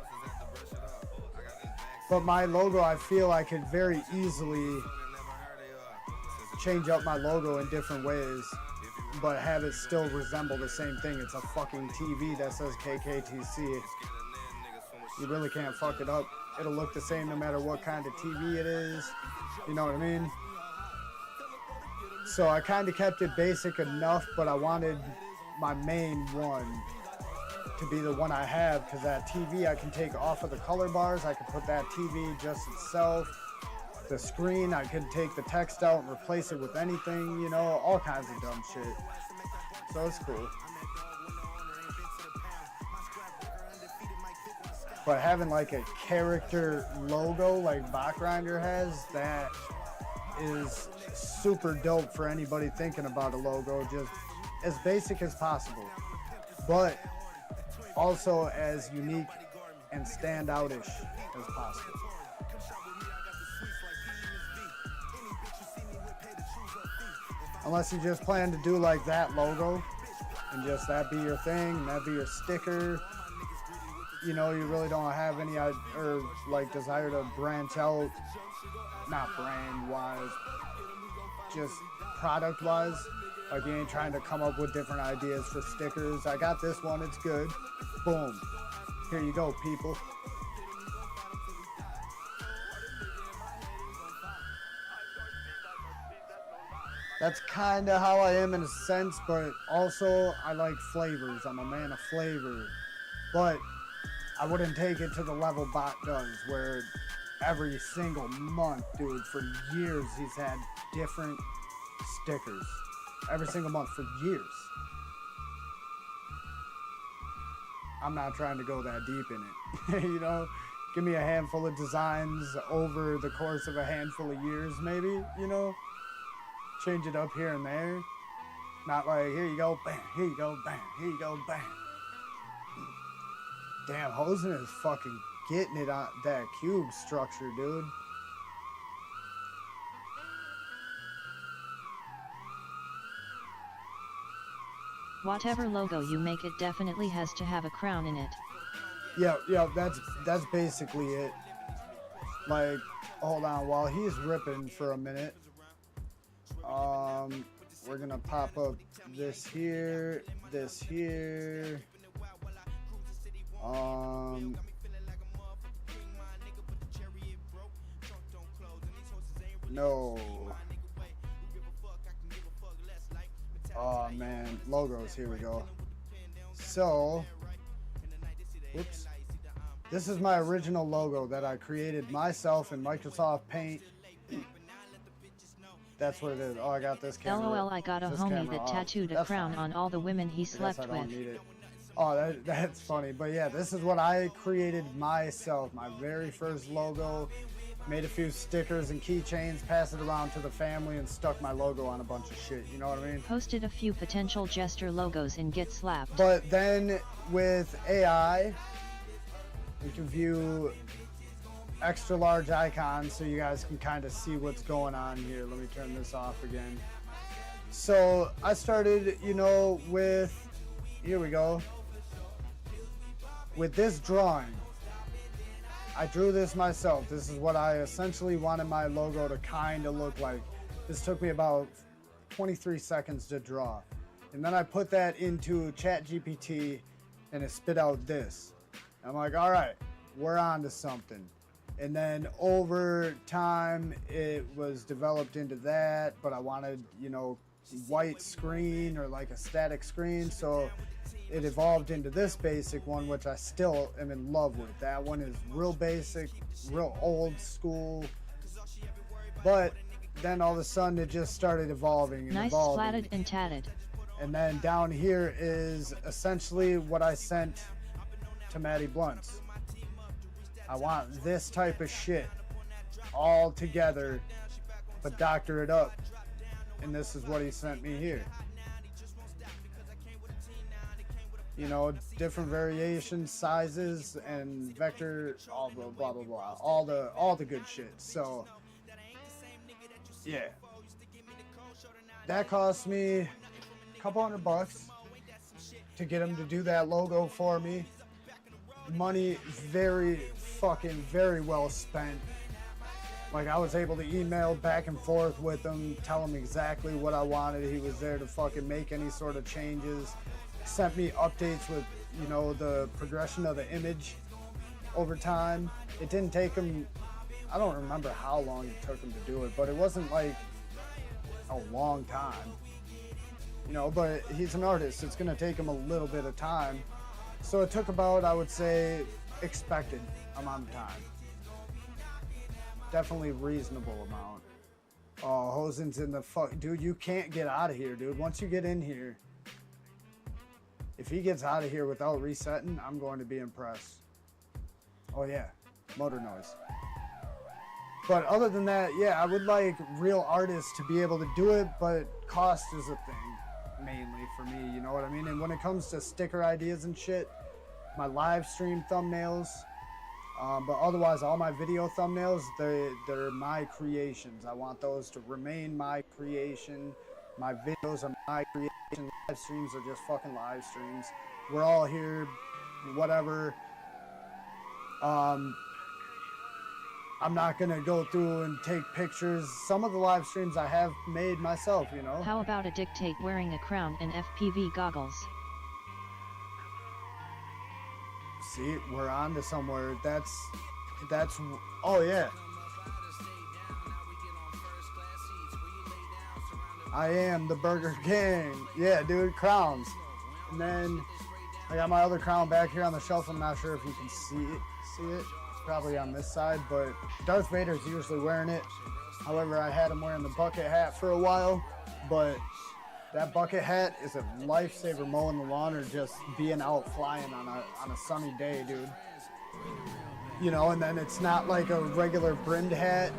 But my logo, I feel I could very easily change up my logo in different ways, but have it still resemble the same thing. It's a fucking TV that says KKTC. You really can't fuck it up. It'll look the same no matter what kind of TV it is. You know what I mean? So I kind of kept it basic enough, but I wanted my main one to be the one I have, because that TV I can take off of the color bars. I can put that TV just itself. The screen, I could take the text out and replace it with anything, you know, all kinds of dumb shit. So it's cool. But having like a character logo like Bot Grinder has, that is super dope for anybody thinking about a logo. Just as basic as possible, but also as unique and standoutish as possible. Unless you just plan to do like that logo and just that be your thing, and that be your sticker. You know, you really don't have any or like desire to branch out, not brand wise, just product wise. Like you ain't trying to come up with different ideas for stickers. I got this one, it's good. Boom. Here you go, people. That's kind of how I am in a sense, but also I like flavors. I'm a man of flavor. But I wouldn't take it to the level Bot does, where every single month, dude, for years he's had different stickers. Every single month for years. I'm not trying to go that deep in it. You know, give me a handful of designs over the course of a handful of years, maybe, you know, change it up here and there. Not like, here you go, bam, here you go, bam, here you go, bam. Damn, Hosen is fucking getting it on that cube structure, dude. Whatever logo you make, it definitely has to have a crown in it. Yeah, that's basically it. Like, hold on, while he's ripping for a minute, we're gonna pop up this here, no. Oh man, logos, here we go. So, whoops. This is my original logo that I created myself in Microsoft Paint. That's what it is. Oh, I got this camera. LOL, I got a this homie camera that off. tattooed a That's crown fine. on all the women he I guess slept I don't with. need it. Oh, that's funny. But yeah, this is what I created myself. My very first logo. Made a few stickers and keychains, passed it around to the family, and stuck my logo on a bunch of shit. You know what I mean? Posted a few potential jester logos and get slapped. But then with AI, we can view extra large icons so you guys can kind of see what's going on here. Let me turn this off again. So I started, you know, with, here we go, with this drawing. I drew this myself. This is what I essentially wanted my logo to kind of look like. This took me about 23 seconds to draw. And then I put that into ChatGPT and it spit out this. I'm like, all right, we're on to something. And then over time, it was developed into that, but I wanted, you know, white screen or like a static screen. So it evolved into this basic one, which I still am in love with. That one is real basic, real old school. But then all of a sudden it just started evolving and nice evolving. splatted and tatted. And then down here is essentially what I sent to Maddie Blunts. I want this type of shit all together, but doctor it up. And this is what he sent me here. You know, different variations, sizes, and vector, all the blah blah blah, all the good shit. So yeah, that cost me a couple $100 to get him to do that logo for me. Money very well spent. Like, I was able to email back and forth with him, tell him exactly what I wanted. He was there to fucking make any sort of changes. Sent me updates with, you know, the progression of the image over time. It didn't take him, I don't remember how long it took him to do it, but it wasn't like a long time. You know, but he's an artist. It's going to take him a little bit of time. So it took about, I would say, expected amount of time. Definitely reasonable amount. Oh, Hosen's in the fuck. Dude, you can't get out of here, dude. Once you get in here, if he gets out of here without resetting, I'm going to be impressed. Oh, yeah. Motor noise. But other than that, yeah, I would like real artists to be able to do it, but cost is a thing. Mainly for me, you know what I mean? And when it comes to sticker ideas and shit, my live stream thumbnails, but otherwise all my video thumbnails, they're my creations. I want those to remain my creation. My videos are my creation. Live streams are just fucking live streams. We're all here, whatever. I'm not gonna go through and take pictures. Some of the live streams I have made myself, you know. How about a dictate wearing a crown and FPV goggles? See, we're on to somewhere. That's, oh yeah. I am the Burger King. Yeah, dude, crowns. And then I got my other crown back here on the shelf. I'm not sure if you can see it. Probably on this side, but Darth Vader's usually wearing it. However, I had him wearing the bucket hat for a while, but that bucket hat is a lifesaver mowing the lawn or just being out flying on a sunny day, dude. You know, and then it's not like a regular brimmed hat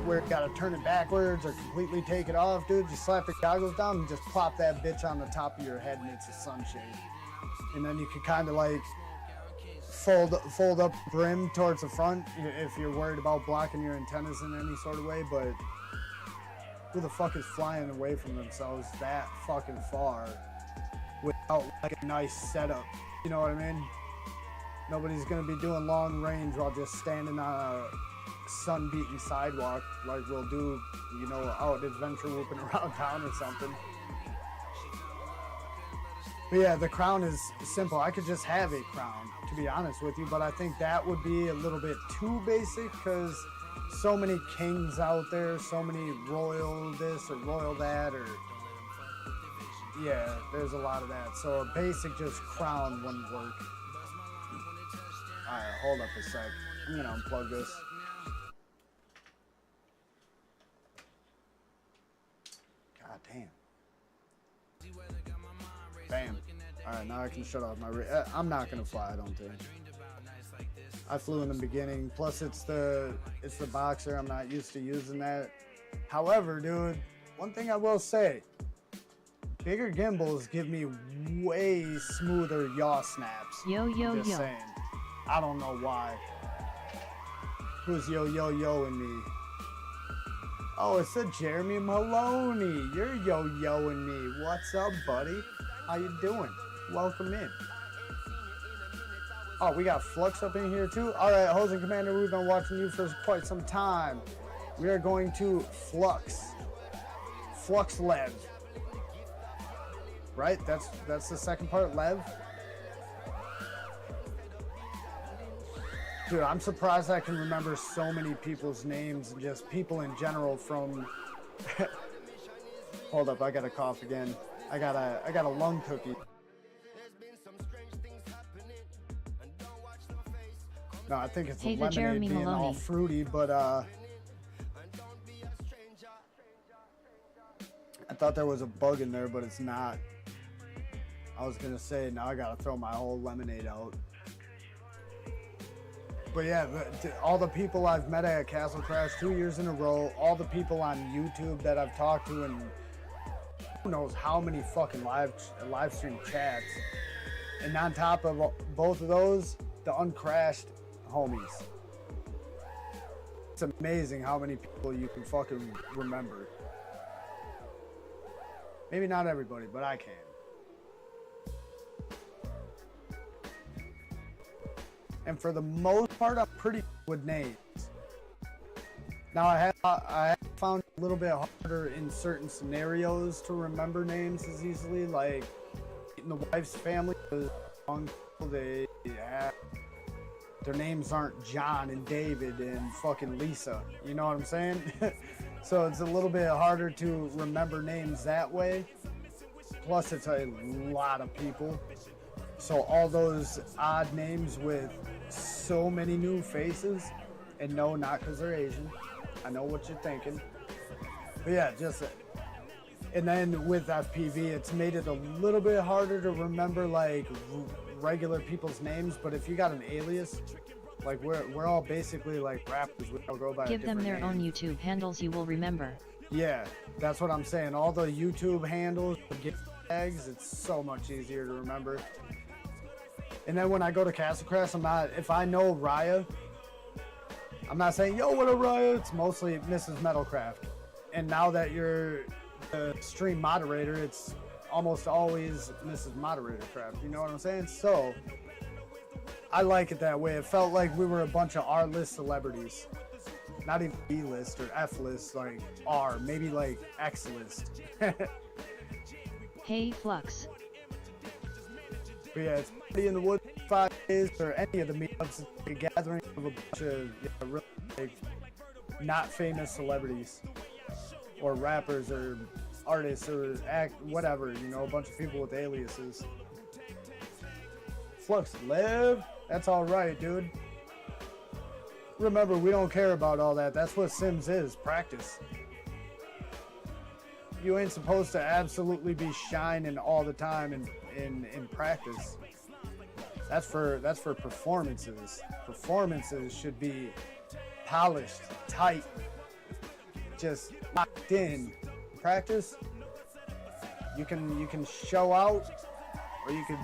where you gotta turn it backwards or completely take it off, dude. Just slap your goggles down and just plop that bitch on the top of your head and it's a sunshade. And then you can kind of like fold up brim towards the front if you're worried about blocking your antennas in any sort of way, but who the fuck is flying away from themselves that fucking far without like a nice setup? You know what I mean? Nobody's gonna be doing long range while just standing on a sun-beaten sidewalk like we'll do, you know, out adventure whooping around town or something. But yeah, the crown is simple. I could just have a crown, to be honest with you, but I think that would be a little bit too basic because so many kings out there, so many royal this or royal that, or yeah, there's a lot of that. So a basic just crown wouldn't work. Alright, hold up a sec. I'm gonna unplug this. God damn. Bam. All right, now I can shut off my. I'm not gonna fly. I don't think. I flew in the beginning. Plus, it's the boxer. I'm not used to using that. However, dude, one thing I will say: bigger gimbals give me way smoother yaw snaps. Yo yo I'm just yo. saying. I don't know why. Who's yo-yo-yoing me? Oh, it said Jeremy Maloney. You're yo-yoing me. What's up, buddy? How you doing? Welcome in. Oh, we got Flux up in here too. All right, Hosen Commander, we've been watching you for quite some time. We are going to Flux Lev. Right? That's the second part, Lev. Dude, I'm surprised I can remember so many people's names and just people in general from. Hold up, I gotta cough again. I got a lung cookie. No, I think it's a lemonade Jeremy being all Maloney. fruity, but I thought there was a bug in there, but it's not. I was gonna say now I gotta throw my whole lemonade out. But yeah, all the people I've met at Castle Crash 2 years in a row, all the people on YouTube that I've talked to, and who knows how many fucking live stream chats. And on top of both of those, the uncrashed homies. It's amazing how many people you can fucking remember. Maybe not everybody, but I can. And for the most part, I'm pretty good with names. Now, I have found it a little bit harder in certain scenarios to remember names as easily. Like, in the wife's family, they have, their names aren't John and David and fucking Lisa. You know what I'm saying? So it's a little bit harder to remember names that way. Plus, it's a lot of people. So all those odd names with so many new faces, and no, not because they're Asian. I know what you're thinking. But yeah, and then with FPV, it's made it a little bit harder to remember like regular people's names. But if you got an alias, like we're all basically like rappers. We all go by Give them their name. own YouTube handles you will remember. Yeah, that's what I'm saying. All the YouTube handles, tags, it's so much easier to remember. And then when I go to Castle Crash, if I know Raya, I'm not saying, yo, what up, Raya? It's mostly Mrs. Metalcraft. And now that you're the stream moderator, it's almost always Mrs. Moderator Craft. You know what I'm saying? So, I like it that way. It felt like we were a bunch of R-list celebrities. Not even B-list or F-list, like R. Maybe like X-list. Hey, Flux. But yeah, it's Party in the Woods 5 days, or any of the meetups. It's a gathering of a bunch of really like, not famous celebrities, or rappers, or artists, or whatever. You know, a bunch of people with aliases. Flux Live. That's all right, dude. Remember, we don't care about all that. That's what Sims is. Practice. You ain't supposed to absolutely be shining all the time in practice. That's for performances. Performances should be polished, tight, just locked in. Practice, you can show out, or you could,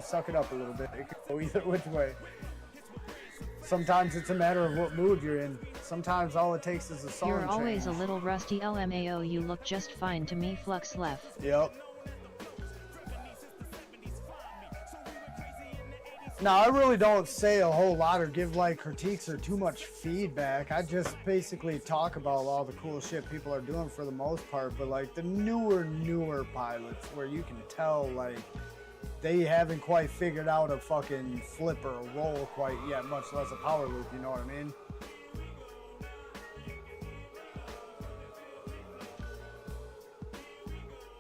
suck it up a little bit. It could go either which way. Sometimes it's a matter of what mood you're in. Sometimes all it takes is a song You're always change. a little rusty, LMAO. You look just fine to me, Flux left. Yep. Now, I really don't say a whole lot or give like critiques or too much feedback. I just basically talk about all the cool shit people are doing for the most part. But like the newer pilots where you can tell like they haven't quite figured out a fucking flip or a roll quite yet, much less a power loop, you know what I mean?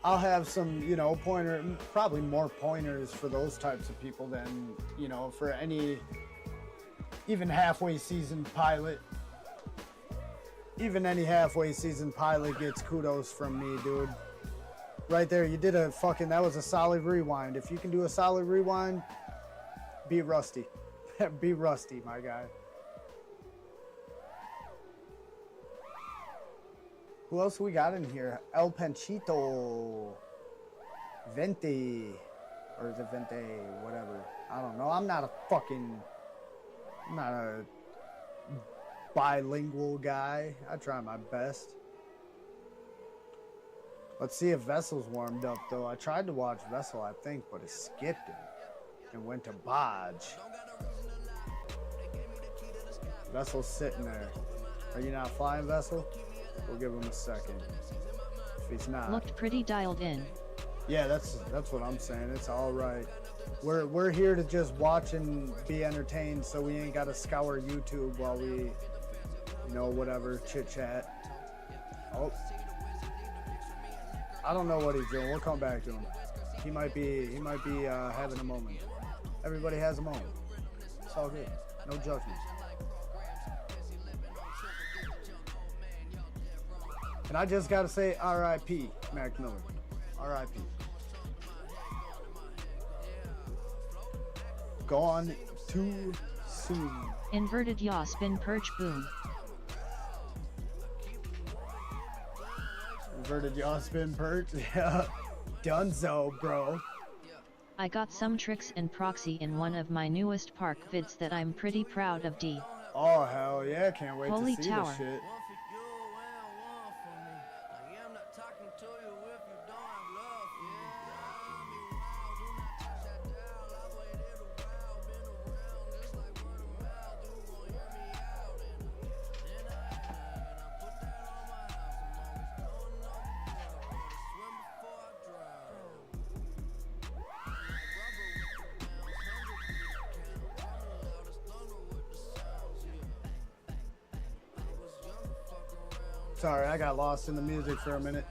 I'll have some, probably more pointers for those types of people than, for any, even halfway seasoned pilot. Even any halfway seasoned pilot gets kudos from me, dude. Right there, you did a fucking, that was a solid rewind. If you can do a solid rewind, be Rusty. Be Rusty, my guy. Who else we got in here? El Panchito. Vente. Or is it Vente? Whatever. I don't know. I'm not a bilingual guy. I try my best. Let's see if Vessel's warmed up, though. I tried to watch Vessel, I think, but it skipped him and went to Bodge. Vessel's sitting there. Are you not flying, Vessel? We'll give him a second. If he's not. Looked pretty dialed in. Yeah, that's what I'm saying. It's all right. We're here to just watch and be entertained, so we ain't got to scour YouTube while we, you know, whatever, chit chat. Oh, I don't know what he's doing. We'll come back to him. He might be having a moment. Everybody has a moment. It's all good. No judgment. And I just gotta say R.I.P. Mac Miller. R.I.P. Gone too soon. Inverted yaw spin perch boom. Inverted yaw spin perch. Yeah. Dunzo, bro. I got some tricks and proxy in one of my newest park vids that I'm pretty proud of. D. Oh hell yeah, can't wait Holy to see tower. this shit. Sorry, I got lost in the music for a minute.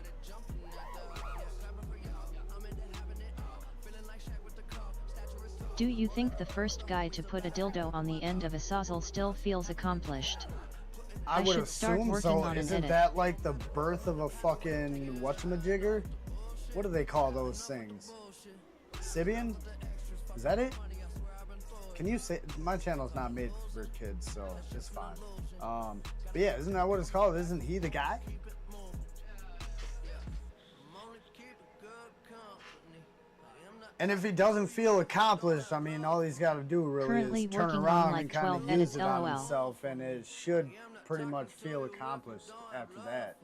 Do you think the first guy to put a dildo on the end of a sawzall still feels accomplished? I would should start assume working so. on an Isn't edit. that like the birth of a fucking whatchamajigger? What do they call those things? Sibian? Is that it? Can you say my channel's not made for kids, so it's fine. But yeah, isn't that what it's called? Isn't he the guy? And if he doesn't feel accomplished, I mean, all he's got to do really Currently is turn working on around like and kind 12 of edits, use it on LOL. himself, and it should pretty much feel accomplished after that.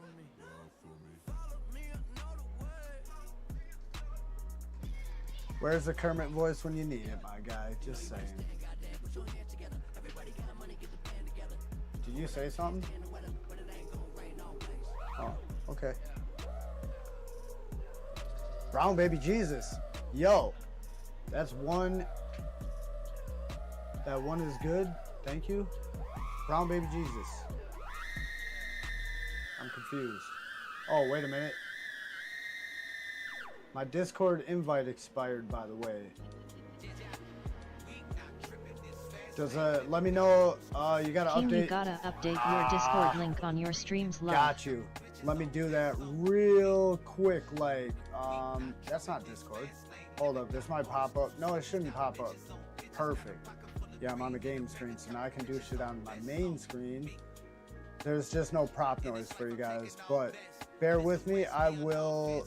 Where's the Kermit voice when you need it, my guy? Just saying. Did you say something? Oh, okay. Brown Baby Jesus. Yo, that's one. That one is good. Thank you. Brown Baby Jesus. I'm confused. Oh, wait a minute. My Discord invite expired, by the way. Does let me know you gotta King, you update. gotta update your Discord link on your streams love. Got you. Let me do that real quick. Like, that's not Discord. Hold up, this might pop up. No, it shouldn't pop up. Perfect. Yeah, I'm on the game screen, so now I can do shit on my main screen. There's just no prop noise for you guys, but bear with me. I will.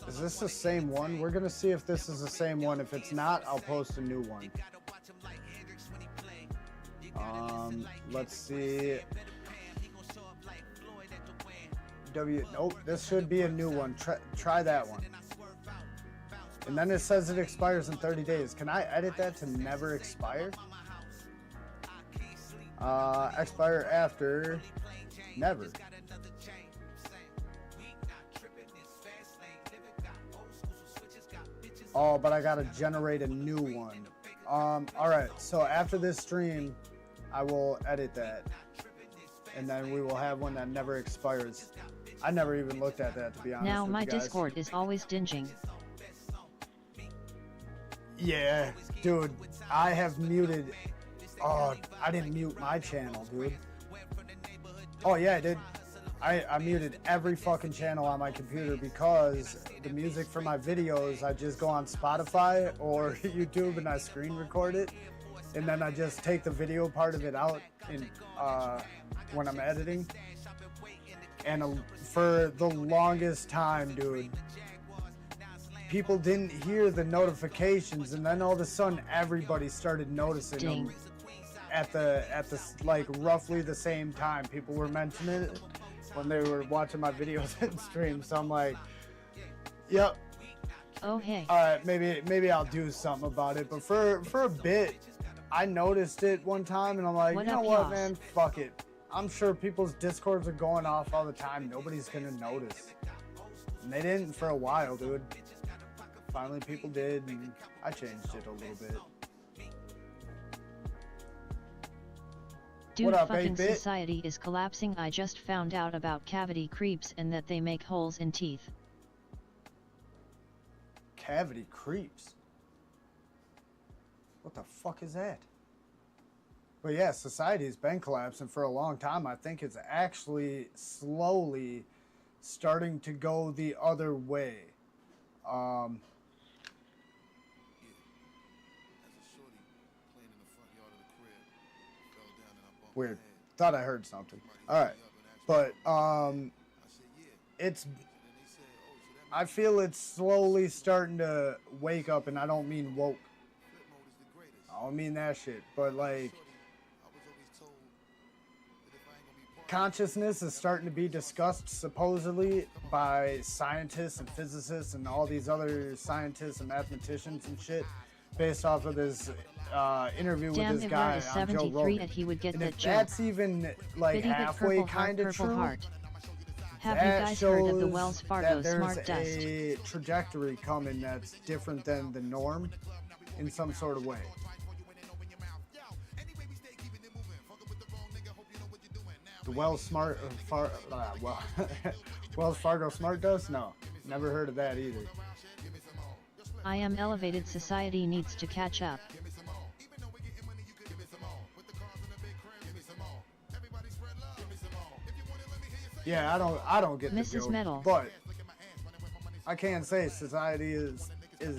Is this the same one? We're gonna see if this is the same one. If it's not, I'll post a new one. Let's see. Nope, this should be a new one. Try that one. And then it says it expires in 30 days. Can I edit that to never expire? Expire after never. Oh, but I gotta generate a new one. Alright, so after this stream, I will edit that. And then we will have one that never expires. I never even looked at that, to be honest Now with my you guys. Discord is always dinging. Yeah, dude, I have muted. Oh, I didn't mute my channel, dude. Oh yeah, I did. I muted every fucking channel on my computer because the music for my videos, I just go on Spotify or YouTube and I screen record it, and then I just take the video part of it out in, when I'm editing. And for the longest time, dude, people didn't hear the notifications, and then all of a sudden everybody started noticing Ding. them at the like roughly the same time. People were mentioning it when they were watching my videos and streams. So I'm like, yep, Oh hey. all right, maybe I'll do something about it. But for a bit, I noticed it one time, and I'm like, What you know up, what, y'all? man, fuck it. I'm sure people's Discords are going off all the time. Nobody's gonna notice. And they didn't for a while, dude. Finally, people did, and I changed it a little bit. Dude, What up, fucking 8-bit? society is collapsing. I just found out about cavity creeps and that they make holes in teeth. Cavity creeps. What the fuck is that? But yeah, society's been collapsing for a long time. I think it's actually slowly starting to go the other way. Weird. Thought I heard something. All right. But it's I feel it's slowly starting to wake up, and I don't mean woke. I don't mean that shit, but like consciousness is starting to be discussed supposedly by scientists and physicists and all these other scientists and mathematicians and shit, based off of this interview Damn, with this if guy I is on Joe 73 Rogan. and he would get And that if joke. that's even like Biddy bit halfway purple heart, kind of purple true, heart. Have that you guys heard of the shows Wells Fargo that there's smart dust? a trajectory coming that's different than the norm in some sort of way. The Wells Wells Fargo smart dust? No, never heard of that either. I am elevated. Society needs to catch up. Yeah, I don't get the Mrs. joke, Metal. but I can say society is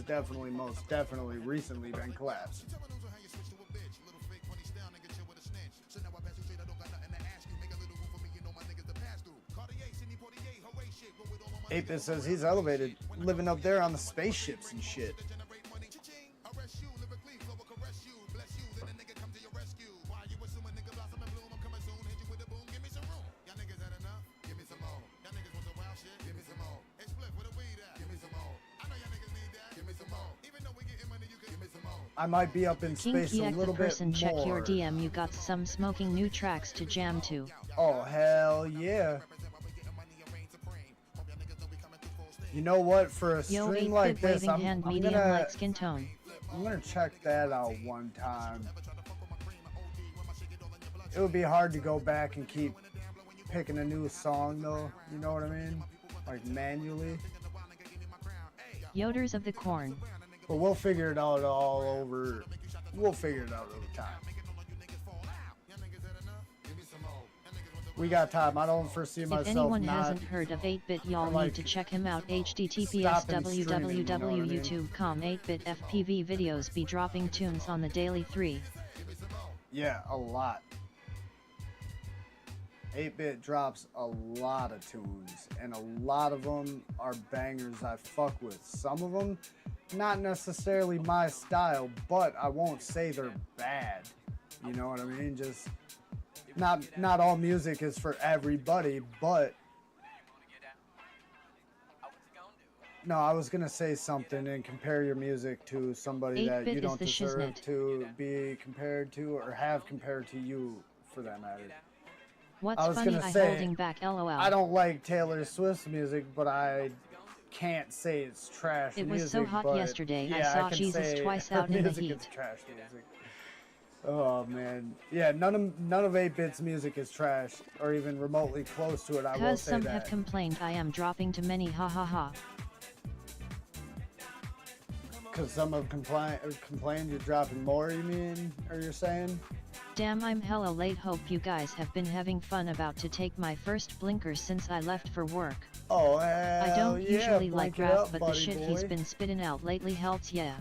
definitely, most definitely, recently been collapsing. 8-bit says he's elevated, living up there on the spaceships and shit. I might be up in space a King.Kieck-The little bit person, more. check your DM. You got some smoking new tracks to jam to. Oh, hell yeah. You know what? For a Yo, stream 8-bit like this, waving I'm hand, medium gonna light skin tone. check that out one time. It would be hard to go back and keep picking a new song, though. You know what I mean? Like manually. Yoders of the Corn. But we'll figure it out all over. We'll figure it out over time. We got time. I don't foresee myself If anyone not hasn't heard of 8-bit, y'all like, need to check him out. https stopping streaming, you know what I mean? www.youtube.com 8-bit FPV videos be dropping tunes on the daily 3. Yeah, a lot. 8-bit drops a lot of tunes, and a lot of them are bangers I fuck with. Some of them, not necessarily my style, but I won't say they're bad. You know what I mean? Just not all music is for everybody, but no, I was gonna say something and compare your music to somebody that 8-bit you is don't the deserve shiznit. to be compared to, or have compared to you, for that matter. What's I was funny? gonna I say, holding back LOL. I don't like Taylor Swift's music, but I can't say it's trash It music. was so hot but yesterday, I yeah, saw can Jesus say twice her out in the music heat. is trash music. Oh man, yeah, none of 8-bit's music is trash, or even remotely close to it. I will Cause say some that. have complained I am dropping too many, ha ha ha. Because some have complained you're dropping more, you mean? Or you're saying? Damn, I'm hella late. Hope you guys have been having fun. About to take my first blinker since I left for work. Oh, I don't yeah, usually like blink it rap, up, but the buddy shit boy. he's been spitting out lately helps, yeah.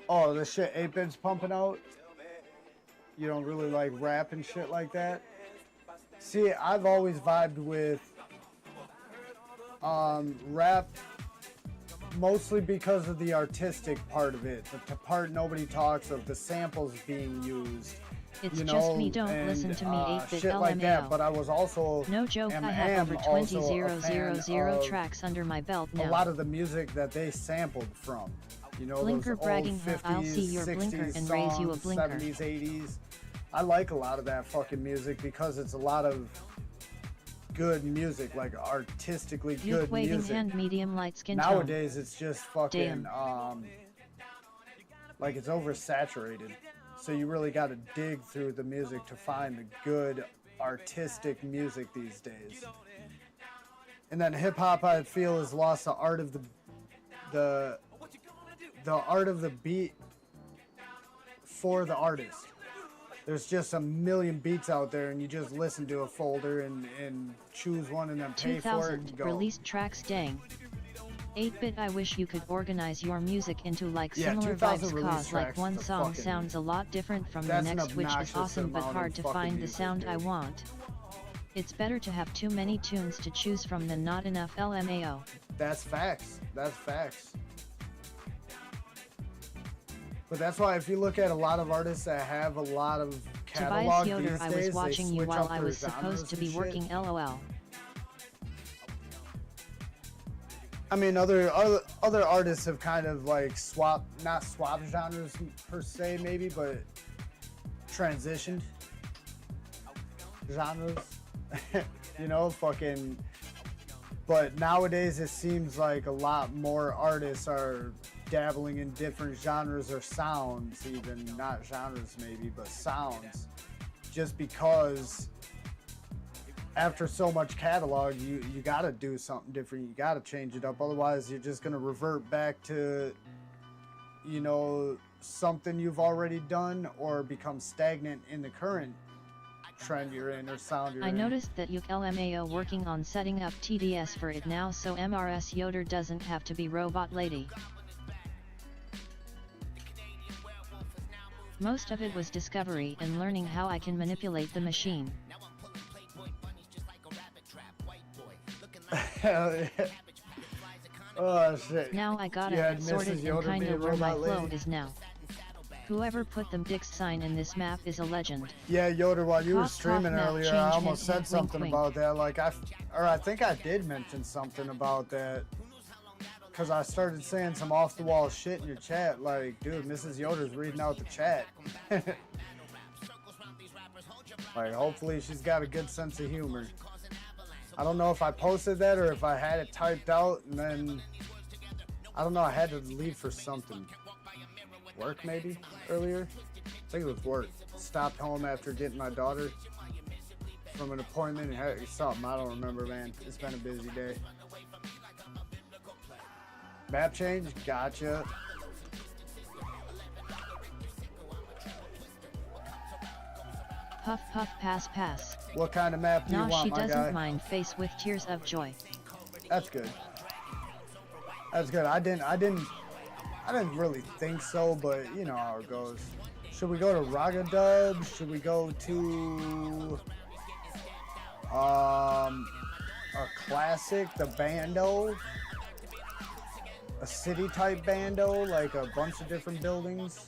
Oh, the shit 8-Bit's pumping out? You don't really like rap and shit like that? See, I've always vibed with rap mostly because of the artistic part of it. The part nobody talks of, the samples being used. It's you know, just me, don't and, listen to me, 8-Bit shit LMAO. like that, but I was also no joke, I have over 20,000 tracks under my belt now. a lot of the music that they sampled from. You know, Blinker those bragging, old 50s, I'll see your 60s blinker and songs, raise you a blinker. 70s, 80s. I like a lot of that fucking music because it's a lot of good music, like artistically good waving music. hand, medium light skin tone. Nowadays it's just fucking like it's oversaturated. So you really got to dig through the music to find the good artistic music these days. And then hip hop, I feel, has lost the art of the art of the beat for the artist. There's just a million beats out there, and you just listen to a folder and choose one and then pay for it and go. Released tracks, dang. 8-Bit, I wish you could organize your music into like Yeah, similar 2000 vibes, release cause like tracks, one the song fucking- sounds a lot different from the That's an next, which is obnoxious awesome but amount hard of to fucking find the music, sound I dude. want. It's better to have too many tunes to choose from than not enough, LMAO. That's facts. That's facts. But that's why if you look at a lot of artists that have a lot of Tobias catalog Yoder, these I days, was watching they you switch while up I their was supposed to be genres and working, shit. LOL. I mean, other artists have kind of like not swapped genres per se, maybe, but transitioned genres. You know, fucking. But nowadays, it seems like a lot more artists are dabbling in different genres or sounds, even not genres maybe, but sounds, just because. After so much catalog, you got to do something different. You got to change it up. Otherwise, you're just going to revert back to, you know, something you've already done or become stagnant in the current trend you're in or sound you're I in. noticed that you LMAO working on setting up TDS for it now, so MRS Yoder doesn't have to be robot lady. Most of it was discovery and learning how I can manipulate the machine. Hell yeah. Oh shit. Now I got Yeah, it sorted Mrs. and Yoder kinda being a where my robot flow lady. is now. Whoever put them dicks sign in this map is a legend. Yeah, Yoder, while you were Cough, streaming cough, map earlier, change, I hint, almost said hint, something wink, about that. Like I think I did mention something about that. Cause I started saying some off the wall shit in your chat. Like, dude, Mrs. Yoder's reading out the chat. Like, hopefully she's got a good sense of humor. I don't know if I posted that or if I had it typed out and then, I don't know, I had to leave for something. Work maybe earlier? I think it was work. Stopped home after getting my daughter from an appointment and had something, I don't remember, man. It's been a busy day. Map change? Gotcha. Puff puff pass pass. What kind of map do you Nah, want, she my doesn't guy? mind, face with tears of joy. That's good. That's good. I didn't really think so, but you know how it goes. Should we go to Raga Dub? Should we go to a classic, the bando? A city type bando, like a bunch of different buildings?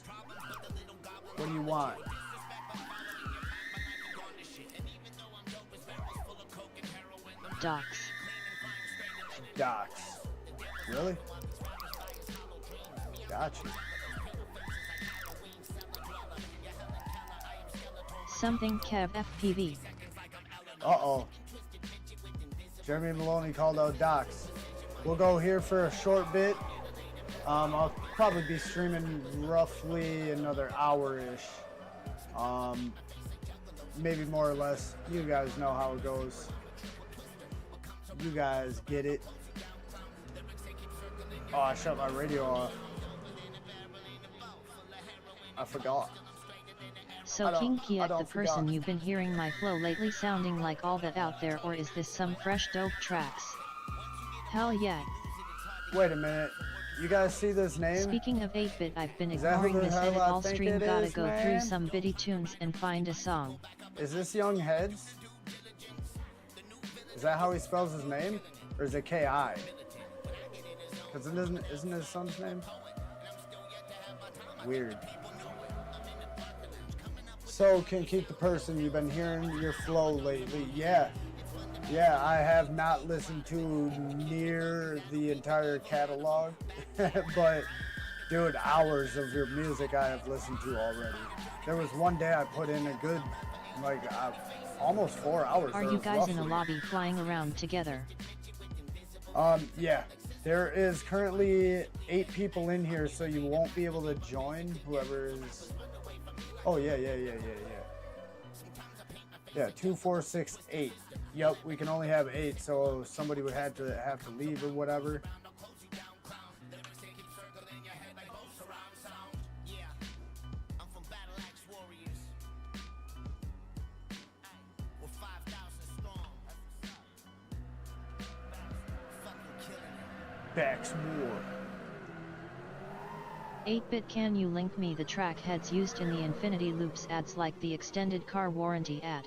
What do you want? Docs. Docks. Really? Gotcha. Something Kev FPV. Uh-oh. Jeremy Maloney called out Docs. We'll go here for a short bit. I'll probably be streaming roughly another hour-ish. Maybe more or less. You guys know how it goes. You guys get it. Oh, I shut my radio off. I forgot. So King.Kieck-The person, you've been hearing my flow lately sounding like all that out there, or is this some fresh dope tracks? Hell yeah. Wait a minute. You guys see this name? Speaking of 8-bit, I've been ignoring this edit all stream. Gotta go through some bitty tunes and find a song. Is this Young Heads? Is that how he spells his name? Or is it K-I? Because isn't his son's name? Weird. So, King.Kieck-The person, you've been hearing your flow lately. Yeah, I have not listened to near the entire catalog. But, dude, hours of your music I have listened to already. There was one day I put in a good, like, almost 4 hours. Are you guys in a lobby flying around together? Yeah. There is currently 8 people in here, so you won't be able to join whoever is... Oh, yeah. Yeah, 2, 4, 6, 8. Yep, we can only have 8, so somebody would have to leave or whatever. War. 8-bit, can you link me the track heads used in the Infinity Loops ads, like the extended car warranty ad?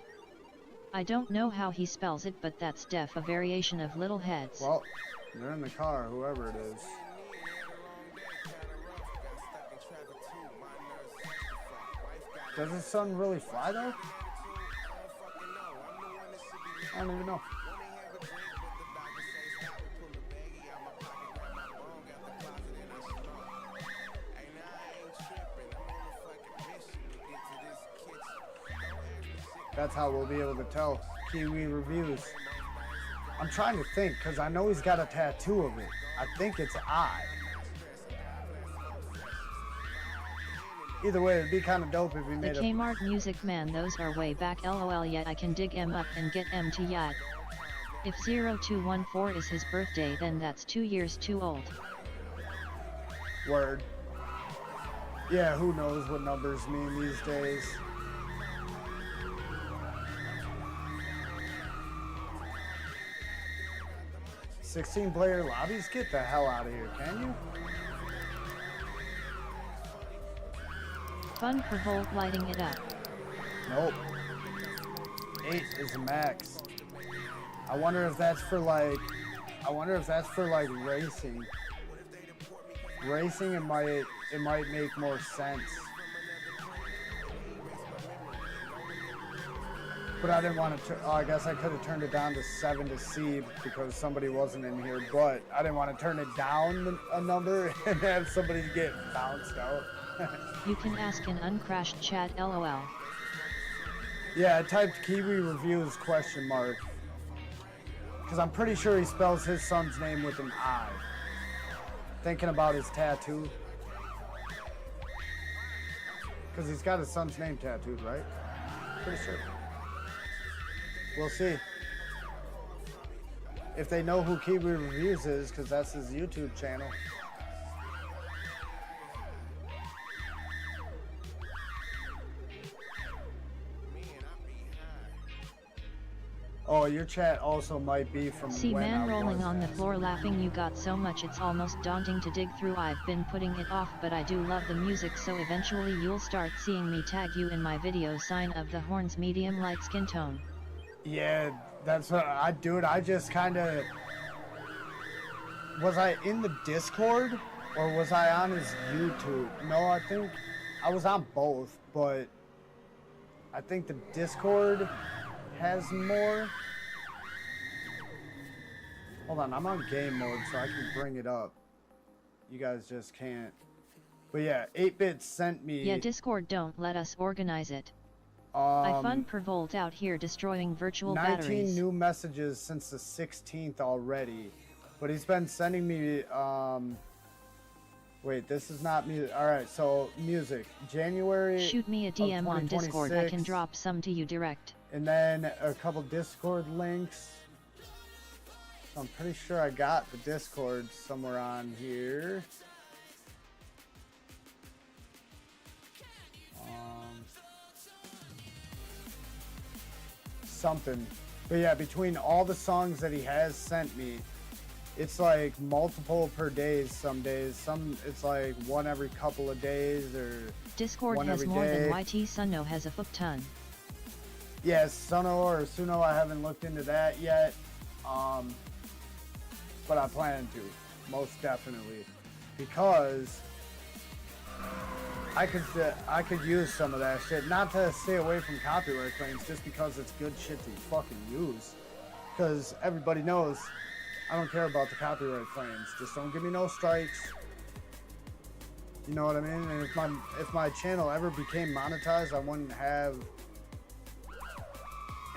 I don't know how he spells it, but that's def a variation of little heads. Well, they're in the car, whoever it is. Does his son really fly though? I don't even know. That's how we'll be able to tell. Kiwi reviews. I'm trying to think, because I know he's got a tattoo of it. I think it's I. Either way, it'd be kind of dope if we made the Kmart music man, those are way back, lol, yet I can dig em up and get em to yad. If 0214 is his birthday, then that's 2 years too old. Word. Yeah, who knows what numbers mean these days. $16-player lobbies? Get the hell out of here, can you? Fun for Volt lighting it up. Nope. 8 is the max. I wonder if that's for like racing. Racing, it might make more sense. But I didn't want to, I guess I could have turned it down to 7 to see because somebody wasn't in here, but I didn't want to turn it down a number and have somebody get bounced out. You can ask an uncrashed chat, lol. Yeah, I typed Kiwi Reviews question mark. Because I'm pretty sure he spells his son's name with an I. Thinking about his tattoo. Because he's got his son's name tattooed, right? Pretty sure. We'll see. If they know who Kiwi Reviews is, because that's his YouTube channel. Oh, your chat also might be from See when man I rolling was on the asking. floor laughing, you got so much it's almost daunting to dig through. I've been putting it off, but I do love the music, so eventually you'll start seeing me tag you in my video. Sign of the horns, medium light skin tone. Yeah, that's what I do. I just kind of... Was I in the Discord or was I on his YouTube? No, I think I was on both, but I think the Discord has more. Hold on, I'm on game mode so I can bring it up. You guys just can't. But yeah, 8-bit sent me... Yeah, Discord, don't let us organize it. I fun per volt out here destroying virtual 19 batteries. new messages since the 16th already. But he's been sending me Wait, this is not music. All right, so music. January. Shoot me a DM on Discord. I can drop some to you direct. And then a couple Discord links. So I'm pretty sure I got the Discord somewhere on here. Something. But yeah, between all the songs that he has sent me, it's like multiple per day some days. Some it's like one every couple of days or Discord one has every more day. than YT Sunno has a fuck ton. Yes, Suno or Suno, I haven't looked into that yet. But I plan to, most definitely. Because I could use some of that shit. Not to stay away from copyright claims, just because it's good shit to fucking use. Because everybody knows I don't care about the copyright claims. Just don't give me no strikes. You know what I mean? And if my channel ever became monetized, I wouldn't have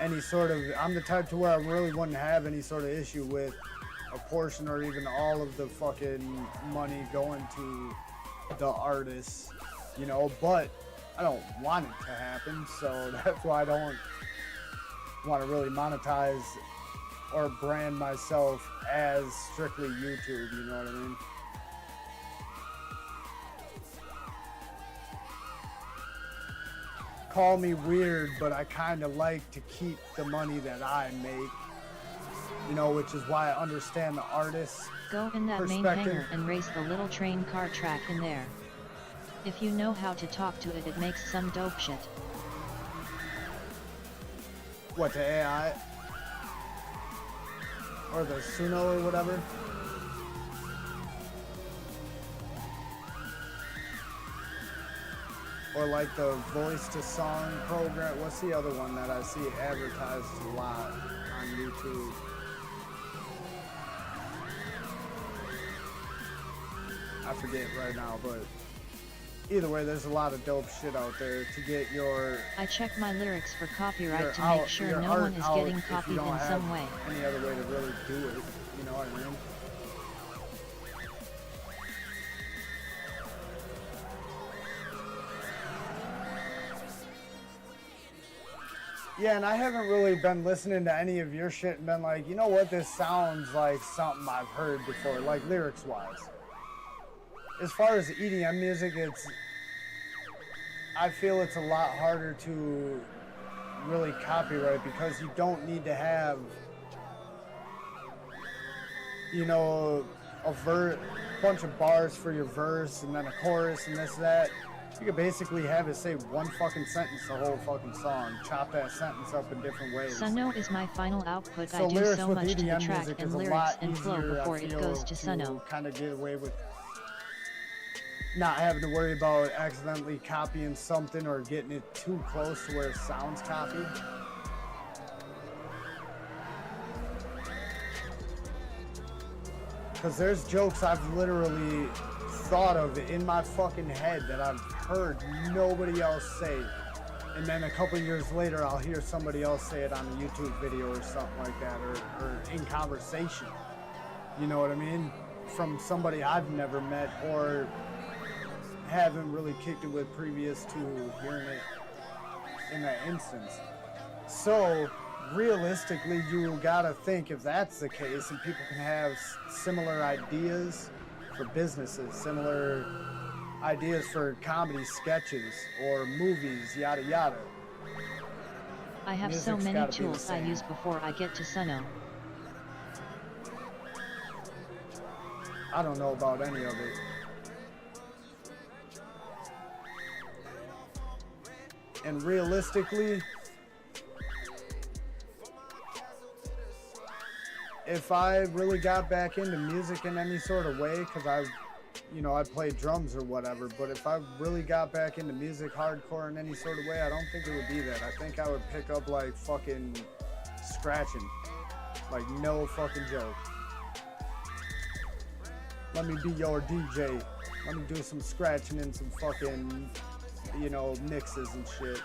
any sort of... I'm the type to where I really wouldn't have any sort of issue with a portion or even all of the fucking money going to the artists, you know, but I don't want it to happen, so that's why I don't want to really monetize or brand myself as strictly YouTube, you know what I mean? Call me weird, but I kind of like to keep the money that I make, you know, which is why I understand the artist's Go in that main hangar and race the little train car track in there. If you know how to talk to it, it makes some dope shit. What, the AI? Or the Suno or whatever? Or like the voice to song program. What's the other one that I see advertised a lot on YouTube? I forget right now, but either way, there's a lot of dope shit out there to get your... I check my lyrics for copyright to make sure no one is getting copied in some way. Any other way to really do it, you know what I mean? Yeah, and I haven't really been listening to any of your shit and been like, you know what, this sounds like something I've heard before, like lyrics-wise. As far as EDM music, I feel it's a lot harder to really copyright because you don't need to have, you know, a bunch of bars for your verse and then a chorus and this, that. You could basically have it say one fucking sentence the whole fucking song, chop that sentence up in different ways. Sunno is my final output. So I do lyrics so with much to the EDM track music and is a lyrics lot and flow easier, before I it feel, goes to Sunno. kind of get away with not having to worry about accidentally copying something or getting it too close to where it sounds copied. Because there's jokes I've literally thought of in my fucking head that I've heard nobody else say. And then a couple years later, I'll hear somebody else say it on a YouTube video or something like that, or in conversation. You know what I mean? From somebody I've never met or haven't really kicked it with previous to hearing it in that instance. So realistically, you gotta think if that's the case and people can have similar ideas for businesses, similar ideas for comedy sketches or movies, yada yada. I have so many tools I use before I get to Sunno. I don't know about any of it. And realistically, if I really got back into music in any sort of way, because I played drums or whatever, but if I really got back into music hardcore in any sort of way, I don't think it would be that. I think I would pick up like fucking scratching. Like no fucking joke. Let me be your DJ. Let me do some scratching and some fucking, mixes and shit.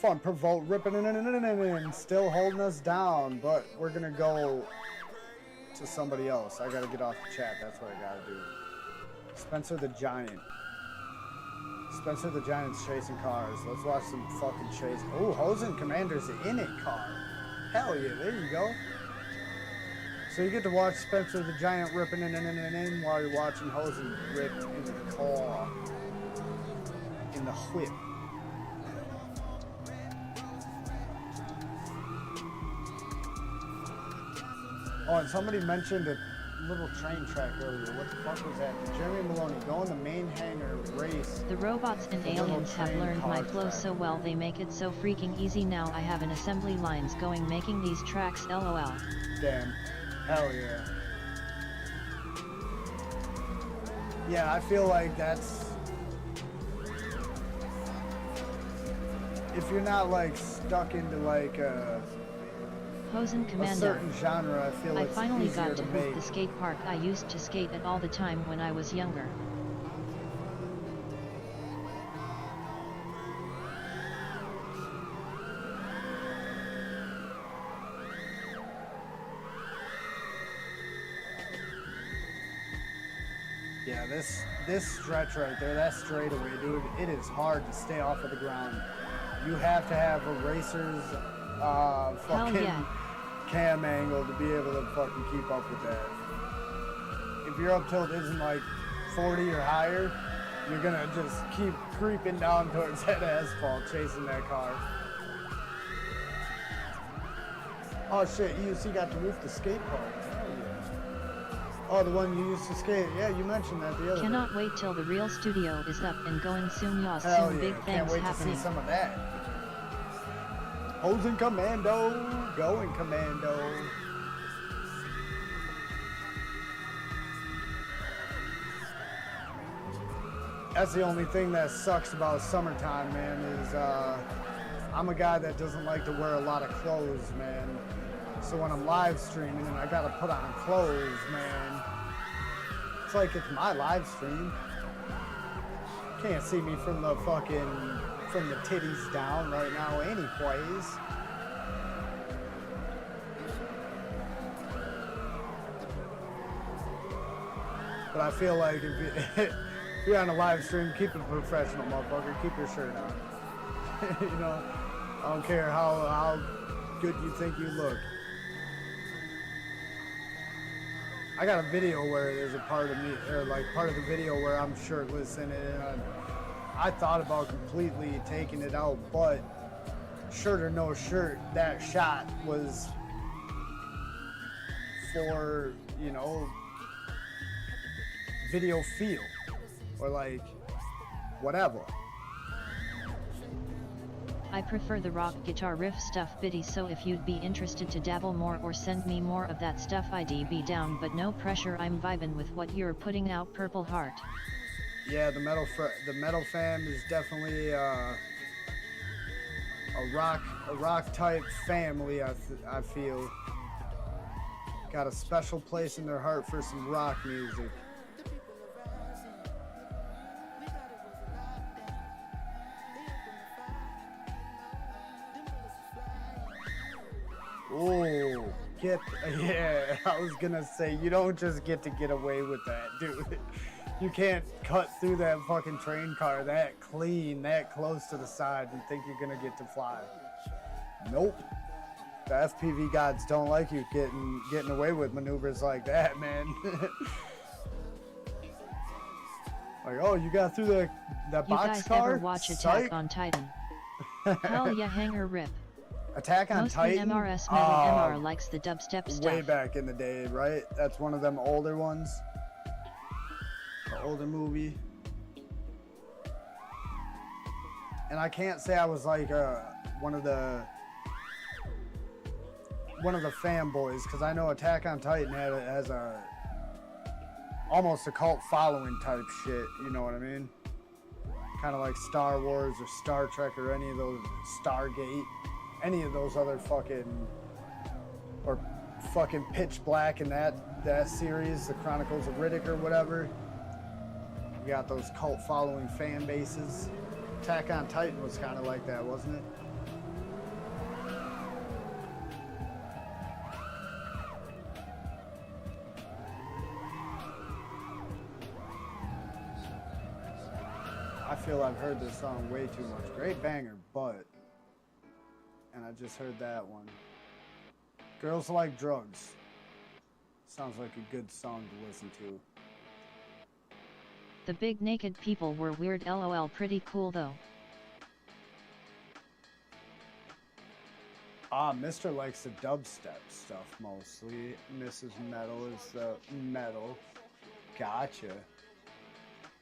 fun provoke ripping and still holding us down, but we're gonna go to somebody else. I gotta get off the chat. That's what I gotta do. Spencer the Giant. Spencer the Giant's chasing cars. Let's watch some fucking chase. Oh, Hosen Commander's in a car. Hell yeah, there you go. So you get to watch Spencer the Giant ripping in while you're watching Hosen ripped into the car. In the whip. Oh, and somebody mentioned a little train track earlier. What the fuck was that? Jeremy Maloney, go in the main hangar, race. The robots and aliens have learned my flow so well, they make it so freaking easy now. I have an assembly lines going making these tracks, lol. Damn. Hell yeah. Yeah, I feel like that's... If you're not like stuck into like Hosen a Commando. certain genre, I feel I it's finally easier got to make. hoop the skate park I used to skate at all the time when I was younger. Yeah, this stretch right there, that straightaway, dude, it is hard to stay off of the ground. You have to have a racer's fucking yeah. cam angle to be able to fucking keep up with that. If your up tilt isn't like 40 or higher, you're gonna just keep creeping down towards that asphalt, chasing that car. Oh shit, EUC got to roof the skate park. Hell yeah. Oh, the one you used to skate. Yeah, you mentioned that the other Cannot day. wait till the real studio is up and going soon, y'all. Hell Soon yeah, big can't things wait happening. to see some of that. Hosen Commando, going Commando. That's the only thing that sucks about summertime, man, is I'm a guy that doesn't like to wear a lot of clothes, man. So when I'm live streaming and I gotta put on clothes, man, it's like it's my live stream. Can't see me from the titties down right now anyways. But I feel like if you're on a live stream, keep it professional, motherfucker. Keep your shirt on. You know, I don't care how good you think you look. I got a video where there's a part of me, or like part of the video where I'm shirtless in it, and I thought about completely taking it out, but shirt or no shirt, that shot was for, you know, video feel, or like, whatever. I prefer the rock guitar riff stuff, Biddy, so if you'd be interested to dabble more or send me more of that stuff, I'd be down, but no pressure, I'm vibing with what you're putting out, Purple Heart. Yeah, the metal fam is definitely a rock type family. I feel got a special place in their heart for some rock music. Oh, yeah, I was gonna say, you don't just get to get away with that, dude. You can't cut through that fucking train car that clean, that close to the side and think you're gonna get to fly. Nope. The FPV gods don't like you getting away with maneuvers like that, man. Like, oh, you got through that You box guys car? ever watch Psych. Attack on Titan? Hell yeah, hanger rip. Attack on Mostly Titan? MRS metal. MR likes the dubstep stuff. Way back in the day, right? That's one of them older ones. The older movie. And I can't say I was like one of the fanboys, because I know Attack on Titan has a almost a cult following type shit, you know what I mean? Kind of like Star Wars or Star Trek or any of those, Stargate, any of those other fucking, or fucking Pitch Black and that series, the Chronicles of Riddick or whatever. You got those cult following fan bases. Attack on Titan was kind of like that, wasn't it? feel I've heard this song way too much. Great banger, but... And I just heard that one. Girls Like Drugs. Sounds like a good song to listen to. The big naked people were weird lol, pretty cool though. Mr. likes the dubstep stuff mostly. Mrs. Metal is the metal. Gotcha.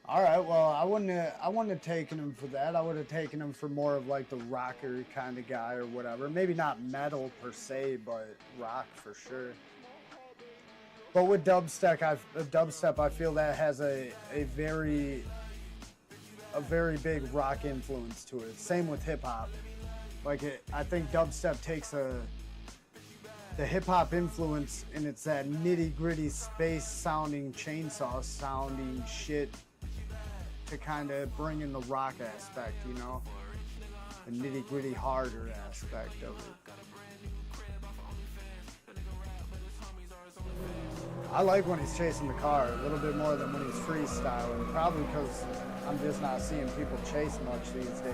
Alright, well, I wouldn't have taken him for that. I would have taken him for more of like the rocker kind of guy or whatever. Maybe not metal per se, but rock for sure. But with dubstep, I feel that has a very big rock influence to it. Same with hip hop. I think dubstep takes the hip hop influence, and it's that nitty gritty space sounding, chainsaw sounding shit to kind of bring in the rock aspect, you know, the nitty gritty harder aspect of it. I like when he's chasing the car a little bit more than when he's freestyling, probably because I'm just not seeing people chase much these days.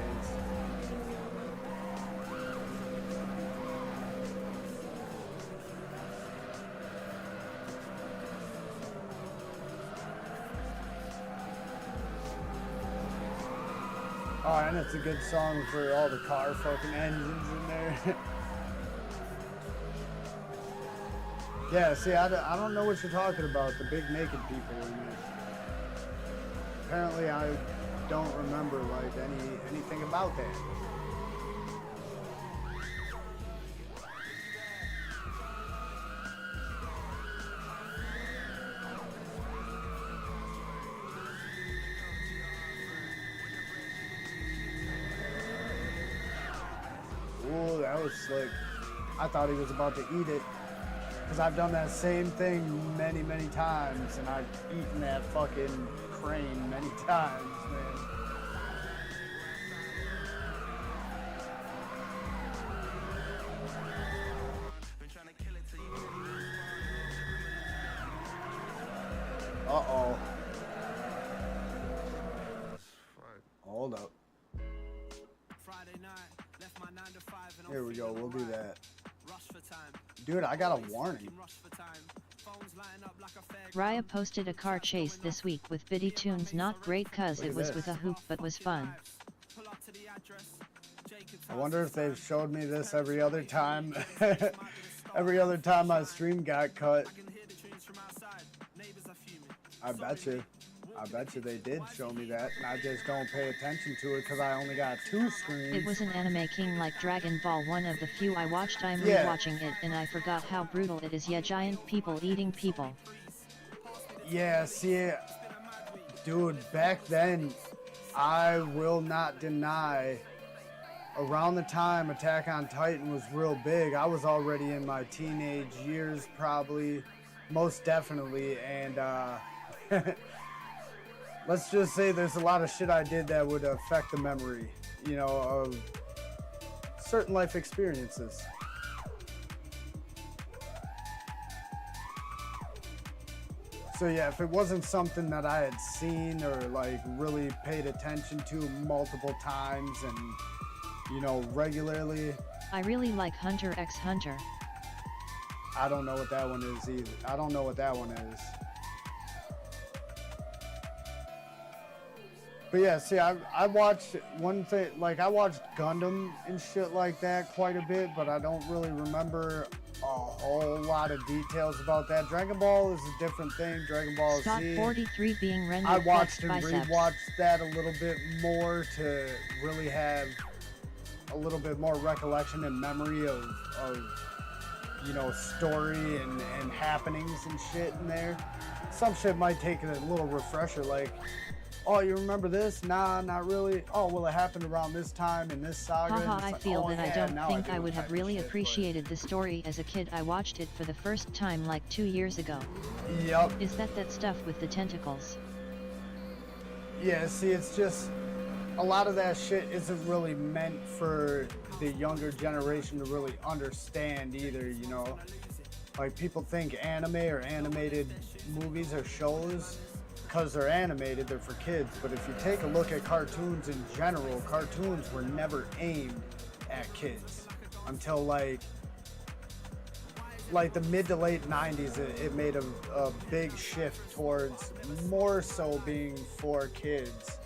Oh, and it's a good song for all the car fucking engines in there. Yeah, see, I don't know what you're talking about, the big naked people in it. Apparently I don't remember, like, anything about that. Ooh, that was slick. I thought he was about to eat it. Because I've done that same thing many, many times, and I've eaten that fucking crane many times, man. Uh-oh. Hold up. Here we go, we'll do that. Dude, I got a warning. Raya posted a car chase this week with Biddy Tunes. Not great cuz it was with a hoop but was fun. I wonder if they've showed me this every other time. Every other time my stream got cut. I bet you they did show me that, and I just don't pay attention to it because I only got 2 screens. It was an anime king like Dragon Ball, one of the few I watched. I'm rewatching it and I forgot how brutal it is. Yeah, giant people eating people. Yeah, see, dude, back then, I will not deny, around the time Attack on Titan was real big, I was already in my teenage years, probably, most definitely, and let's just say there's a lot of shit I did that would affect the memory, you know, of certain life experiences. So yeah, if it wasn't something that I had seen or like really paid attention to multiple times and, you know, regularly. I really like Hunter x Hunter. I don't know what that one is either. I don't know what that one is. But yeah, see, I watched one thing, like I watched Gundam and shit like that quite a bit, but I don't really remember a whole lot of details about that. Dragon Ball is a different thing. Dragon Ball Scott Z. 43 being rendered. I watched and biceps. rewatched that a little bit more to really have a little bit more recollection and memory of you know, story and happenings and shit in there. Some shit might take a little refresher, like, oh, you remember this? Nah, not really. Oh, well, it happened around this time in this saga. Haha, I like, feel oh, that yeah, I don't now think do I would type have of really shit, appreciated the story as a kid. I watched it for the first time like 2 years ago. but... Yep. Is that stuff with the tentacles? Yeah, see, it's just... A lot of that shit isn't really meant for the younger generation to really understand either, you know? Like, people think anime or animated movies or shows because they're animated, they're for kids. But if you take a look at cartoons in general, cartoons were never aimed at kids until like the mid to late 90s. It made a big shift towards more so being for kids.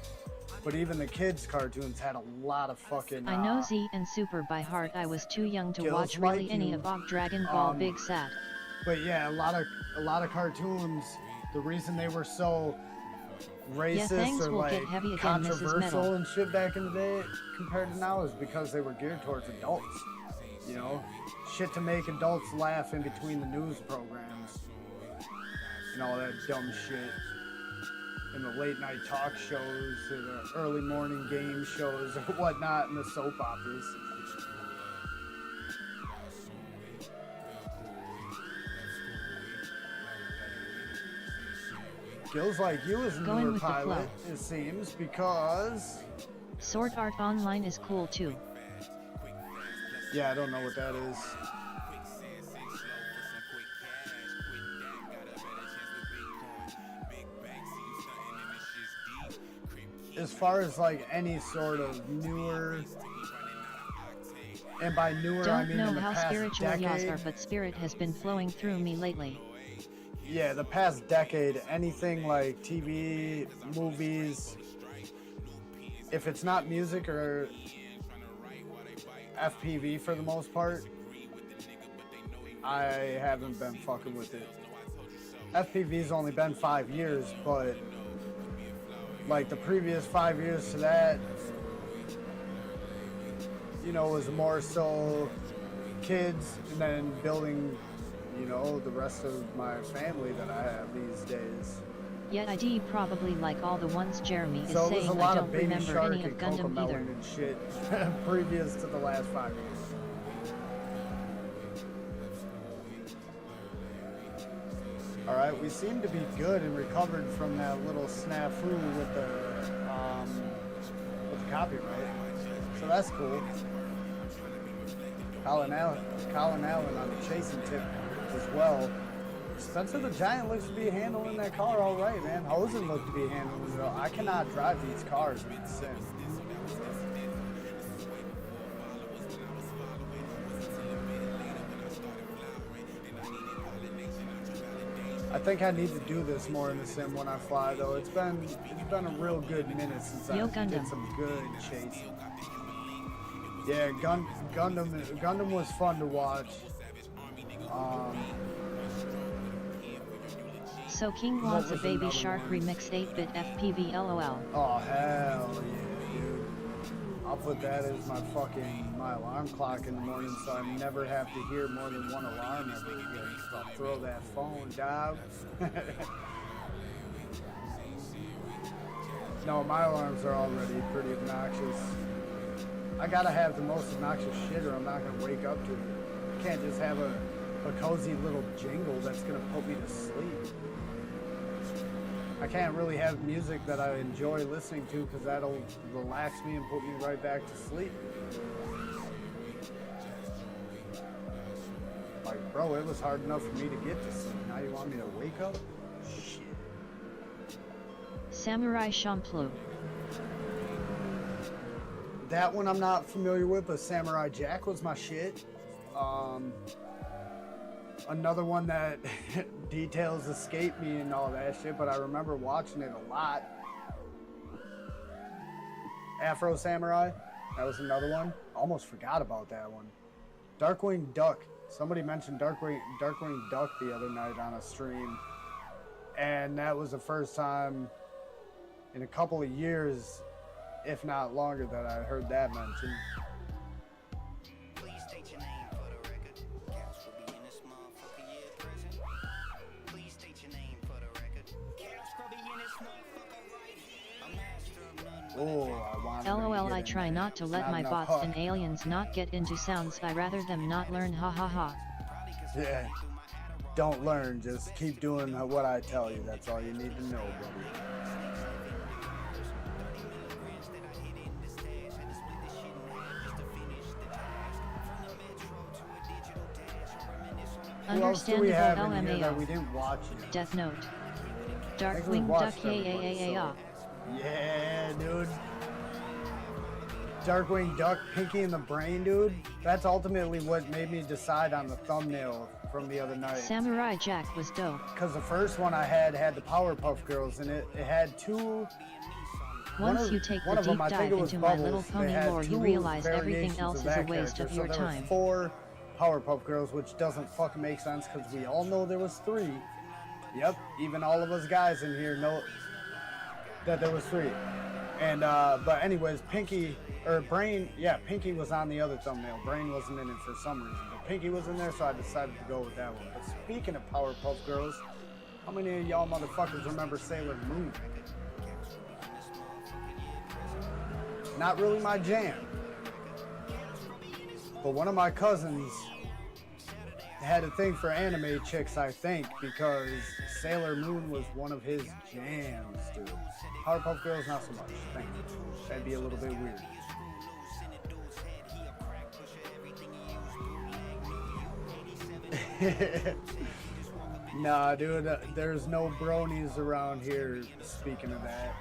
But even the kids' cartoons had a lot of fucking. I know Z and Super by heart. I was too young to Gills watch like really any you. of Og Dragon Ball Big Sad. But yeah, a lot of cartoons. The reason they were so racist things or will like get heavy again, Mrs. controversial Metal. and shit back in the day compared to now is because they were geared towards adults. You know, shit to make adults laugh in between the news programs and all that dumb shit. In the late night talk shows, or the early morning game shows, or whatnot, and the soap operas. Gills Like You is a Going newer with the pilot, flow. it seems, because... Sword Art Online is cool too. Yeah, I don't know what that is. As far as like any sort of newer, and by newer I Don't mean know in the how past spiritual y'all decade. are, but spirit has been flowing through me lately. Yeah, the past decade, anything like TV, movies, if it's not music or FPV for the most part, I haven't been fucking with it. FPV's only been 5 years, but like the previous 5 years to that, you know, was more so kids and then building, you know, the rest of my family that I have these days. Yet I do probably like all the ones Jeremy is So it was saying. a lot I of don't Baby remember Shark any of and Gundam Cocomelon either. and shit previous to the last 5 years. Alright, we seem to be good and recovered from that little snafu with the copyright. So that's cool. Colin Allen on the chasing tip as well. Spencer the Giant looks to be handling that car all right, man. Hosen looked to be handling it all. I cannot drive these cars in Sim. I think I need to do this more in the Sim when I fly, though. It's been a real good minute since I did some good chasing. Yeah, Gundam was fun to watch. So King What wants a was Baby another Shark one? remix 8-bit FPV LOL. Oh hell yeah, dude! I'll put that as my alarm clock in the morning, so I never have to hear more than one alarm ever again. So I'll throw that phone down. No, my alarms are already pretty obnoxious. I gotta have the most obnoxious shit, or I'm not gonna wake up to it. I can't just have a cozy little jingle that's gonna put me to sleep. I can't really have music that I enjoy listening to because that'll relax me and put me right back to sleep. Like, bro, it was hard enough for me to get to sleep. Now you want me to wake up? Shit. Samurai Champloo. That one I'm not familiar with, but Samurai Jack was my shit. Another one that details escape me and all that shit, but I remember watching it a lot. Afro Samurai, that was another one. Almost forgot about that one. Darkwing Duck. Somebody mentioned Darkwing Duck the other night on a stream, and that was the first time in a couple of years, if not longer, that I heard that mentioned. Oh, I want LOL, I try not to let my bots and aliens not get into sounds. I rather them not learn, ha ha ha. Yeah. Don't learn, just keep doing what I tell you. That's all you need to know, buddy. Who else do we have in here that we didn't watch yet? Death Note. Darkwing Duck yeah. Yeah, dude. Darkwing Duck, Pinky and the Brain, dude. That's ultimately what made me decide on the thumbnail from the other night. Samurai Jack was dope. Because the first one I had the Powerpuff Girls in it. It had two. Once you take the deep dive into My Little Pony lore, you realize everything else is a waste of your time. There were 4 Powerpuff Girls, which doesn't fucking make sense because we all know there was 3. Yep, even all of us guys in here know that there was 3. And but anyways, Pinky or Brain, yeah, Pinky was on the other thumbnail. Brain wasn't in it for some reason, but Pinky was in there, so I decided to go with that one. But speaking of Powerpuff Girls, how many of y'all motherfuckers remember Sailor Moon? Not really my jam. But one of my cousins had a thing for anime chicks, I think, because Sailor Moon was one of his jams, dude. Powerpuff Girls, not so much. Thank you. That'd be a little bit weird. Nah, dude, there's no bronies around here, speaking of that.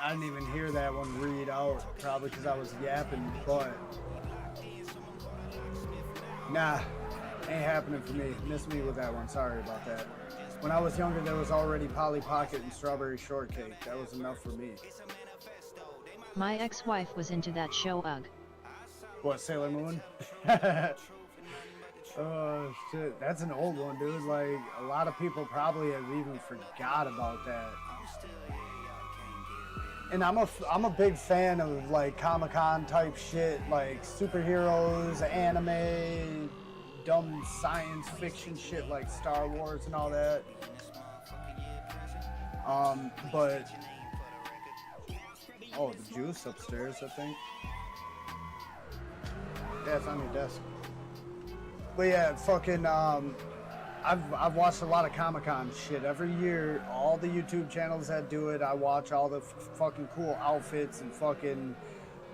I didn't even hear that one read out, probably because I was yapping, but nah, ain't happening for me. Missed me with that one, sorry about that. When I was younger, there was already Polly Pocket and Strawberry Shortcake. That was enough for me. My ex-wife was into that show, ugh. What, Sailor Moon? Oh, shit. That's an old one, dude. Like, a lot of people probably have even forgot about that. And I'm a big fan of, like, Comic-Con type shit, like superheroes, anime, dumb science fiction shit like Star Wars and all that. But oh, the juice upstairs, I think. Yeah, it's on your desk. But yeah, fucking I've watched a lot of Comic-Con shit every year. All the YouTube channels that do it, I watch all the fucking cool outfits and fucking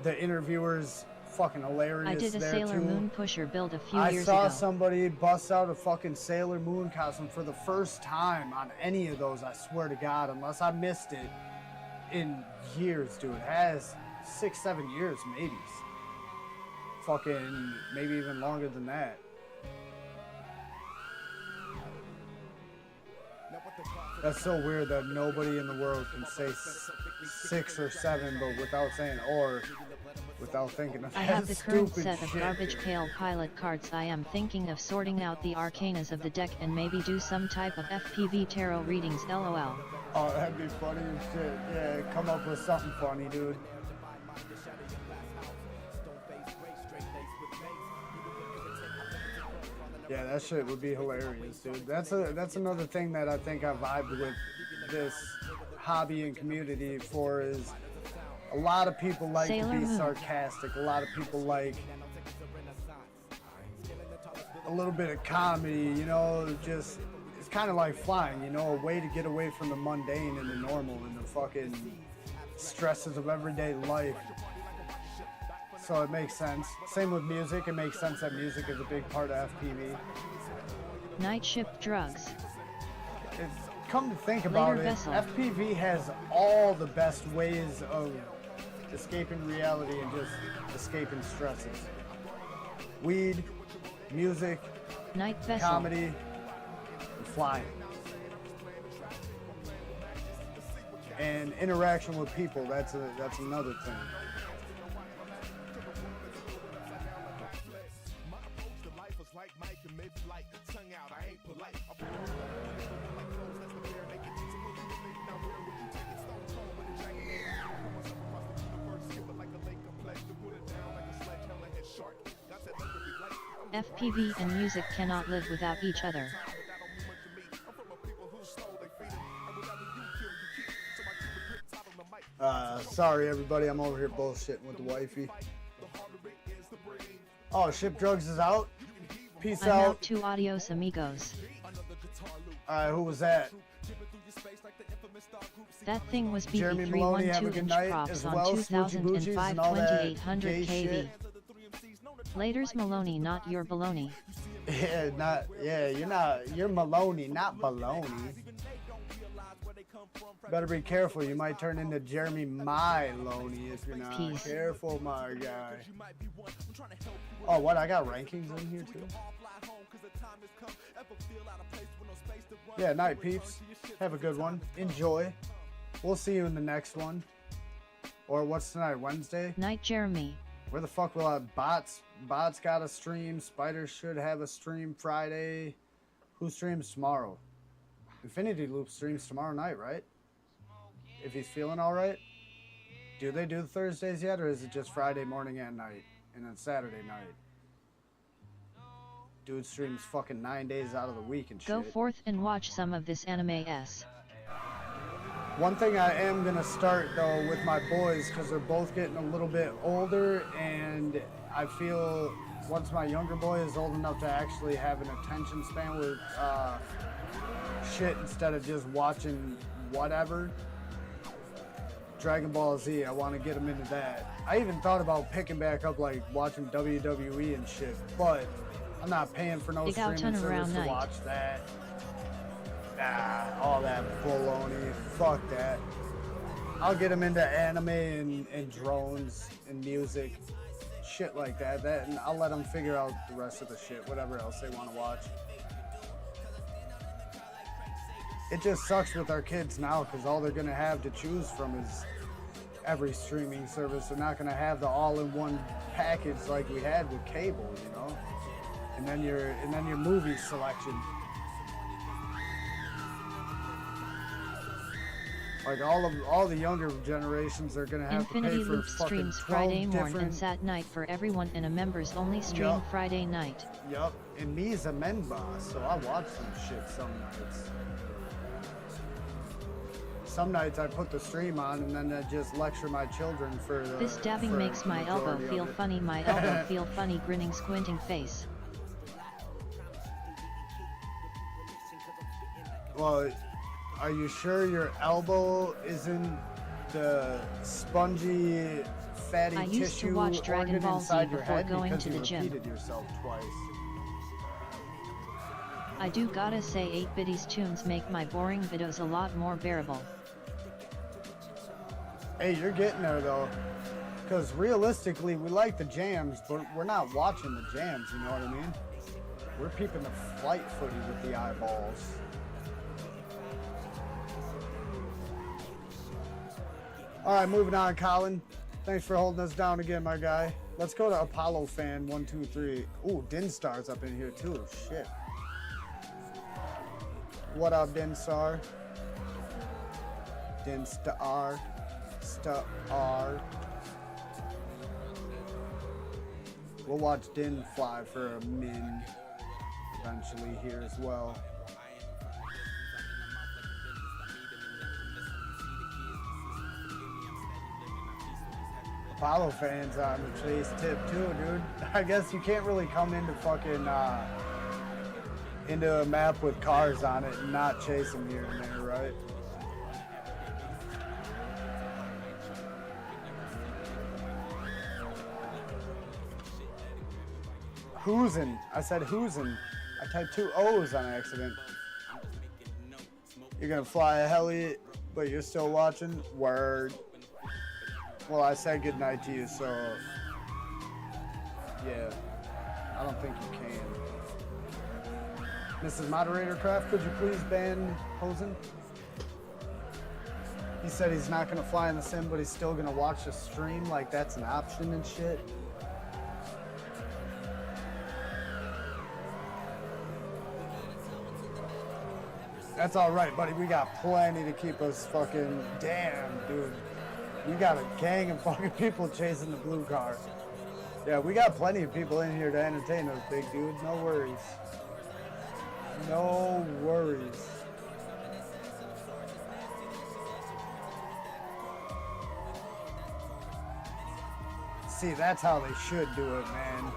the interviewers. Fucking hilarious. I did a Sailor Moon pusher build a few years ago. I ago. saw somebody bust out a fucking Sailor Moon costume for the first time on any of those, I swear to God, unless I missed it in years, dude. It has 6-7 years, maybe. Fucking, maybe even longer than that. That's so weird that nobody in the world can say 6 or 7, but without saying or, without thinking of that. I have the current set of shit, garbage dude. Kale pilot cards. I am thinking of sorting out the arcanas of the deck and maybe do some type of FPV tarot readings, lol. Oh, that'd be funny as shit. Yeah, come up with something funny, dude. Yeah, that shit would be hilarious, dude. That's another thing that I think I vibed with this hobby and community for is a lot of people like Sailor to be Moon. sarcastic. A lot of people like a little bit of comedy, you know, just it's kind of like flying, you know, a way to get away from the mundane and the normal and the fucking stresses of everyday life. So it makes sense. Same with music. It makes sense that music is a big part of FPV. Night shift drugs. Come to think about Later it, vessel. FPV has all the best ways of escaping reality and just escaping stresses. Weed, music, Night vessel. comedy, and flying. And interaction with people, that's another thing. FPV and music cannot live without each other. Sorry everybody, I'm over here bullshitting with the wifey. Oh, Ship Drugs is out? Peace I'm out. out to adios amigos. Alright, who was that? That thing was Jeremy Maloney, have a BB312 good inch night props as on well. Smoochie Boochies and all that 2800 gay kV. shit. Later's Maloney, not your baloney. You're Maloney, not baloney. Better be careful. You might turn into Jeremy Loney if you're not Peace. careful, my guy. Oh, what? I got rankings in here too. Yeah, night peeps. Have a good one. Enjoy. We'll see you in the next one. Or what's tonight? Wednesday? Night, Jeremy. Where the fuck will I? Bots got a stream. Spiders should have a stream Friday. Who streams tomorrow? Infinity Loop streams tomorrow night, right? If he's feeling all right. Do they do Thursdays yet, or is it just Friday morning and night, and then Saturday night? Dude streams fucking 9 days out of the week and shit. Go forth and watch some of this anime-s. One thing I am gonna start though with my boys, because they're both getting a little bit older, and I feel once my younger boy is old enough to actually have an attention span with shit instead of just watching whatever. Dragon Ball Z, I want to get him into that. I even thought about picking back up like watching WWE and shit, but I'm not paying for no streaming service to watch that. Nah, all that baloney. Fuck that. I'll get him into anime and drones and music, shit like that. And I'll let them figure out the rest of the shit, whatever else they want to watch. It just sucks with our kids now because all they're gonna have to choose from is every streaming service. They're not gonna have the all-in-one package like we had with cable, you know. And then your movie selection. Like all the younger generations are gonna have Infinity to pay for Loop fucking streams 12 Friday morning different. and Sat night for everyone, and a members only stream Yup. Friday night. Yup, and me's a men boss, so I watch some shit some nights. Some nights I put the stream on and then I just lecture my children for the. This dabbing for makes the my elbow majority feel of it. funny, my elbow feel funny, grinning, squinting face. Well, are you sure your elbow isn't the spongy, fatty I used to tissue watch Dragon organ Ball Z inside your before head going because to you the gym. repeated yourself twice? I do gotta say 8-Bitty's tunes make my boring videos a lot more bearable. Hey, you're getting there though. Because realistically, we like the jams, but we're not watching the jams, you know what I mean? We're peeping the flight footy with the eyeballs. Alright, moving on, Colin. Thanks for holding us down again, my guy. Let's go to Apollo Fan 123. Ooh, Dinstar's up in here too. Shit. What up, Dinstar? Dinstar. Star. We'll watch Din fly for a min eventually here as well. Apollo fans on the chase tip too, dude. I guess you can't really come into fucking into a map with cars on it and not chase them here and there, right? Whoozin'. I said whoozin'. I typed 2 O's on accident. You're gonna fly a heli, but you're still watching? Word. Well, I said goodnight to you, so yeah. I don't think you can. Mrs. Moderator Craft, could you please ban Hosen? He said he's not gonna fly in the sim, but he's still gonna watch the stream like that's an option and shit. That's all right, buddy. We got plenty to keep us fucking. Damn, dude. We got a gang of fucking people chasing the blue car. Yeah, we got plenty of people in here to entertain us, big dude. No worries. No worries. See, that's how they should do it, man.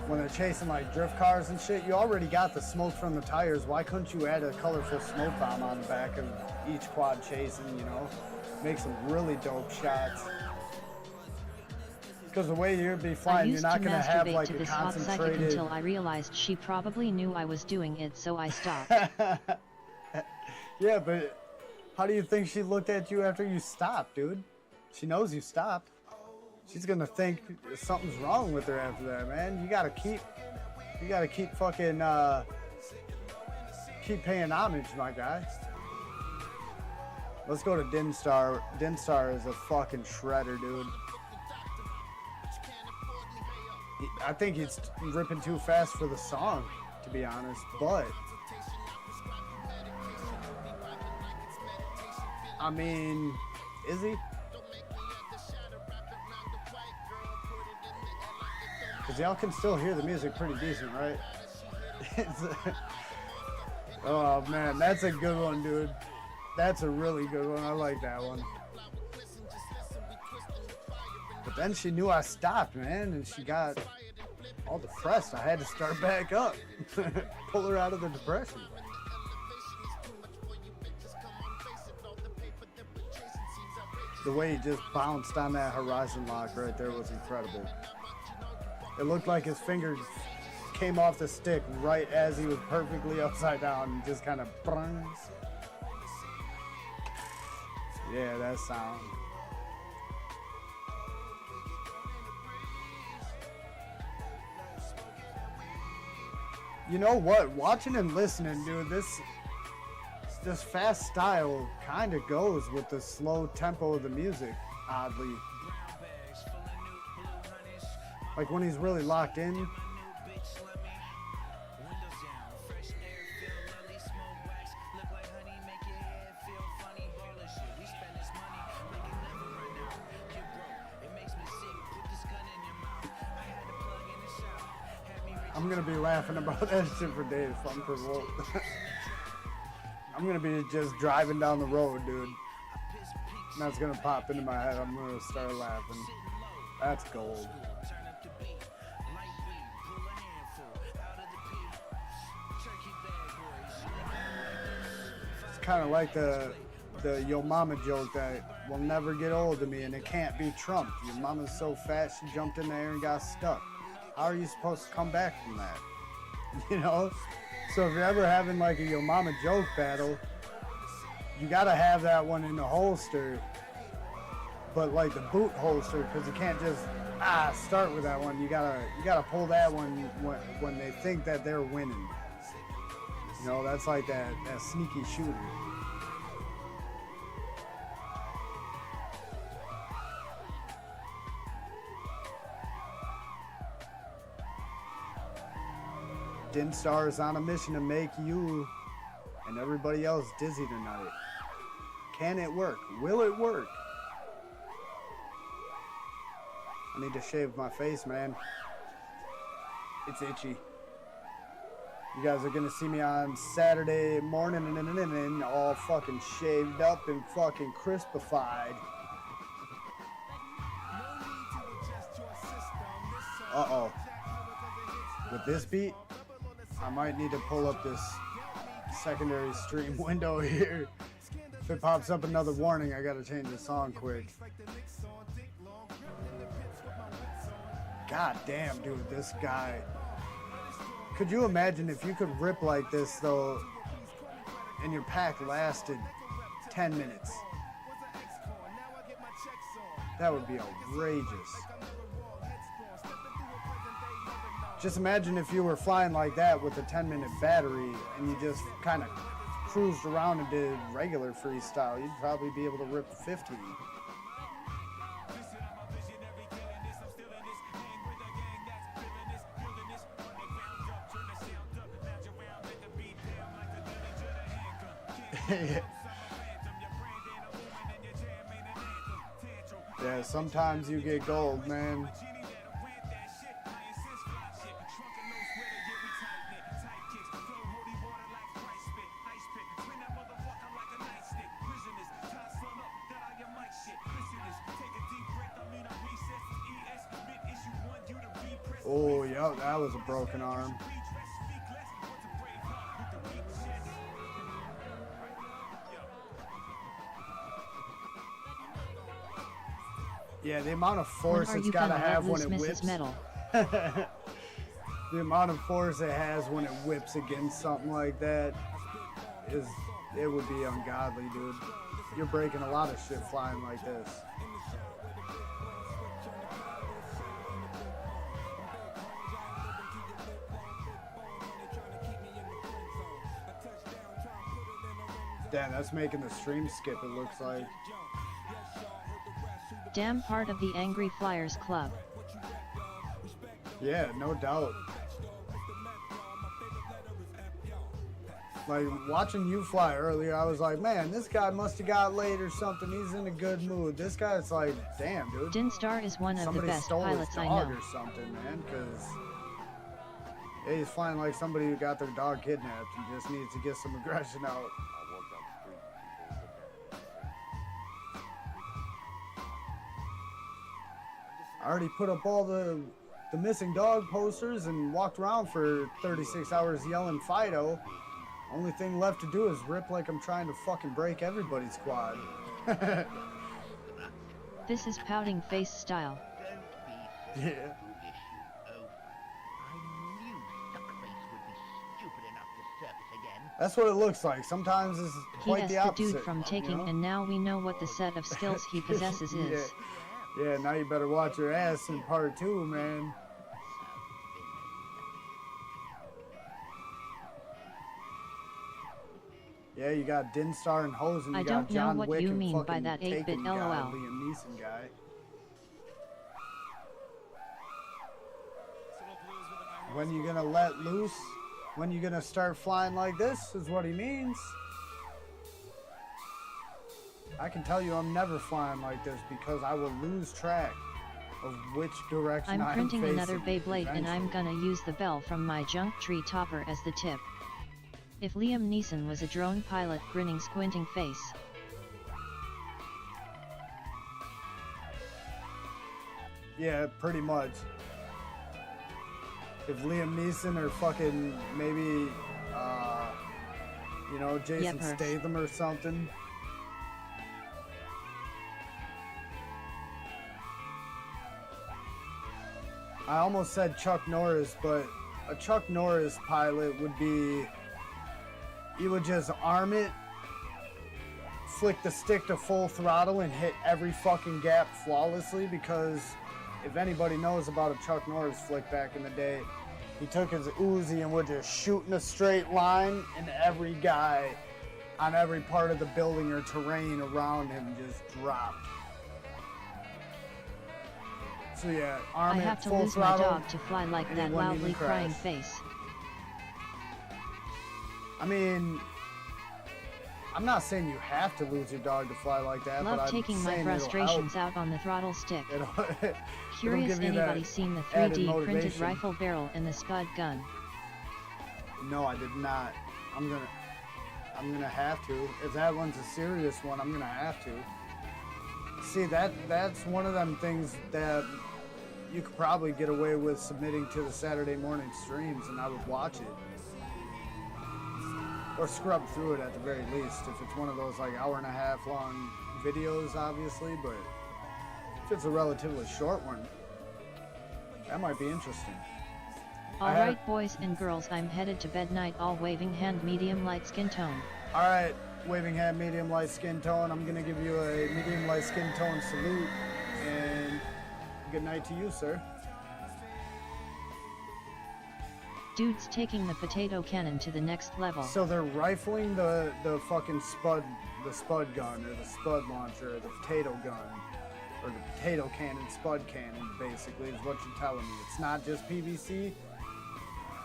When they're chasing like drift cars and shit, you already got the smoke from the tires. Why couldn't you add a colorful smoke bomb on the back of each quad chasing, you know? Make some really dope shots. Because the way you'd be flying, you're not going to have like to a this hot psychic concentrated... until I realized she probably knew I was doing it, so I stopped. Yeah, but how do you think she looked at you after you stopped, dude? She knows you stopped. She's gonna think something's wrong with her after that, man. You gotta keep fucking, keep paying homage, my guy. Let's go to Dimstar. Dimstar is a fucking shredder, dude. I think he's ripping too fast for the song, to be honest, but I mean, is he? Because y'all can still hear the music pretty decent, right? Oh man, that's a good one, dude. That's a really good one. I like that one. But then she knew I stopped, man, and she got all depressed. I had to start back up. Pull her out of the depression. The way he just bounced on that horizon lock right there was incredible. It looked like his fingers came off the stick right as he was perfectly upside down and just kind of brung. Yeah, that sound. You know what? Watching and listening, dude, this fast style kind of goes with the slow tempo of the music, oddly. Like when he's really locked in. I'm gonna be laughing about that shit for days if I'm provoked. I'm gonna be just driving down the road, dude. And that's gonna pop into my head. I'm gonna start laughing. That's gold. It's kind of like the yo mama joke that will never get old to me, and it can't be trumped. Your mama's so fat she jumped in the air and got stuck. How are you supposed to come back from that? You know? So if you're ever having like a yo mama joke battle, you gotta have that one in the holster, but like the boot holster, because you can't just start with that one. You gotta pull that one when they think that they're winning. You know, that's like that sneaky shooter. Dimstar is on a mission to make you and everybody else dizzy tonight. Can it work? Will it work? I need to shave my face, man. It's itchy. You guys are gonna see me on Saturday morning and all fucking shaved up and fucking crispified. Uh-oh. With this beat, I might need to pull up this secondary stream window here. If it pops up another warning, I gotta change the song quick. God damn, dude, this guy. Could you imagine if you could rip like this, though, and your pack lasted 10 minutes? That would be outrageous. Just imagine if you were flying like that with a 10-minute battery and you just kind of cruised around and did regular freestyle. You'd probably be able to rip 50. Yeah, sometimes you get gold, man. Oh, yeah, that was a broken arm. Yeah, the amount of force it's got to have when it whips. Metal? The amount of force it has when it whips against something like that is it would be ungodly, dude. You're breaking a lot of shit flying like this. Damn, that's making the stream skip, it looks like. Damn, part of the Angry Flyers Club. Yeah, no doubt. Like, watching you fly earlier, I was like, man, this guy must have got laid or something. He's in a good mood. This guy's like, damn, dude. Dinstar is one of Somebody the best stole his pilots I dog know. or something, man, because yeah, he's flying like somebody who got their dog kidnapped. He just needs to get some aggression out. I already put up all the missing dog posters and walked around for 36 hours yelling Fido. Only thing left to do is rip like I'm trying to fucking break everybody's quad. This is pouting face style. Yeah. That's what it looks like. Sometimes it's He quite has the the opposite. dude from Taking, you know? and now we know what the set of skills he possesses is. Yeah, now you better watch your ass in part 2, man. Yeah, you got Dinstar and Hosen. I You don't got know John what Wick you and mean by fucking that 8-bit Taken guy, LOL. Liam Neeson guy. When you gonna let loose? When you gonna start flying like this? Is what he means. I can tell you, I'm never flying like this because I will lose track of which direction I'm printing facing another Beyblade and I'm eventually. gonna use the bell from my junk tree topper as the tip. If Liam Neeson was a drone pilot, grinning squinting face. Yeah, pretty much. If Liam Neeson or fucking maybe, you know, Jason Yepers. Statham or something. I almost said Chuck Norris, but a Chuck Norris pilot would be, you would just arm it, flick the stick to full throttle and hit every fucking gap flawlessly, because if anybody knows about a Chuck Norris flick back in the day, he took his Uzi and would just shoot in a straight line, and every guy on every part of the building or terrain around him just dropped. So yeah, arm I it, have to full lose my throttle, dog to fly like and it that wouldn't loudly even crying crash. face. I mean, I'm not saying you have to lose your dog to fly like that, but Love I'm taking my saying it'll frustrations help. out on the throttle stick. It'll Curious give you that anybody seen the added 3D printed motivation. rifle barrel and the Spud gun? No, I did not. I'm gonna have to. If that one's a serious one, I'm gonna have to. See, that's one of them things that you could probably get away with submitting to the Saturday morning streams, and I would watch it. Or scrub through it at the very least, if it's one of those like hour-and-a-half long videos, obviously, but if it's a relatively short one, that might be interesting. Alright boys and girls, I'm headed to bed night, all waving hand, medium light skin tone. Alright, waving hand, medium light skin tone. I'm gonna give you a medium light skin tone salute, and good night to you, sir. Dude's taking the potato cannon to the next level. So they're rifling the fucking spud gun, or the spud launcher, or the potato gun, or the potato cannon, spud cannon, basically, is what you're telling me. It's not just PVC.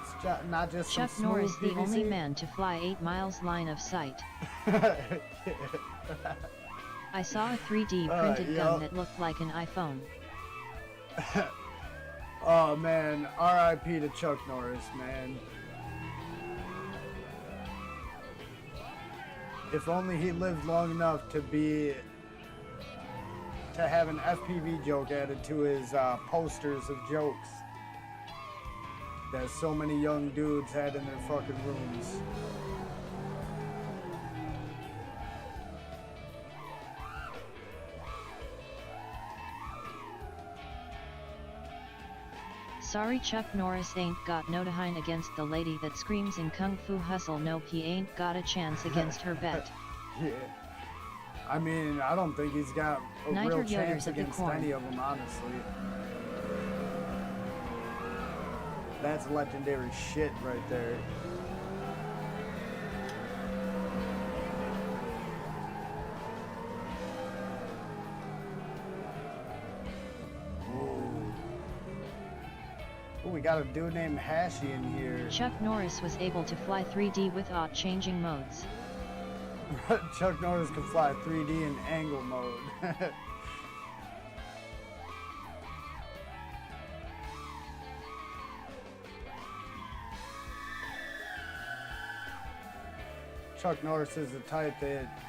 It's not just Chuck some Norris, smooth the only PVC. man to fly 8 miles line of sight. I saw a 3D printed yup. gun that looked like an iPhone. Oh man, R.I.P. to Chuck Norris, man. If only he lived long enough to have an FPV joke added to his posters of jokes that so many young dudes had in their fucking rooms. Sorry Chuck Norris ain't got no behind against the lady that screams in Kung Fu Hustle. Nope, he ain't got a chance against her bet. Yeah. I mean, I don't think he's got a Niter real chance Yoders of the against corn. any of them, honestly. That's legendary shit right there. Oh, we got a dude named Hashi in here. Chuck Norris was able to fly 3D without changing modes. Chuck Norris can fly 3D in angle mode. Chuck Norris is the type that,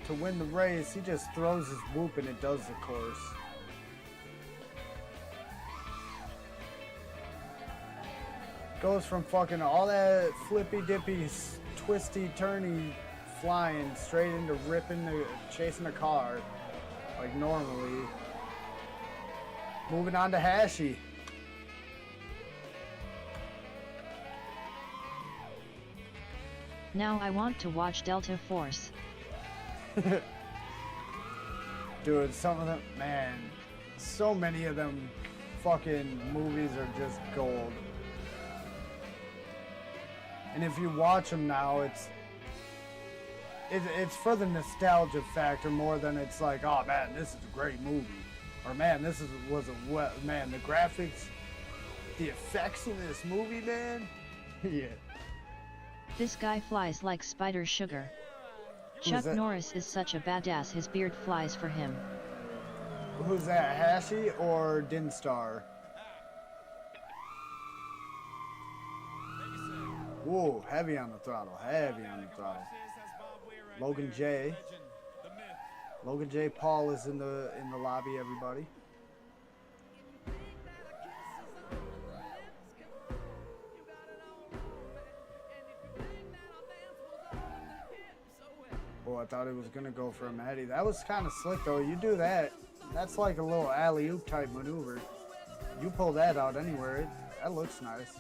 to win the race, he just throws his whoop and it does the course. Goes from fucking all that flippy dippy, twisty turny flying straight into chasing a car like normally. Moving on to Hashi. Now I want to watch Delta Force. Dude, some of them, man, so many of them fucking movies are just gold. And if you watch them now, it's for the nostalgia factor more than it's like, oh man, this is a great movie, or man, the graphics, the effects in this movie, man. Yeah. This guy flies like spider sugar. Chuck Norris is such a badass, his beard flies for him. Who's that, Hashi or Dinstar? Whoa, heavy on the throttle, heavy on the throttle. Logan J. Logan J. Paul is in the lobby, everybody. Oh, I thought he was gonna go for a Maddie. That was kind of slick though. You do that, that's like a little alley-oop type maneuver. You pull that out anywhere, that looks nice.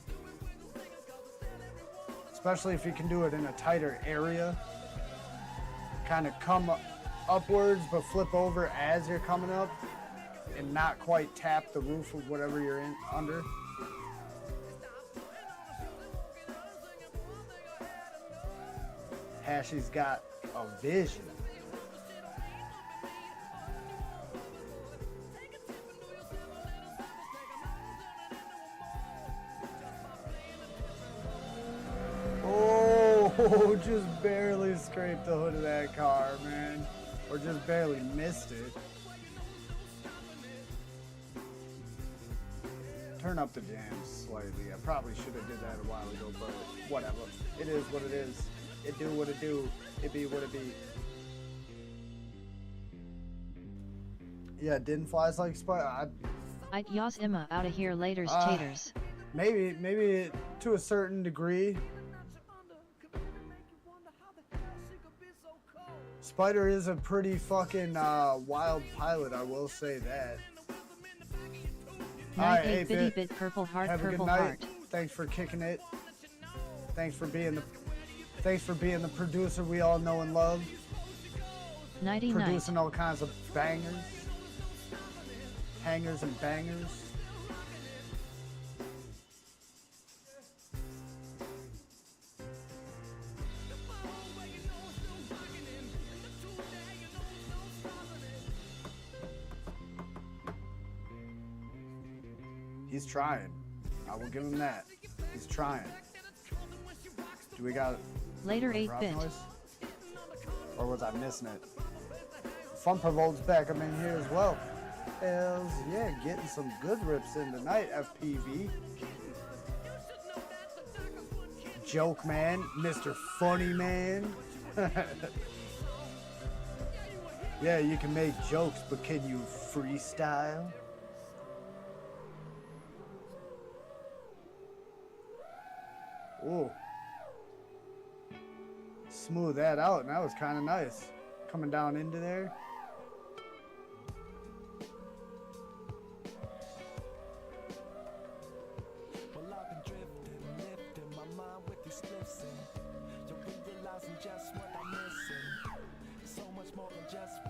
Especially if you can do it in a tighter area. Kind of come upwards but flip over as you're coming up and not quite tap the roof of whatever you're in under. Hashi's got a vision. Oh, just barely scraped the hood of that car, man. Or just barely missed it. Turn up the jams slightly. I probably should have did that a while ago, but whatever. It is what it is. It do what it do. It be what it be. Yeah, didn't flies like spider. I'd yas Emma outta here later's taters. Maybe to a certain degree. Spider is a pretty fucking wild pilot, I will say that. Night 8 bitty bit purple heart. Have a purple good night. heart. Thanks for kicking it. Thanks for being the producer we all know and love. Nighty night. Producing all kinds of bangers. Hangers and bangers. He's trying. I will give him that. He's trying. Do we got Later 8 crowd bit. noise? Or was I missing it? Fun Provol's back. I'm in here as well. Hells yeah, getting some good rips in tonight, FPV. Joke man, Mr. Funny Man. Yeah, you can make jokes, but can you freestyle? Ooh. Smooth that out, and that was kind of nice. Coming down into there.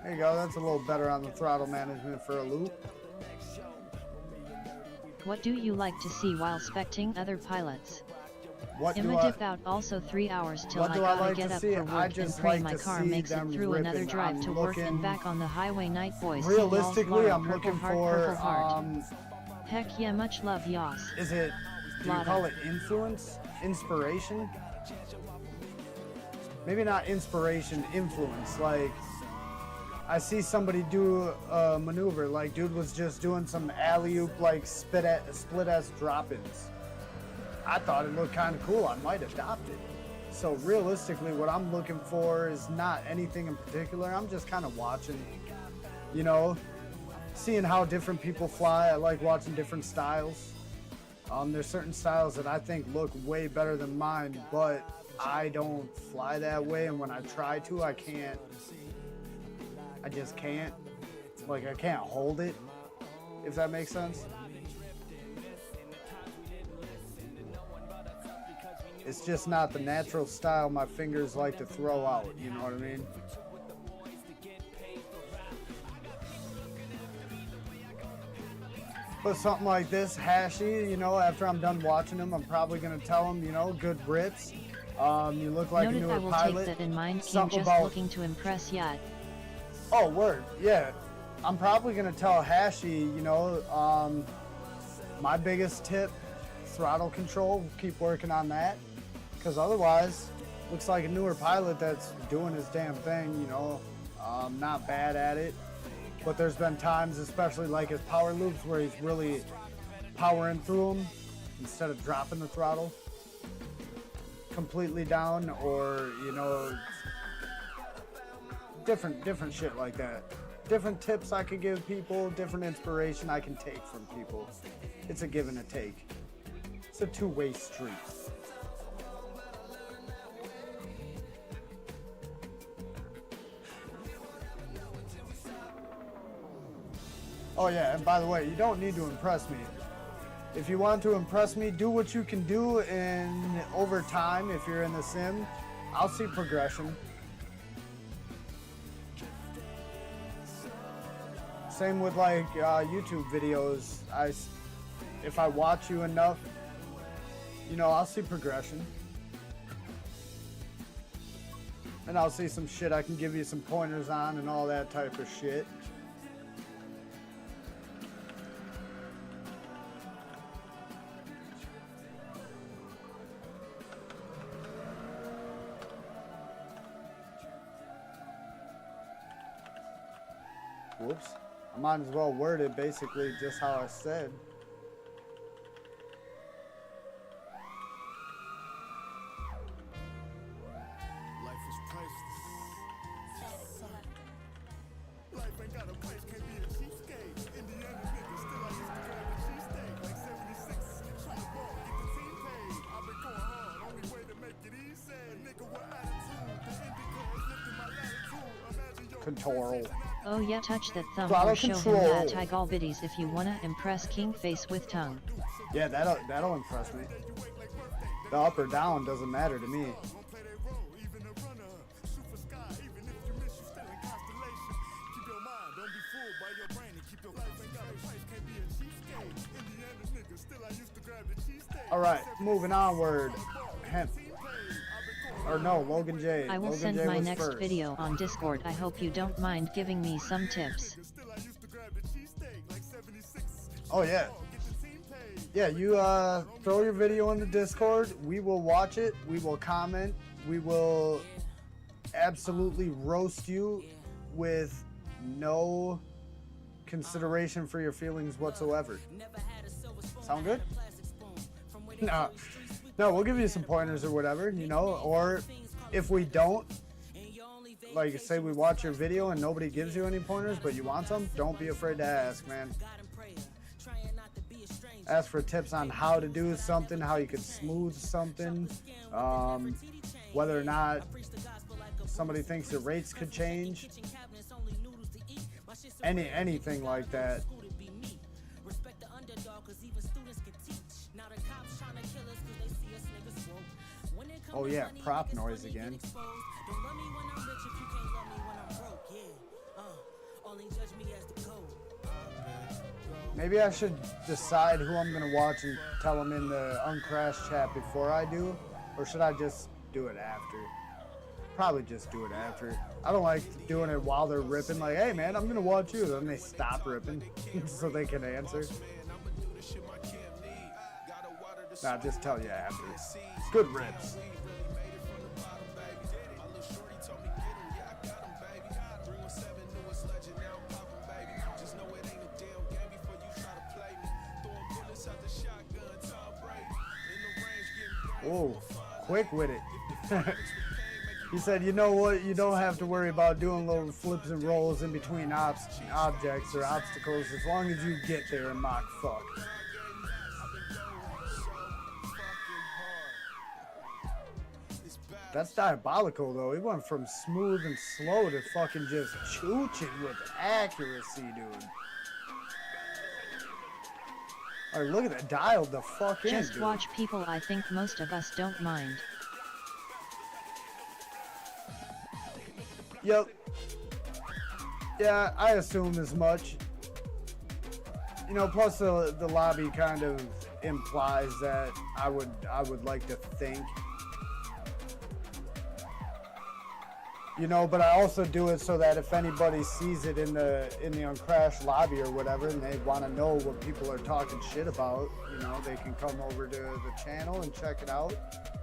There you go, that's a little better on the throttle management for a loop. What do you like to see while specting other pilots? What do I'ma I, dip out also 3 hours till what I do I gotta like get to up see? for I work and just pray like my to car see makes it them through another ripping. drive I'm to work and looking- back on the highway. Night boys. See Realistically, y'all's I'm Laura, looking purple for, heart, purple heart. Heck yeah, much love, yas. is it, do you Lotta. call it influence? Inspiration? Maybe not inspiration, influence. Like, I see somebody do a maneuver, like dude was just doing some alley-oop, like split-ass drop-ins. I thought it looked kind of cool, I might adopt it. So realistically, what I'm looking for is not anything in particular, I'm just kind of watching, you know, seeing how different people fly. I like watching different styles. There's certain styles that I think look way better than mine, but I don't fly that way, and when I try to, I can't. I just can't. Like, I can't hold it, if that makes sense. It's just not the natural style my fingers like to throw out, you know what I mean? But something like this, Hashy, you know, after I'm done watching him, I'm probably going to tell him, you know, good Brits. You look like Noted, a newer I will pilot. take that in mind. King Something just about, looking to impress yet. oh, word, yeah. I'm probably going to tell Hashy, you know, my biggest tip, throttle control, keep working on that. Because otherwise, looks like a newer pilot that's doing his damn thing, you know, not bad at it. But there's been times, especially like his power loops, where he's really powering through them instead of dropping the throttle completely down, or, you know, different shit like that. Different tips I could give people, different inspiration I can take from people. It's a give and a take. It's a two-way street. Oh yeah, and by the way, you don't need to impress me. If you want to impress me, do what you can do, and over time, if you're in the sim, I'll see progression. Same with like YouTube videos. If I watch you enough, you know, I'll see progression. And I'll see some shit I can give you some pointers on and all that type of shit. Whoops. I might as well word it basically just how I said. Life is priceless. Life ain't got a price, can't be a cheapskate. Indiana nigga, still I used to grab a cheesesteak. Like 76, shoot the ball, get the team paid. I've been going hard, only way to make it easy. Nigga, what attitude? The indica is lifting my latitude. Imagine your Contoral. Oh yeah, touch that thumb Throttle or show him control. that tagall biddies if you wanna impress King Face with tongue. Yeah, that'll impress me. The up or down doesn't matter to me. won't play their role, even a runner. Shoot for sky, even if you miss, you still in constellation. Keep your mind, don't be fooled by your brain, and keep your life ain't got a price, can't be a cheapskate. Indiana nigga, still I used to grab the cheesesteak. All right, moving onward. Hemp. Or no, Logan J. I will Logan send J my was next first. video on Discord. I hope you don't mind giving me some tips. Still I used to grab the cheesesteak, like 76. Oh yeah. Get the team paid. Yeah, you throw your video in the Discord. We will watch it. We will comment. We will absolutely roast you with no consideration for your feelings whatsoever. Sound good? No. No, we'll give you some pointers or whatever, you know, or if we don't, like say we watch your video and nobody gives you any pointers, but you want some, don't be afraid to ask, man. Ask for tips on how to do something, how you could smooth something, whether or not somebody thinks the rates could change, anything like that. Oh yeah, prop noise again. Maybe I should decide who I'm gonna watch and tell them in the Uncrash chat before I do, or should I just do it after? Probably just do it after. I don't like doing it while they're ripping, like, hey man, I'm gonna watch you. Then they stop ripping so they can answer. Nah, just tell you after. Good rips. Oh, quick with it. He said, you know what? You don't have to worry about doing little flips and rolls in between objects or obstacles as long as you get there and mock fuck. That's diabolical, though. He went from smooth and slow to fucking just chooching with accuracy, dude. All right, look at that. Dialed the fuck in, Just dude. watch people. I think most of us don't mind. Yep. Yeah, I assume as much. You know, plus the lobby kind of implies that I would like to think. You know, but I also do it so that if anybody sees it in the Uncrash lobby or whatever, and they want to know what people are talking shit about, you know, they can come over to the channel and check it out,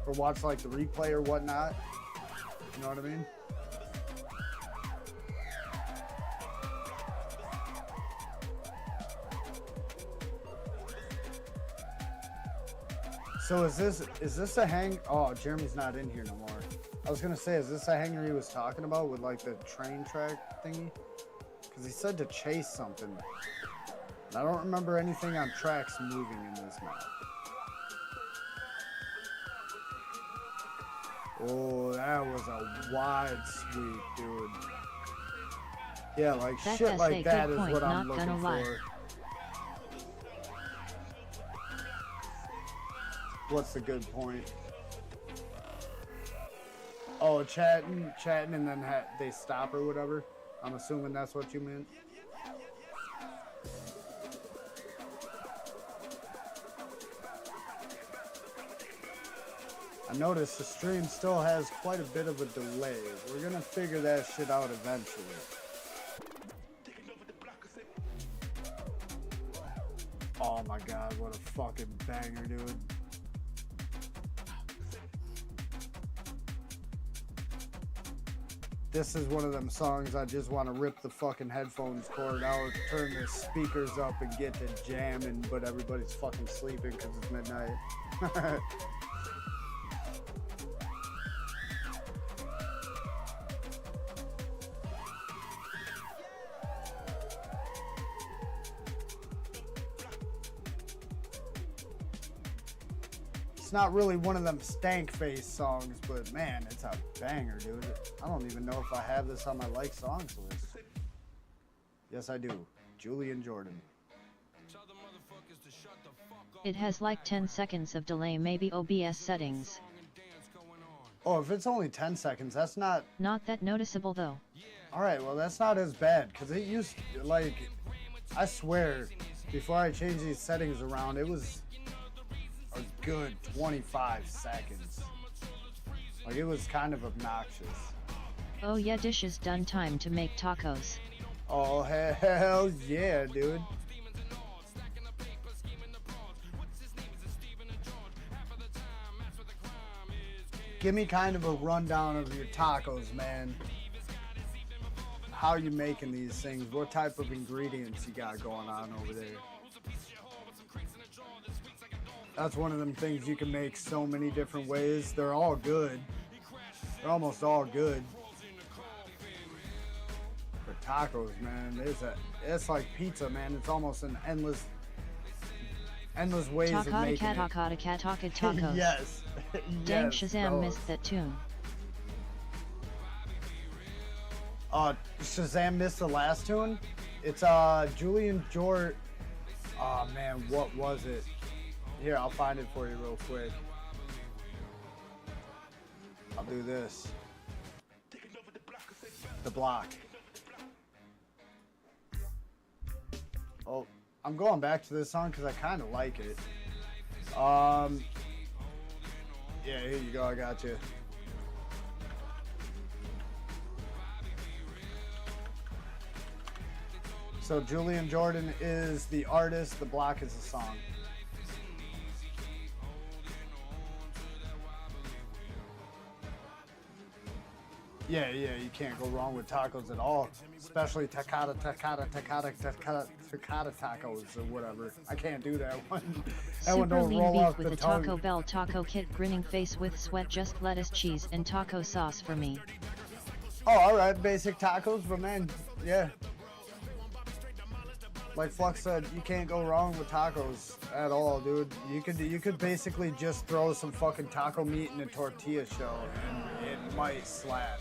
or watch like the replay or whatnot. You know what I mean? So is this a hang? Oh, Jeremy's not in here no more. I was gonna say, is this a hanger he was talking about with like the train track thingy? Because he said to chase something. And I don't remember anything on tracks moving in this map. Oh, that was a wide sweep, dude. Yeah, like That's shit like a that good is point, what I'm not looking gonna lie. for. What's the good point? Oh, chatting, and then they stop or whatever. I'm assuming that's what you meant. I noticed the stream still has quite a bit of a delay. We're gonna figure that shit out eventually. Oh my god, what a fucking banger, dude. This is one of them songs I just want to rip the fucking headphones cord out, turn the speakers up and get to jamming, but everybody's fucking sleeping because it's midnight. It's not really one of them stank face songs, but man, it's a banger, dude. I don't even know if I have this on my like songs list. Yes, I do. Julian Jordan. It has like 10 seconds of delay, maybe OBS settings. Oh, if it's only 10 seconds, that's not... Not that noticeable though. Alright, well, that's not as bad, because it used, like, I swear, before I changed these settings around, it was a good 25 seconds. Like, it was kind of obnoxious. Oh yeah, dishes done, time to make tacos. Oh, hell yeah, dude. Give me kind of a rundown of your tacos, man. How are you making these things? What type of ingredients you got going on over there? That's one of them things you can make so many different ways. They're all good. They're almost all good. For tacos, man, it's like pizza, man. It's almost an endless ways of making it. Tacos. Yes. Dang, Yes, Shazam those. missed that tune. Shazam missed the last tune. It's Julian Jordan. Oh man, what was it? Here, I'll find it for you real quick. I'll do this. The block. Oh, I'm going back to this song because I kind of like it. Yeah, here you go. I got you. So Julian Jordan is the artist. The block is the song. Yeah, you can't go wrong with tacos at all, especially takata tacos or whatever. I can't do that one. That one Super don't lean roll beef off with the a tongue. Taco Bell taco kit, grinning face with sweat, just lettuce, cheese, and taco sauce for me. Oh, all right, basic tacos, but man, yeah. Like Flux said, you can't go wrong with tacos at all, dude. You could basically just throw some fucking taco meat in a tortilla shell and it might slap.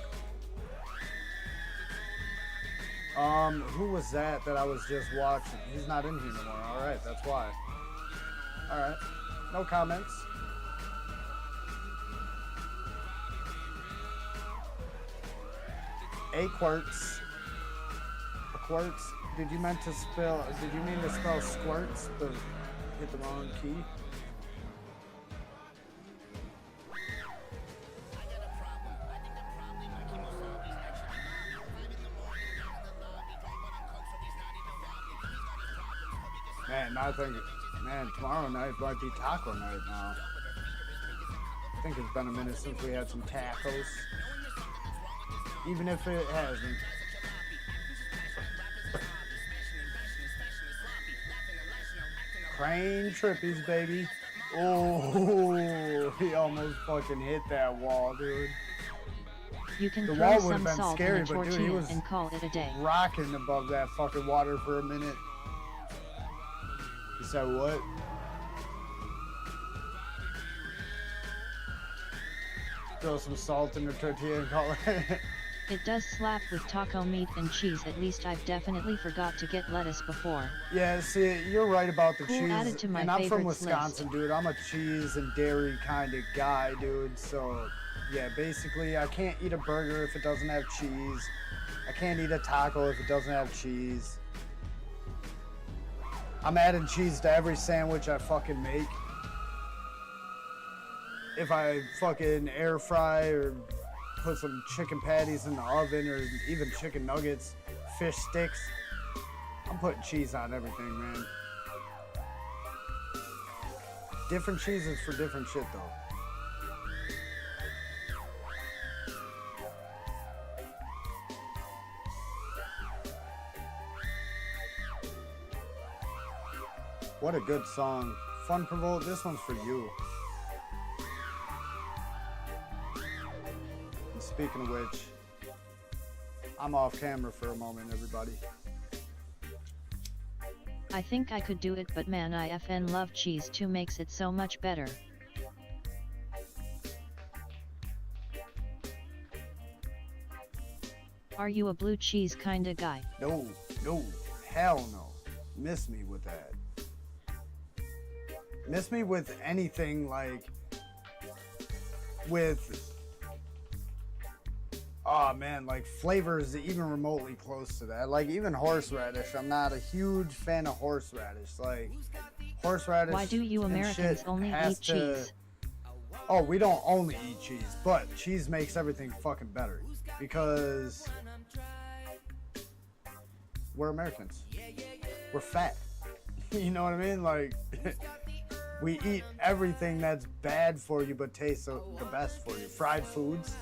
Who was that I was just watching? He's not in here anymore. All right, that's why. All right, no comments. A quartz. A quartz. Did you mean to spell squirts, but hit the wrong key? Man, tomorrow night might be taco night now. I think it's been a minute since we had some tacos. Even if it hasn't. Crane trippies, baby. Oh, he almost fucking hit that wall, dude. You can The throw wall some would've been salt scary, in a but dude, he tortilla was and call it a day. rocking above that fucking water for a minute. You said what? Throw some salt in the tortilla and call it. It does slap with taco meat and cheese. At least I've definitely forgot to get lettuce before. Yeah, see, you're right about the Cool, cheese. added to my and I'm from favorites Wisconsin, dude. I'm a cheese and dairy kind of guy, dude. So, yeah, basically, I can't eat a burger if it doesn't have cheese. I can't eat a taco if it doesn't have cheese. I'm adding cheese to every sandwich I fucking make. If I fucking air fry or put some chicken patties in the oven or even chicken nuggets, fish sticks, I'm putting cheese on everything, man. Different cheeses for different shit, though. What a good song. Fun Provoke, this one's for you. And speaking of which, I'm off camera for a moment, everybody. I think I could do it, but man, I FN love cheese too, makes it so much better. Are you a blue cheese kinda guy? No, hell no. Miss me with that. Miss me with anything like with, oh man, like flavors even remotely close to that. Like even horseradish, I'm not a huge fan of horseradish. Like horseradish. Why do you and Americans shit only has eat cheese? Oh, we don't only eat cheese, but cheese makes everything fucking better because we're Americans. We're fat. You know what I mean? Like we eat everything that's bad for you but tastes the best for you. Fried foods.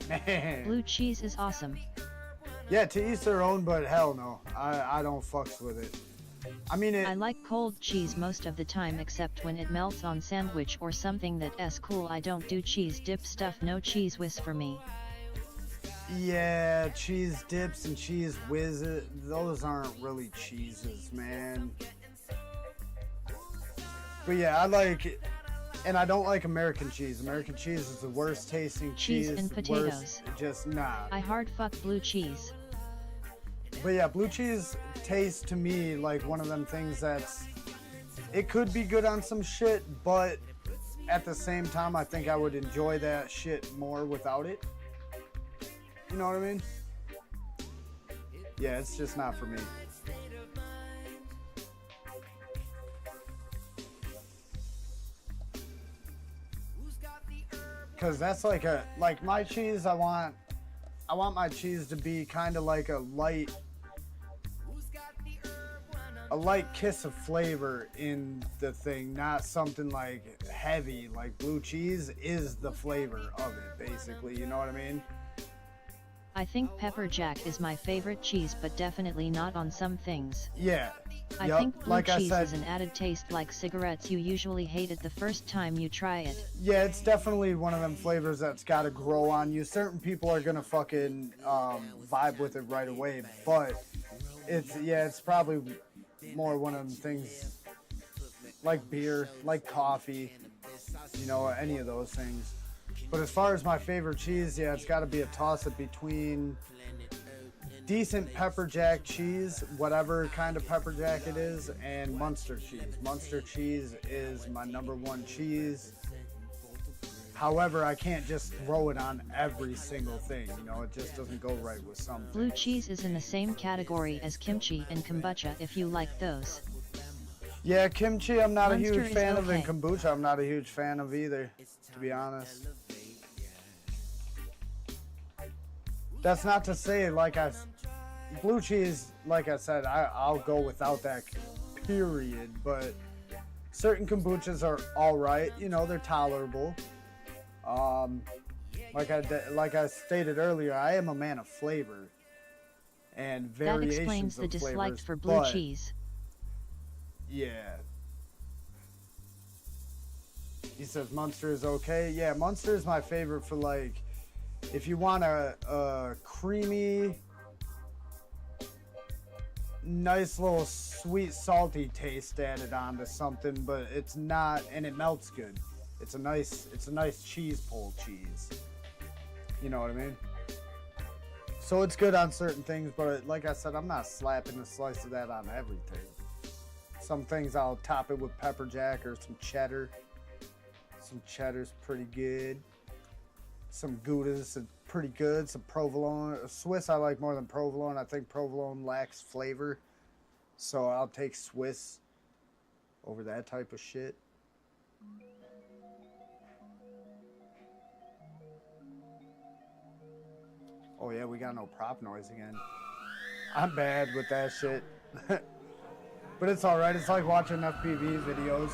Man. Blue cheese is awesome. Yeah, to each their own, but hell no. I don't fucks with it. I mean it. I like cold cheese most of the time, except when it melts on sandwich or something that's cool. I don't do cheese dip stuff, no cheese whiz for me. Yeah, cheese dips and cheese whizzes, those aren't really cheeses, man. But yeah, I like it. And I don't like American cheese. American cheese is the worst tasting cheese. Cheese and potatoes. Just nah. I hard fuck blue cheese. But yeah, blue cheese tastes to me like one of them things it could be good on some shit, but at the same time, I think I would enjoy that shit more without it. You know what I mean? Yeah, it's just not for me. Cause that's like my cheese. I want my cheese to be kind of like a light kiss of flavor in the thing, not something like heavy. Like blue cheese is the flavor of it, basically. You know what I mean? I think pepper jack is my favorite cheese, but definitely not on some things. Yeah. I think blue cheese is an added taste like cigarettes. You usually hate it the first time you try it. Yeah, it's definitely one of them flavors that's got to grow on you. Certain people are gonna fucking vibe with it right away, but it's probably more one of them things like beer, like coffee, you know, any of those things. But as far as my favorite cheese, yeah, it's got to be a toss-up between decent pepper jack cheese, whatever kind of pepper jack it is, and Munster cheese. Munster cheese is my #1 cheese. However, I can't just throw it on every single thing, you know, it just doesn't go right with some things. Blue cheese is in the same category as kimchi and kombucha if you like those. Yeah, kimchi I'm not Munster a huge fan of, okay. and kombucha I'm not a huge fan of either, to be honest. That's not to say, blue cheese, like I said, I'll go without that, period. But certain kombuchas are all right, you know, they're tolerable. Like I stated earlier, I am a man of flavor and variations that explains the of dislike flavors, for blue cheese. Yeah. He says Munster is okay. Yeah, Munster is my favorite for like, if you want a creamy, nice little sweet, salty taste added onto something, but it's not, and it melts good. It's a nice cheese pull cheese. You know what I mean? So it's good on certain things, but like I said, I'm not slapping a slice of that on everything. Some things I'll top it with pepper jack or some cheddar. Some cheddar's pretty good. Some Gouda's pretty good. Some provolone. Swiss I like more than provolone. I think provolone lacks flavor. So I'll take Swiss over that type of shit. Oh yeah, we got no prop noise again. I'm bad with that shit. But it's alright. It's like watching FPV videos.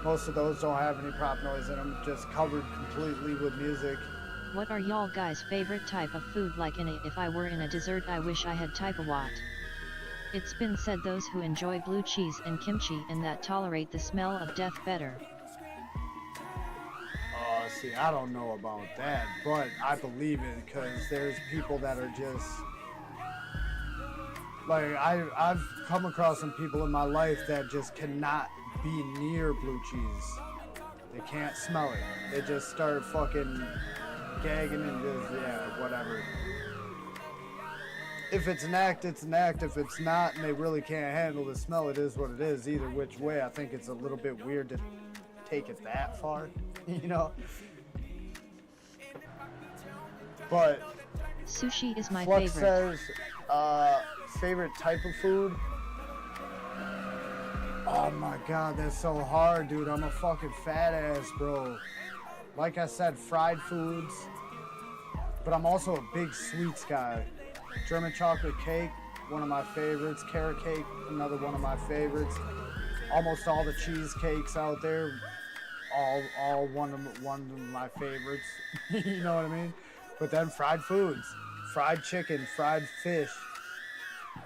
Most of those don't have any prop noise in them, just covered completely with music. What are y'all guys' favorite type of food? Like if I were in a dessert, I wish I had type of what? It's been said those who enjoy blue cheese and kimchi and that tolerate the smell of death better. Oh, see, I don't know about that, but I believe it because there's people that are just like I've come across some people in my life that just cannot be near blue cheese. They can't smell it. They just start fucking gagging and just, yeah, whatever. If it's an act, it's an act. If it's not and they really can't handle the smell, it is what it is. Either which way, I think it's a little bit weird to take it that far, you know? But sushi is my Flux favorite. says, favorite type of food? Oh my god, that's so hard, dude. I'm a fucking fat ass, bro. Like I said, fried foods. But I'm also a big sweets guy. German chocolate cake, one of my favorites. Carrot cake, another one of my favorites. Almost all the cheesecakes out there, all one of my favorites. You know what I mean? But then fried foods. Fried chicken, fried fish.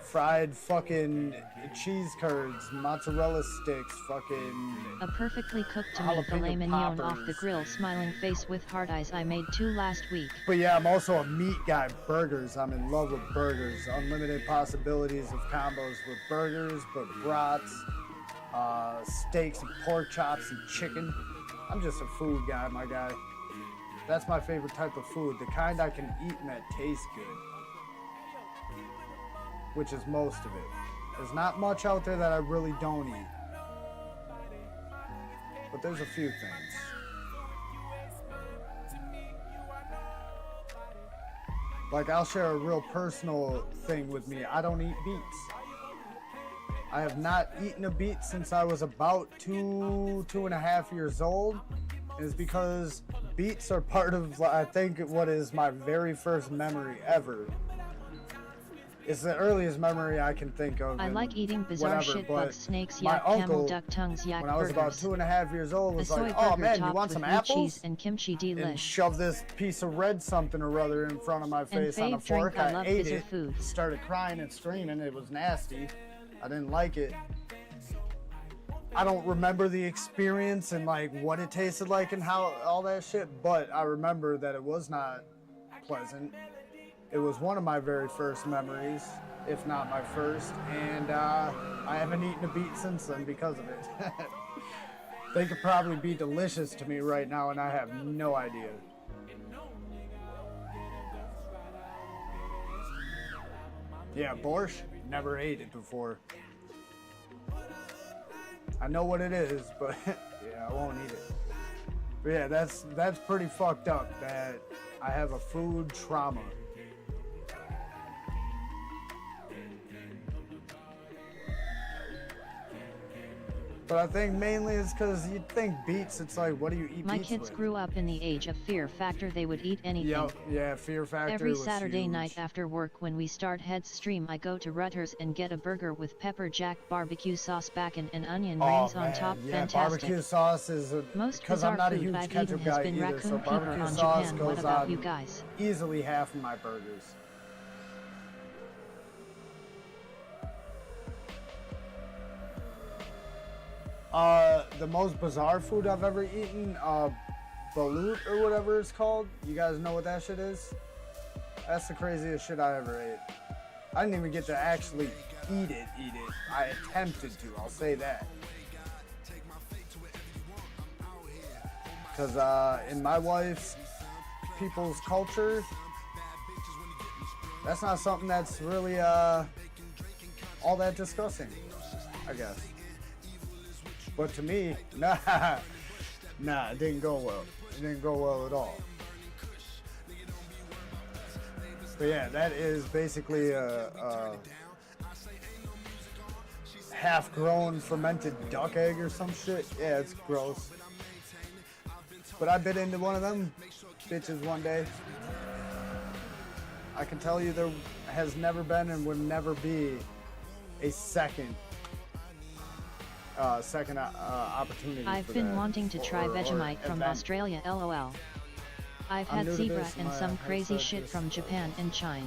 Fried fucking cheese curds, mozzarella sticks, fucking... A perfectly cooked to me filet mignon off the grill, smiling face with hard eyes. I made 2 last week. But yeah, I'm also a meat guy. Burgers, I'm in love with burgers. Unlimited possibilities of combos with burgers, but brats, steaks and pork chops and chicken. I'm just a food guy, my guy. That's my favorite type of food. The kind I can eat and that tastes good. Which is most of it. There's not much out there that I really don't eat. but there's a few things. Like, I'll share a real personal thing with me. I don't eat beets. I have not eaten a beet since I was about 2.5 years old. And it's because beets are part of, I think, what is my very first memory ever. It's the earliest memory I can think of. I like eating bizarre shit, bugs, snakes, yak, camel, duck tongues, yak when I was about burgers. 2.5 years old, was like, oh man, you want some apples? Cheese and kimchi delish. And shove this piece of red something or other in front of my face on a fork. I ate it, started crying and screaming. It was nasty. I didn't like it. I don't remember the experience and like what it tasted like and how all that shit, but I remember that it was not pleasant. It was one of my very first memories, if not my first, and I haven't eaten a beet since then because of it. They could probably be delicious to me right now, and I have no idea. Yeah, borscht, never ate it before. I know what it is, but yeah, I won't eat it. But yeah, that's pretty fucked up that I have a food trauma. But I think mainly it's because you'd think beets, it's like, what do you eat My beets kids with? grew up in the age of Fear Factor. They would eat anything. Yep, yeah, Fear Factor Every was Saturday huge. night after work when we start heads stream, I go to Rutter's and get a burger with pepper jack barbecue sauce, bacon, and onion rings on top. Yeah, fantastic. barbecue sauce is, because I'm not a huge ketchup guy either, so barbecue sauce goes on you guys? Easily half of my burgers. The most bizarre food I've ever eaten, balut or whatever it's called. You guys know what that shit is? That's the craziest shit I ever ate. I didn't even get to actually eat it. I attempted to, I'll say that. Because in my wife's people's culture, that's not something that's really all that disgusting, I guess. But to me, nah, it didn't go well. It didn't go well at all. But yeah, that is basically a half-grown fermented duck egg or some shit. Yeah, it's gross. But I bit into one of them bitches one day. I can tell you there has never been and will never be a second opportunity. I've for been that, wanting to try Vegemite from event. Australia, LOL. I've I'm had new to zebra this, and my some crazy headset shit just, from Japan and China.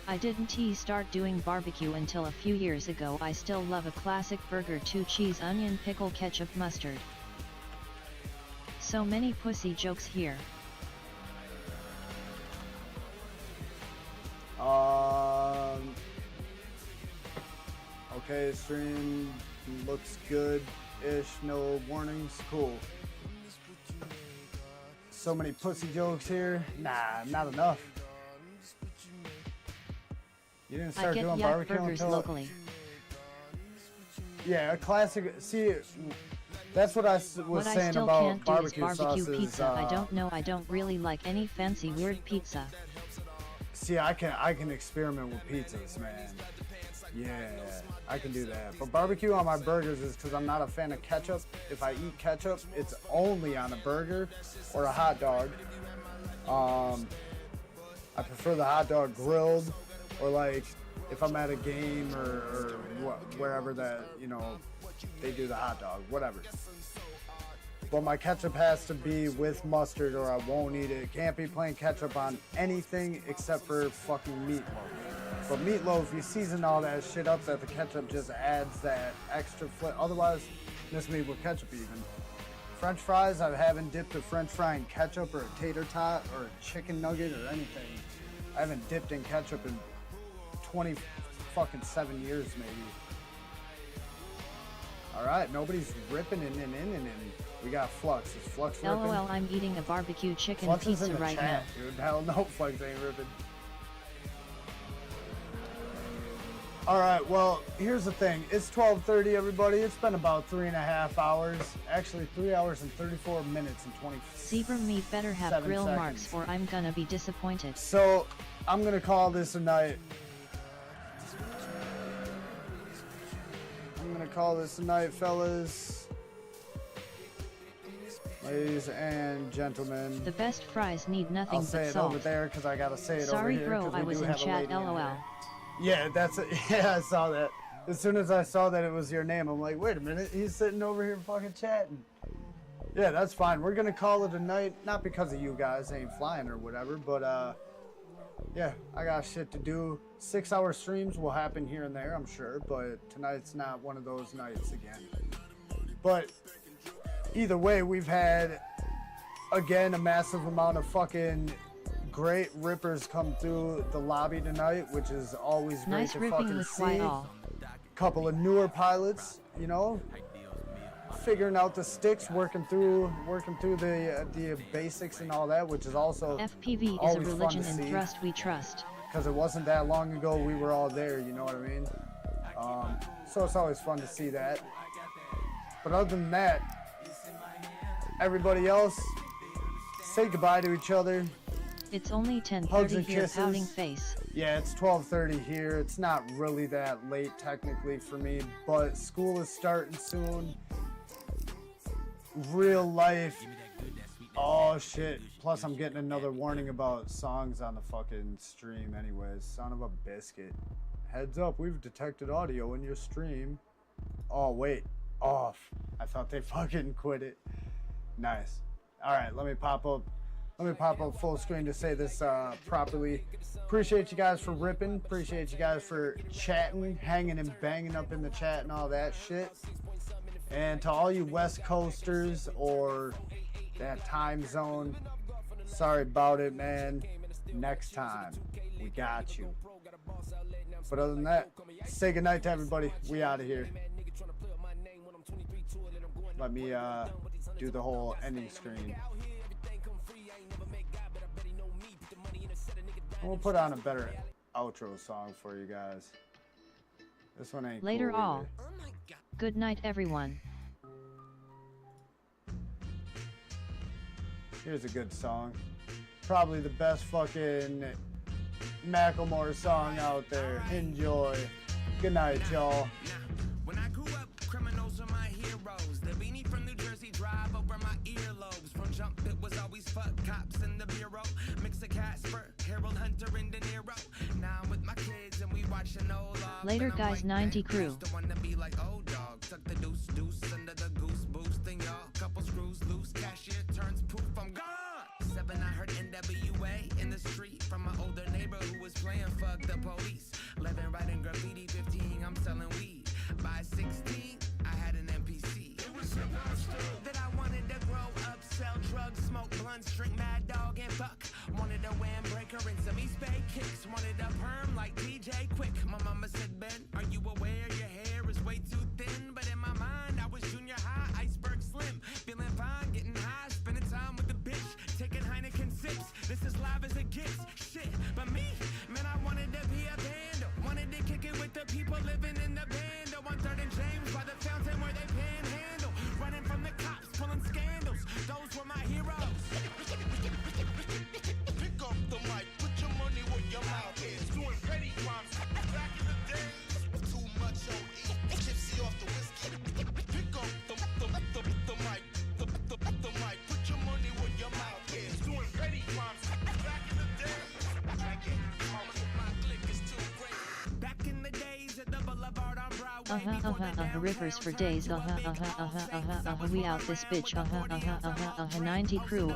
I didn't start doing barbecue until a few years ago. I still love a classic burger, 2 cheese, onion, pickle, ketchup, mustard. So many pussy jokes here. Okay, stream looks good-ish, no warnings, cool. So many pussy jokes here. Nah, not enough. You didn't I start get doing yak barbecue burgers until... locally. Yeah, a classic, see, that's what I was What I saying still about can't do is barbecue barbecue sauces. pizza. I don't know, I don't really like any fancy weird pizza. See, I can experiment with pizzas, man. Yeah, I can do that. But barbecue on my burgers is because I'm not a fan of ketchup. If I eat ketchup, it's only on a burger or a hot dog. I prefer the hot dog grilled, or like if I'm at a game or wherever that, you know, they do the hot dog, whatever. But my ketchup has to be with mustard or I won't eat it. It can't be plain ketchup on anything except for fucking meatloaf. But meatloaf, you season all that shit up that the ketchup just adds that extra flavor. Otherwise, miss me with ketchup even. French fries, I haven't dipped a French fry in ketchup or a tater tot or a chicken nugget or anything. I haven't dipped in ketchup in 27 years maybe. Alright, nobody's ripping in. We got Flux. Is Flux ripping? LOL, I'm eating a barbecue chicken Flux is pizza in the right chat, now. dude. Hell no, Flux ain't ripping. All right, well, here's the thing. It's 12:30, everybody. It's been about 3.5 hours. Actually, 3 hours and 34 minutes and 20. Zebra meat better have grill seconds. marks or I'm gonna be disappointed. So, I'm gonna call this a night. I'm gonna call this a night, fellas. Ladies and gentlemen. The best fries need nothing I'll say but it salt. over there because I gotta say it Sorry, over here. bro, 'cause we I was do in have a chat, lady in lol. there. Yeah, that's it. Yeah, I saw that. As soon as I saw that it was your name, I'm like, wait a minute, he's sitting over here fucking chatting. Yeah, that's fine. We're gonna call it a night, not because of you guys ain't flying or whatever, but yeah, I got shit to do. 6-hour streams will happen here and there, I'm sure, but tonight's not one of those nights again. But either way, we've had again a massive amount of fucking great rippers come through the lobby tonight, which is always great Nice to ripping fucking with see. all. Couple of newer pilots, you know, figuring out the sticks, working through the basics and all that, which is also FPV is a always fun religion to and see. thrust we trust. Because it wasn't that long ago we were all there, you know what I mean? So it's always fun to see that. But other than that, everybody else, say goodbye to each other. It's only Hugs 10:30 and here, kisses. pouting face. Yeah, it's 12:30 here. It's not really that late technically for me, but school is starting soon. Real life. Oh shit. Plus I'm getting another warning about songs on the fucking stream anyways. Son of a biscuit. Heads up, we've detected audio in your stream. Oh wait, off. I thought they fucking quit it. Nice. Alright, let me pop up full screen to say this properly. Appreciate you guys for ripping. Appreciate you guys for chatting, hanging and banging up in the chat and all that shit. And to all you West Coasters or that time zone, sorry about it, man. Next time, we got you. But other than that, say goodnight to everybody. We out of here. Let me do the whole ending screen. We'll put on a better outro song for you guys. This one ain't Later cool all. either. Good night everyone. Here's a good song. Probably the best fucking Macklemore song out there. Enjoy. Good night, y'all. When I grew up, criminals were my heroes. The beanie from New Jersey drive over my earlobes. From jump, it was always fuck cops in the bureau. Mix of Casper, Harold Hunter, and De Niro. Now I'm with my kids and we watching old love. Later guys, 90 crew. The one to be like old dog. Tuck the deuce under the goose boosting y'all. Couple screws loose, cashier turns poof, I'm gone. 7, I heard NWA in the street from my older neighbor who was playing fuck the police. 11, writing graffiti. 15, I'm selling weed. By 16, I had an NPC. It was supposed that I wanted to grow up, sell drugs, smoke blunts, drink Mad Dog and fuck. Wanted a windbreaker and some East Bay kicks. Wanted a perm like DJ Quick. My mama said, Ben, are you aware your hair is way too thin? But in my mind, I was junior high, iceberg slim. Feeling fine, getting high, spending time with the bitch. Taking Heineken sips, this is live as it gets. Shit, but me, man, I wanted to be a band. Wanted to kick it with the people living in the band. On 3rd and James by the fountain where they panhandle. Running from the cops, pulling scandals. Those were my heroes. Pick up the mic, put your money where your mouth is. Doing petty crimes back in the days. Too much OE, gypsy off the whiskey. Pick up the mic, the mic, put your money where your mouth is. Doing petty crimes back in the days. My click is too great. Back in the days at the boulevard on Broadway. Rippers for days. We out this bitch. 90 crew.